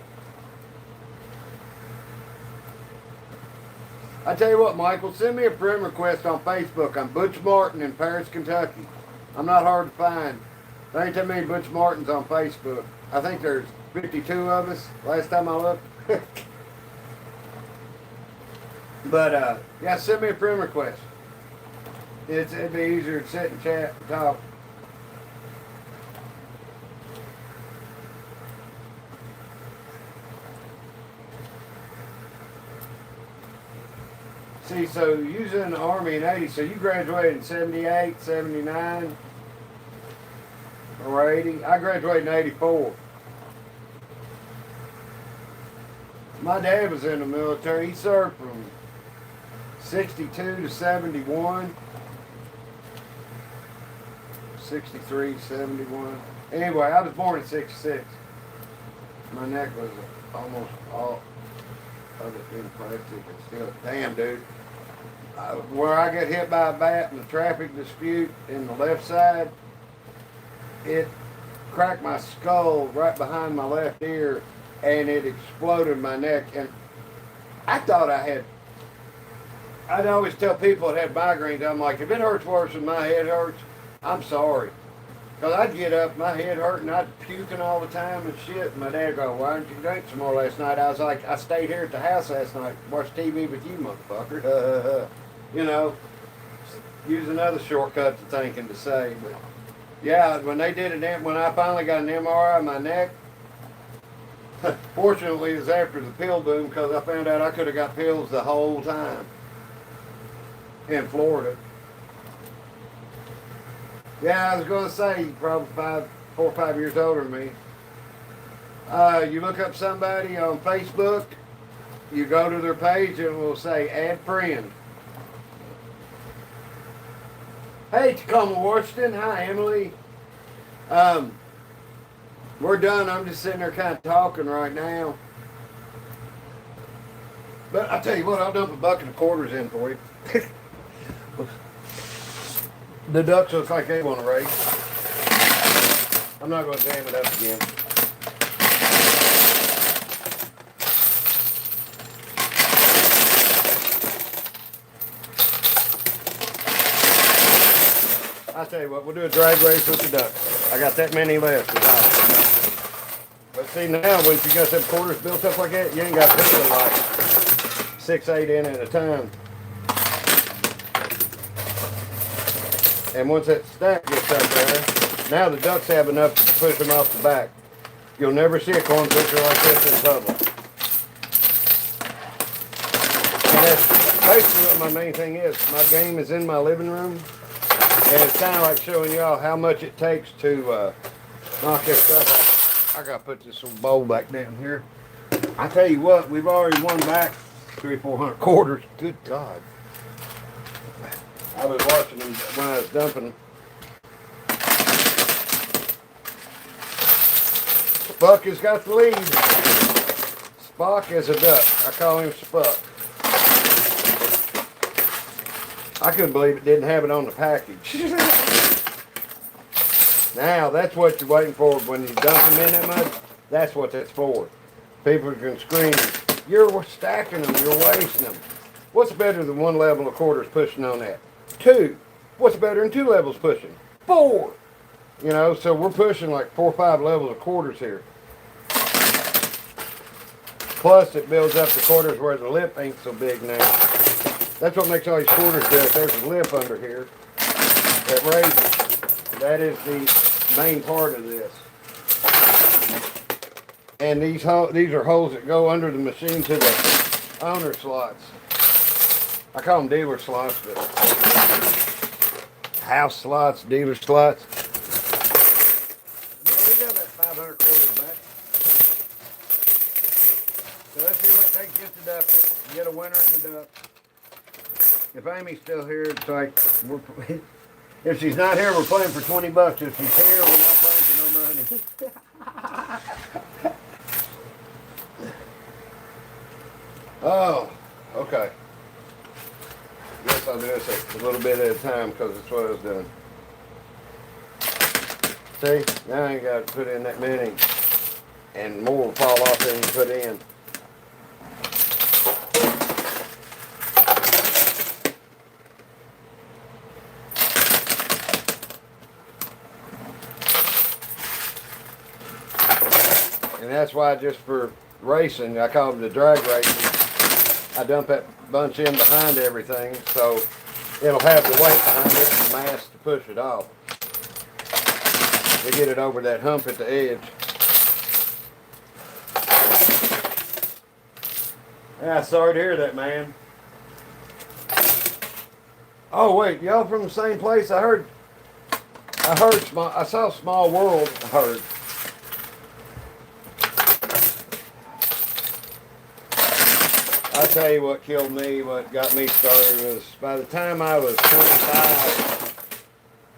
I tell you what, Michael, send me a friend request on Facebook. I'm Butch Martin in Paris, Kentucky. I'm not hard to find. There ain't that many Butch Martins on Facebook. I think there's 52 of us last time I looked. But, yeah, send me a friend request. It'd be easier to sit and chat and talk. See, so you was in the Army in 80, so you graduated in 78, 79, or 80. I graduated in 84. My dad was in the military. He served from 62 to 71. 63, 71. Anyway, I was born in 66. My neck was almost all of it in plastic and still. Damn, dude. Where I got hit by a bat in a traffic dispute in the left side, it cracked my skull right behind my left ear, and it exploded my neck. And I thought I'd always tell people that had migraines, I'm like, if it hurts worse than my head hurts, I'm sorry. Because I'd get up, my head hurt, and I'd puking all the time and shit. And my dad would go, why didn't you drink some more last night? I was like, I stayed here at the house last night, watched TV with you, motherfucker. You know, use another shortcut to thinking to say. But yeah, when they did it, when I finally got an MRI on my neck, fortunately it was after the pill boom, because I found out I could have got pills the whole time in Florida. Yeah, I was going to say, you're probably 4 or 5 years older than me. You look up somebody on Facebook, you go to their page and it will say, add friend. Hey, Tacoma, Washington. Hi, Emily. We're done. I'm just sitting there kind of talking right now. But I'll tell you what, I'll dump a bucket of quarters in for you. The ducks look like they want to race. I'm not going to jam it up again. I'll tell you what, we'll do a drag race with the ducks. I got that many left. But see now, once you got them quarters built up like that, you ain't got to put like 6, 8 in at a time. And once that stack gets up there, now the ducks have enough to push them off the back. You'll never see a corn pusher like this in public. And that's basically what my main thing is. My game is in my living room. And it's kind of like showing y'all how much it takes to knock this stuff out. I got to put this little bowl back down here. I tell you what, we've already won back 300 or 400 quarters. Good God. I was watching them when I was dumping. Spock has got the lead. Spock is a duck. I call him Spock. I couldn't believe it didn't have it on the package. Now, that's what you're waiting for when you dump them in that mud. That's what that's for. People can scream, you're stacking them, you're wasting them. What's better than one level of quarters pushing on that? 2. What's better than 2 levels pushing? 4. You know, so we're pushing like 4 or 5 levels of quarters here. Plus, it builds up the quarters where the lip ain't so big now. That's what makes all these quarters do it. There's a lip under here that raises. That is the main part of this. And these are holes that go under the machine to the owner slots. I call them dealer slots, but house slots, dealer slots. Yeah, we got that 500 quarters back. So let's see what it takes to get the duck. Get a winner in the duck. If Amy's still here, it's like if she's not here, we're playing for $20. If she's here, we're not playing for no money. Oh, okay. Guess I'll do this a little bit at a time because that's what I was doing. See, now I ain't got to put in that many, and more will fall off than you put in. And that's why just for racing, I call it the drag racing, I dump that bunch in behind everything so it'll have the weight behind it and the mass to push it off. To get it over that hump at the edge. Yeah, sorry to hear that, man. Oh wait, y'all from the same place? I saw Small World, I heard. I'll tell you what killed me, what got me started was by the time I was 25,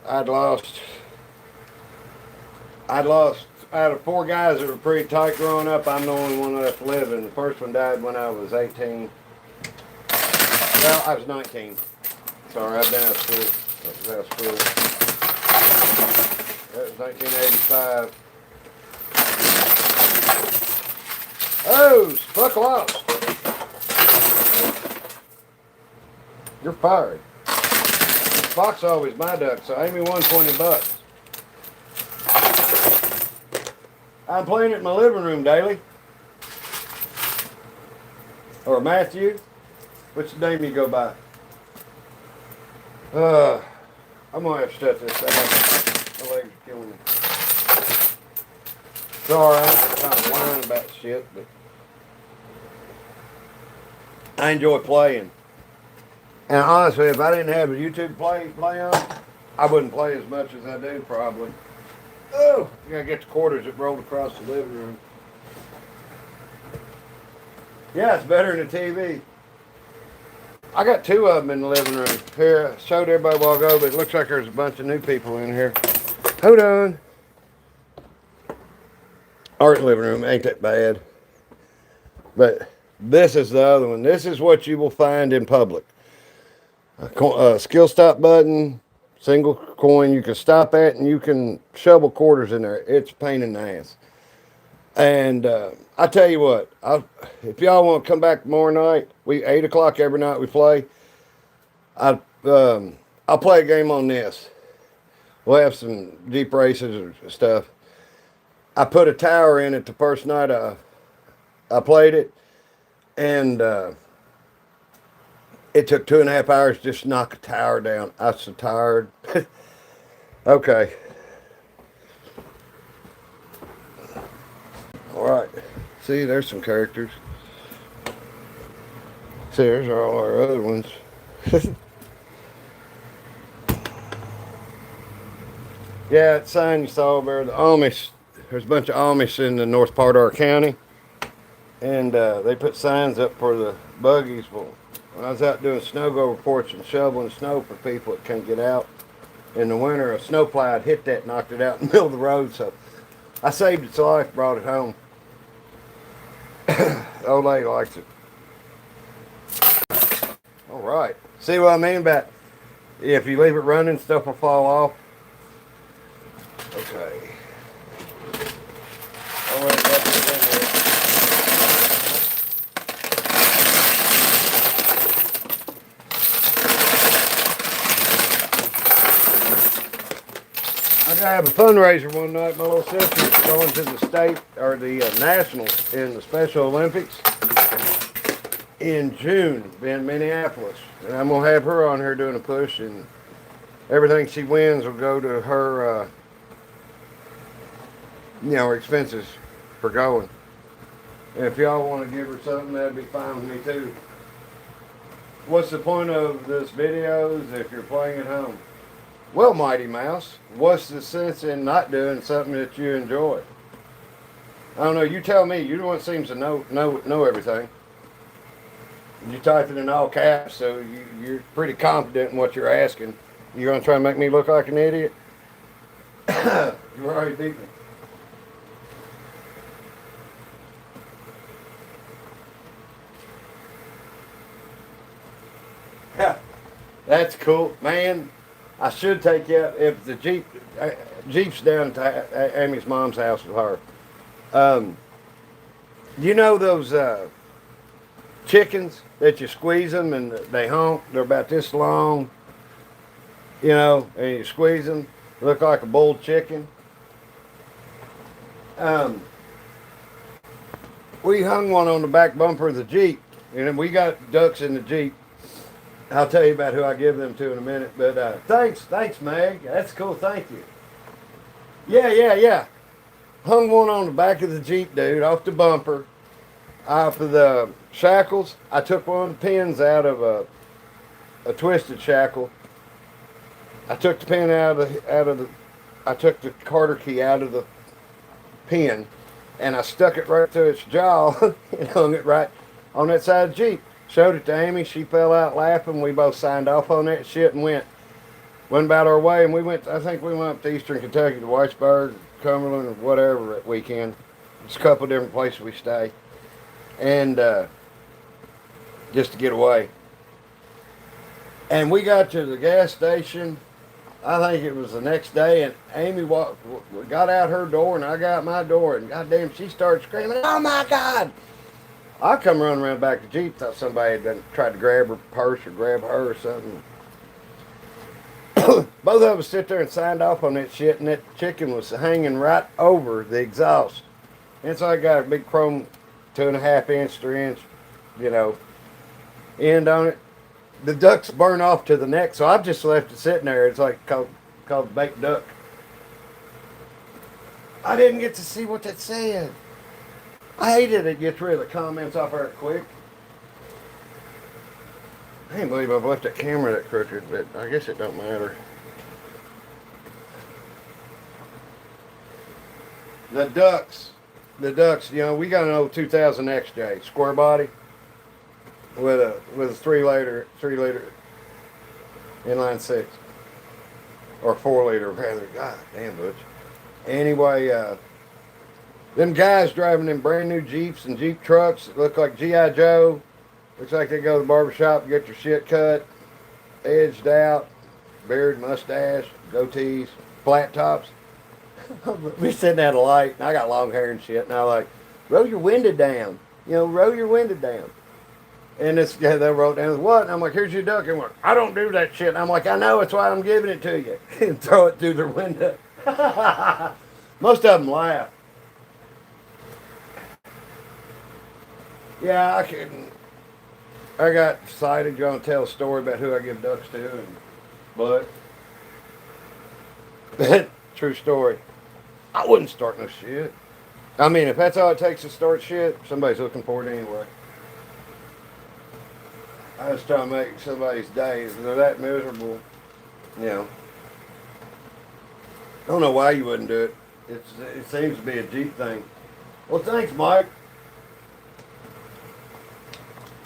I'd lost out of 4 guys that were pretty tight growing up, I'm the only one left living. The first one died when I was 18. Well, I was 19. Sorry, I've been out of school. That was out of school. That was 1985. Oh, buckle up. You're fired. Fox always my duck, so Amy won $20. I'm playing it in my living room daily. Or Matthew. Which name you go by? I'm gonna have to shut this down. My legs are killing me. Sorry, I'm kind of whining about shit, but I enjoy playing. And honestly, if I didn't have a YouTube play on, I wouldn't play as much as I do probably. Oh, you gotta get the quarters that rolled across the living room. Yeah, it's better than a TV. I got 2 of them in the living room. Here, I showed everybody a while ago, but it looks like there's a bunch of new people in here. Hold on. Art living room ain't that bad. But this is the other one. This is what you will find in public. A skill stop button, single coin you can stop at, and you can shovel quarters in there. It's a pain in the ass. And I tell you what, if y'all want to come back tomorrow night, 8 o'clock every night we play. I'll play a game on this. We'll have some deep races or stuff. I put a tower in it the first night I played it, and it took 2.5 hours just to knock a tower down. I was so tired. Okay. All right. See, there's some characters. See, there's all our other ones. Yeah, that sign you saw there, the Amish. There's a bunch of Amish in the north part of our county. And they put signs up for the buggies. Well, when I was out doing snow go reports and shoveling snow for people that can't get out in the winter, a snowplow had hit that, knocked it out in the middle of the road. So I saved its life, brought it home. The old lady likes it. All right. See what I mean about if you leave it running, stuff will fall off. Okay. I'll let that be in there. to have a fundraiser one night. My little sister's going to the state or the nationals in the Special Olympics in June in Minneapolis, and I'm gonna have her on here doing a push, and everything she wins will go to her, her expenses for going. And if y'all want to give her something, that'd be fine with me too. What's the point of this video if you're playing at home? Well, Mighty Mouse, what's the sense in not doing something that you enjoy? I don't know. You tell me. You're the one that seems to know everything. You type it in all caps, so you're pretty confident in what you're asking. You're gonna try and make me look like an idiot? You already beat me. Yeah, that's cool, man. I should take you out if the Jeep's down to Amy's mom's house with her. You know those chickens that you squeeze them and they honk? They're about this long, and you squeeze them, look like a bull chicken. We hung one on the back bumper of the Jeep, and we got ducks in the Jeep. I'll tell you about who I give them to in a minute, but thanks, Meg. That's cool, thank you. Yeah. Hung one on the back of the Jeep, dude, off the bumper, off of the shackles. I took one of the pins out of a twisted shackle. I took the pin I took the Carter key out of the pin, and I stuck it right to its jaw and hung it right on that side of the Jeep. Showed it to Amy. She fell out laughing. We both signed off on that shit and went about our way. And I think we went up to Eastern Kentucky, to Whitesburg, Cumberland, or whatever that weekend. It's a couple of different places we stay. And just to get away. And we got to the gas station, I think it was the next day, and Amy got out her door and I got my door, and goddamn, she started screaming, "Oh my God!" I come running around back to the Jeep, thought somebody had tried to grab her purse or grab her or something. Both of us sit there and signed off on that shit, and that chicken was hanging right over the exhaust. And so I got a big chrome 2.5 inch, 3 inch, end on it. The ducks burn off to the neck, so I've just left it sitting there. It's like called baked duck. I didn't get to see what that said. I hate it gets rid of the comments off there quick. I can't believe I've left that camera that crooked, but I guess it don't matter. The ducks, we got an old 2000 XJ, square body, with a 3 liter inline 6, or 4 liter rather. God damn, Butch. Anyway, them guys driving them brand new Jeeps and Jeep trucks that look like G.I. Joe. Looks like they go to the barbershop and get their shit cut, edged out, beard, mustache, goatees, flat tops. We sitting at a light, and I got long hair and shit, and I like, roll your window down. Roll your window down. And this guy, they wrote down, what? And I'm like, here's your duck. And I don't do that shit. And I'm like, I know, that's why I'm giving it to you. And throw it through their window. Most of them laugh. Yeah, I couldn't. I got excited going to tell a story about who I give ducks to, but true story. I wouldn't start no shit. I mean, if that's all it takes to start shit, somebody's looking for it anyway. I was trying to make somebody's day. If they're that miserable, I don't know why you wouldn't do it. It seems to be a Jeep thing. Well, thanks, Mike.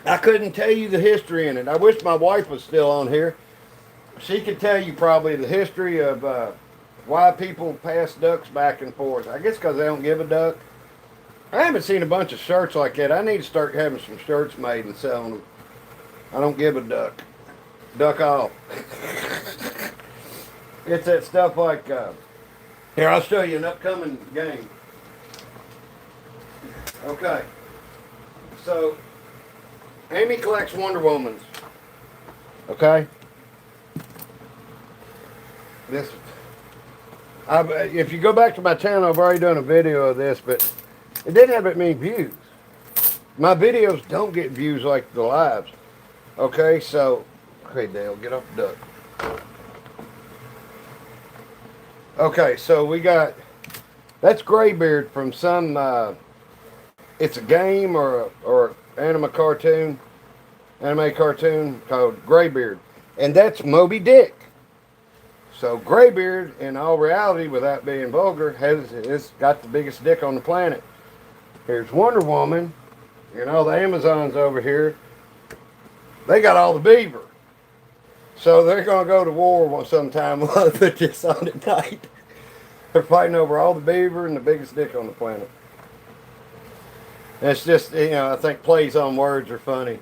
I couldn't tell you the history in it. I wish my wife was still on here. She could tell you probably the history of why people pass ducks back and forth. I guess because they don't give a duck. I haven't seen a bunch of shirts like that. I need to start having some shirts made and selling them. I don't give a duck. Duck off. It's that stuff like, here, I'll show you an upcoming game. Okay. So, Amy collects Wonder Womans. Okay? If you go back to my channel, I've already done a video of this, but it didn't have that many views. My videos don't get views like the lives. Okay, so, okay, Dale, get off the duck. Okay, so we got, that's Graybeard from some, it's a game or anime cartoon called Graybeard. And that's Moby Dick. So Graybeard, in all reality, without being vulgar, has got the biggest dick on the planet. Here's Wonder Woman, and all the Amazons over here. They got all the beaver. So they're going to go to war sometime. We'll put this on at night. They're fighting over all the beaver and the biggest dick on the planet. And it's just, you know, I think plays on words are funny.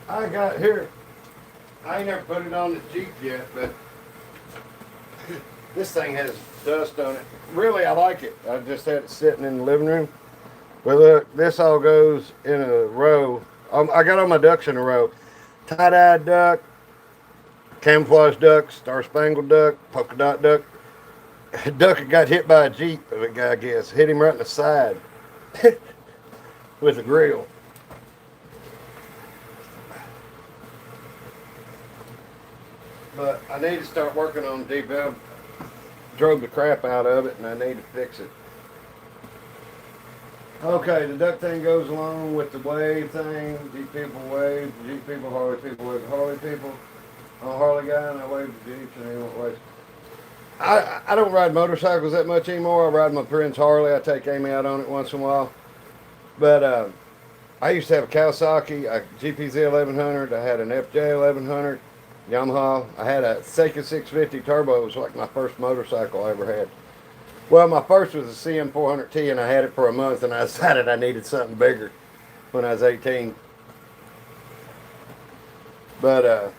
I got here, I ain't never put it on the Jeep yet, but this thing has dust on it. Really, I like it. I just had it sitting in the living room. But look, this all goes in a row. I got all my ducks in a row. Tie-dyed duck, camouflage duck, star-spangled duck, polka dot duck. Duck got hit by a Jeep, I guess. Hit him right in the side with a grill. But I need to start working on deep valve. Drove the crap out of it and I need to fix it. Okay, the duck thing goes along with the wave thing. Jeep people wave, Jeep people, Harley people wave, Harley people. I'm a Harley guy and I wave the Jeeps and they won't wave. I don't ride motorcycles that much anymore. I ride my friend's Harley. I take Amy out on it once in a while. But I used to have a Kawasaki, a GPZ 1100. I had an FJ 1100. Yamaha. I had a Seika 650 turbo. It was like my first motorcycle I ever had. Well, my first was a CM 400T and I had it for a month and I decided I needed something bigger when I was 18. But,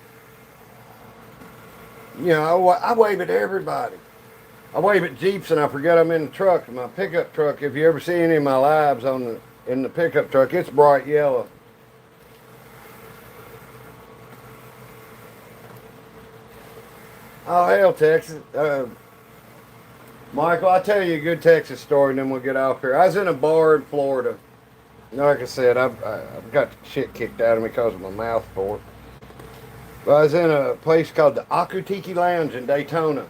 you know, I wave at everybody. I wave at Jeeps and I forget I'm in the truck. My pickup truck, if you ever see any of my lives in the pickup truck, it's bright yellow. Oh, hell, Texas. Michael, I'll tell you a good Texas story and then we'll get off here. I was in a bar in Florida. Like I said, I've got shit kicked out of me because of my mouth for it. But I was in a place called the Akutiki Lounge in Daytona.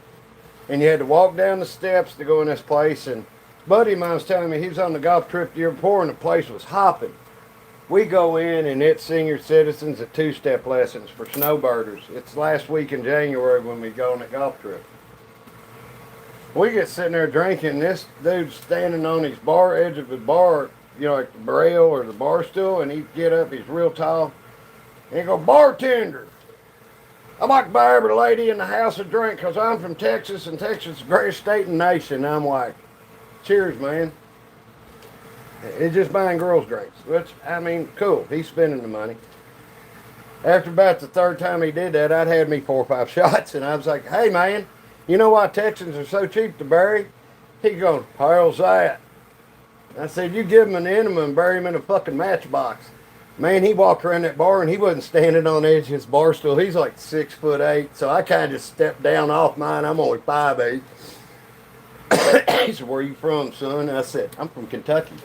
And you had to walk down the steps to go in this place. And a buddy of mine was telling me he was on the golf trip the year before and the place was hopping. We go in and it's senior citizens at two-step lessons for snowbirders. It's last week in January when we go on the golf trip. We get sitting there drinking and this dude's standing on his bar edge of the bar, you know, like the rail or the bar stool, and he'd get up, he's real tall, and he'd go, "Bartender, I'd like to buy every lady in the house a drink because I'm from Texas and Texas is the greatest state in the nation." And I'm like, "Cheers, man." It's just buying girls drinks, which, I mean, cool. He's spending the money. After about the third time he did that, I'd had me 4 or 5 shots, and I was like, "Hey, man, you know why Texans are so cheap to bury?" He goes, "How's that?" I said, "You give him an enema and bury him in a fucking matchbox." Man, he walked around that bar and he wasn't standing on the edge of his bar stool. He's like 6'8", so I kind of just stepped down off mine. I'm only 5'8". He said, "Where you from, son?" I said, "I'm from Kentucky."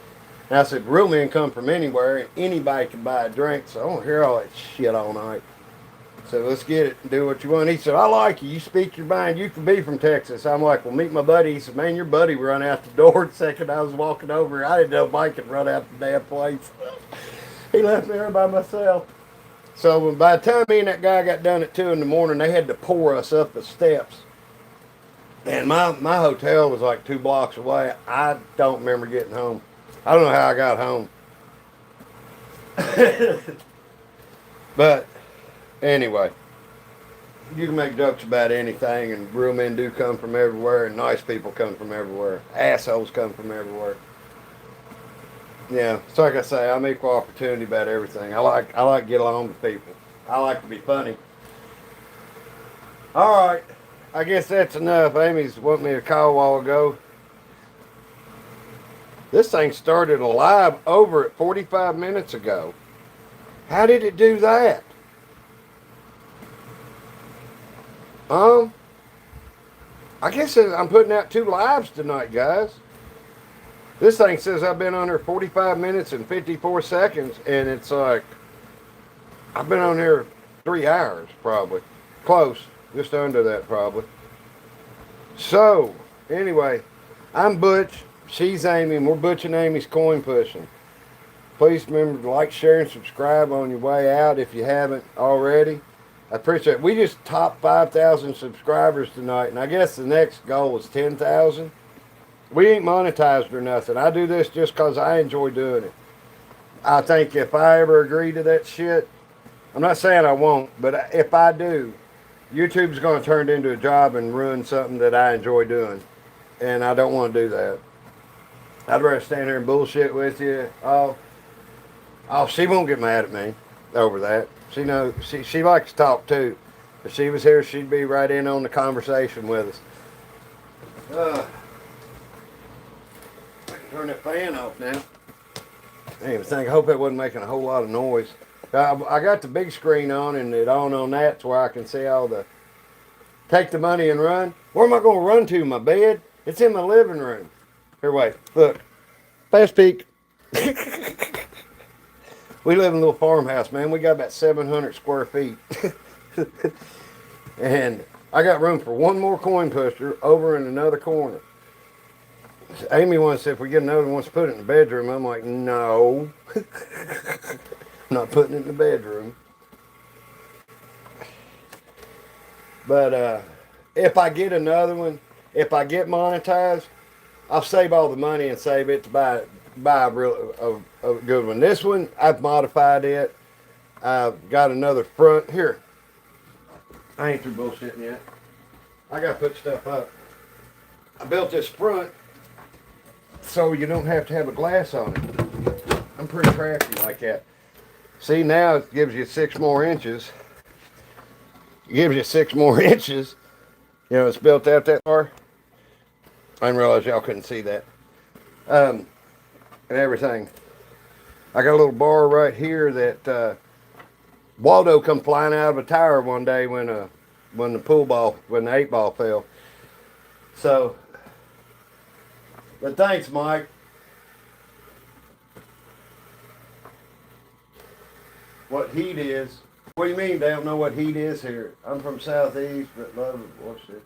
And I said, "Real men come from anywhere and anybody can buy a drink, so I don't hear all that shit all night. So let's get it and do what you want." He said, "I like you. You speak your mind. You can be from Texas." I'm like, "Well, meet my buddy." He said, "Man, your buddy run out the door the second I was walking over. I didn't know Mike could run out the damn place." He left me there by myself. So by the time me and that guy got done at 2 in the morning, they had to pour us up the steps. And my hotel was like 2 blocks away. I don't remember getting home. I don't know how I got home. But anyway, you can make jokes about anything, and real men do come from everywhere, and nice people come from everywhere. Assholes come from everywhere. Yeah, it's like I say, I'm equal opportunity about everything. I like to get along with people. I like to be funny. All right, I guess that's enough. Amy's wanted me to call a while ago. This thing started alive over at 45 minutes ago. How did it do that? Um, I guess I'm putting out 2 lives tonight, guys. This thing says I've been on here 45 minutes and 54 seconds, and it's like, I've been on here 3 hours, probably. Close. Just under that, probably. So, anyway, I'm Butch. She's Amy, and we're Butch and Amy's Coin Pushing. Please remember to like, share, and subscribe on your way out if you haven't already. I appreciate it. We just topped 5,000 subscribers tonight, and I guess the next goal is 10,000. We ain't monetized or nothing. I do this just because I enjoy doing it. I think if I ever agree to that shit, I'm not saying I won't, but if I do, YouTube's going to turn it into a job and ruin something that I enjoy doing. And I don't want to do that. I'd rather stand here and bullshit with you. Oh, she won't get mad at me over that. She knows, she likes to talk too. If she was here, she'd be right in on the conversation with us. I can turn that fan off now. I hope that wasn't making a whole lot of noise. I got the big screen on, and it on that to where I can see all the, take the money and run. Where am I going to run to? My bed? It's in my living room. Here, wait, look. Fast peek. We live in a little farmhouse, man. We got about 700 square feet. And I got room for one more coin pusher over in another corner. Amy wants, if we get another one, wants to put it in the bedroom. I'm like, no. I'm not putting it in the bedroom. But if I get another one, if I get monetized, I'll save all the money and save it to buy a good one. This one, I've modified it. I've got another front. Here. I ain't through bullshitting yet. I got to put stuff up. I built this front so you don't have to have a glass on it. I'm pretty crafty like that. See, now it gives you 6 more inches. It gives you 6 more inches. You know, it's built out that far. I didn't realize y'all couldn't see that. And everything. I got a little bar right here that Waldo come flying out of a tower one day when the 8 ball fell. So, but thanks, Mike. What heat is? What do you mean they don't know what heat is here? I'm from Southeast, but love it. What's it?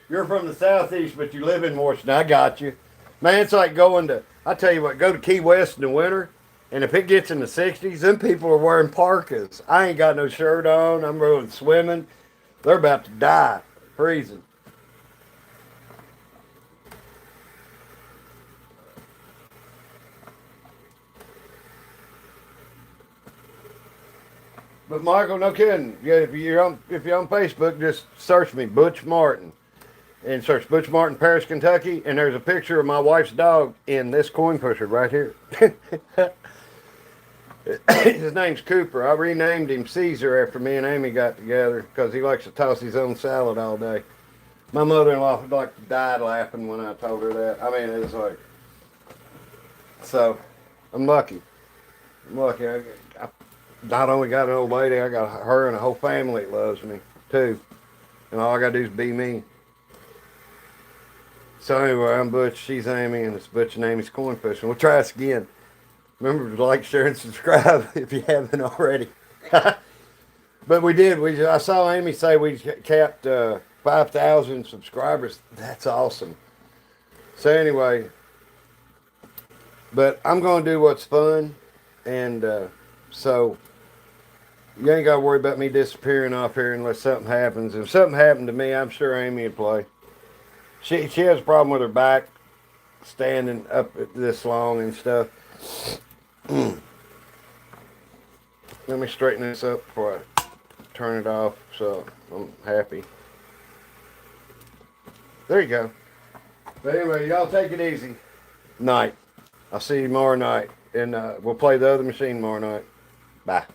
You're from the Southeast, but you live in Washington. I got you. Man, it's like going to, I tell you what, go to Key West in the winter, and if it gets in the 60s, them people are wearing parkas. I ain't got no shirt on. I'm going swimming. They're about to die, freezing. But Michael, no kidding. Yeah, if you're on Facebook, just search me, Butch Martin, and search Butch Martin, Paris, Kentucky, and there's a picture of my wife's dog in this coin pusher right here. His name's Cooper. I renamed him Caesar after me and Amy got together because he likes to toss his own salad all day. My mother-in-law like died laughing when I told her that. I mean, it was like, so I'm lucky. I'm lucky. I not only got an old lady, I got her and a whole family that loves me too. And all I gotta do is be me. So anyway, I'm Butch, she's Amy, and it's Butch and Amy's Coin Pushing. We'll try this again. Remember to like, share, and subscribe if you haven't already. But we did. I saw Amy say we capped 5,000 subscribers. That's awesome. So anyway, but I'm going to do what's fun. And so you ain't got to worry about me disappearing off here unless something happens. If something happened to me, I'm sure Amy would play. She has a problem with her back standing up this long and stuff. Let me straighten this up before I turn it off so I'm happy. There you go. But anyway, y'all take it easy. Night. I'll see you tomorrow night. And we'll play the other machine tomorrow night. Bye.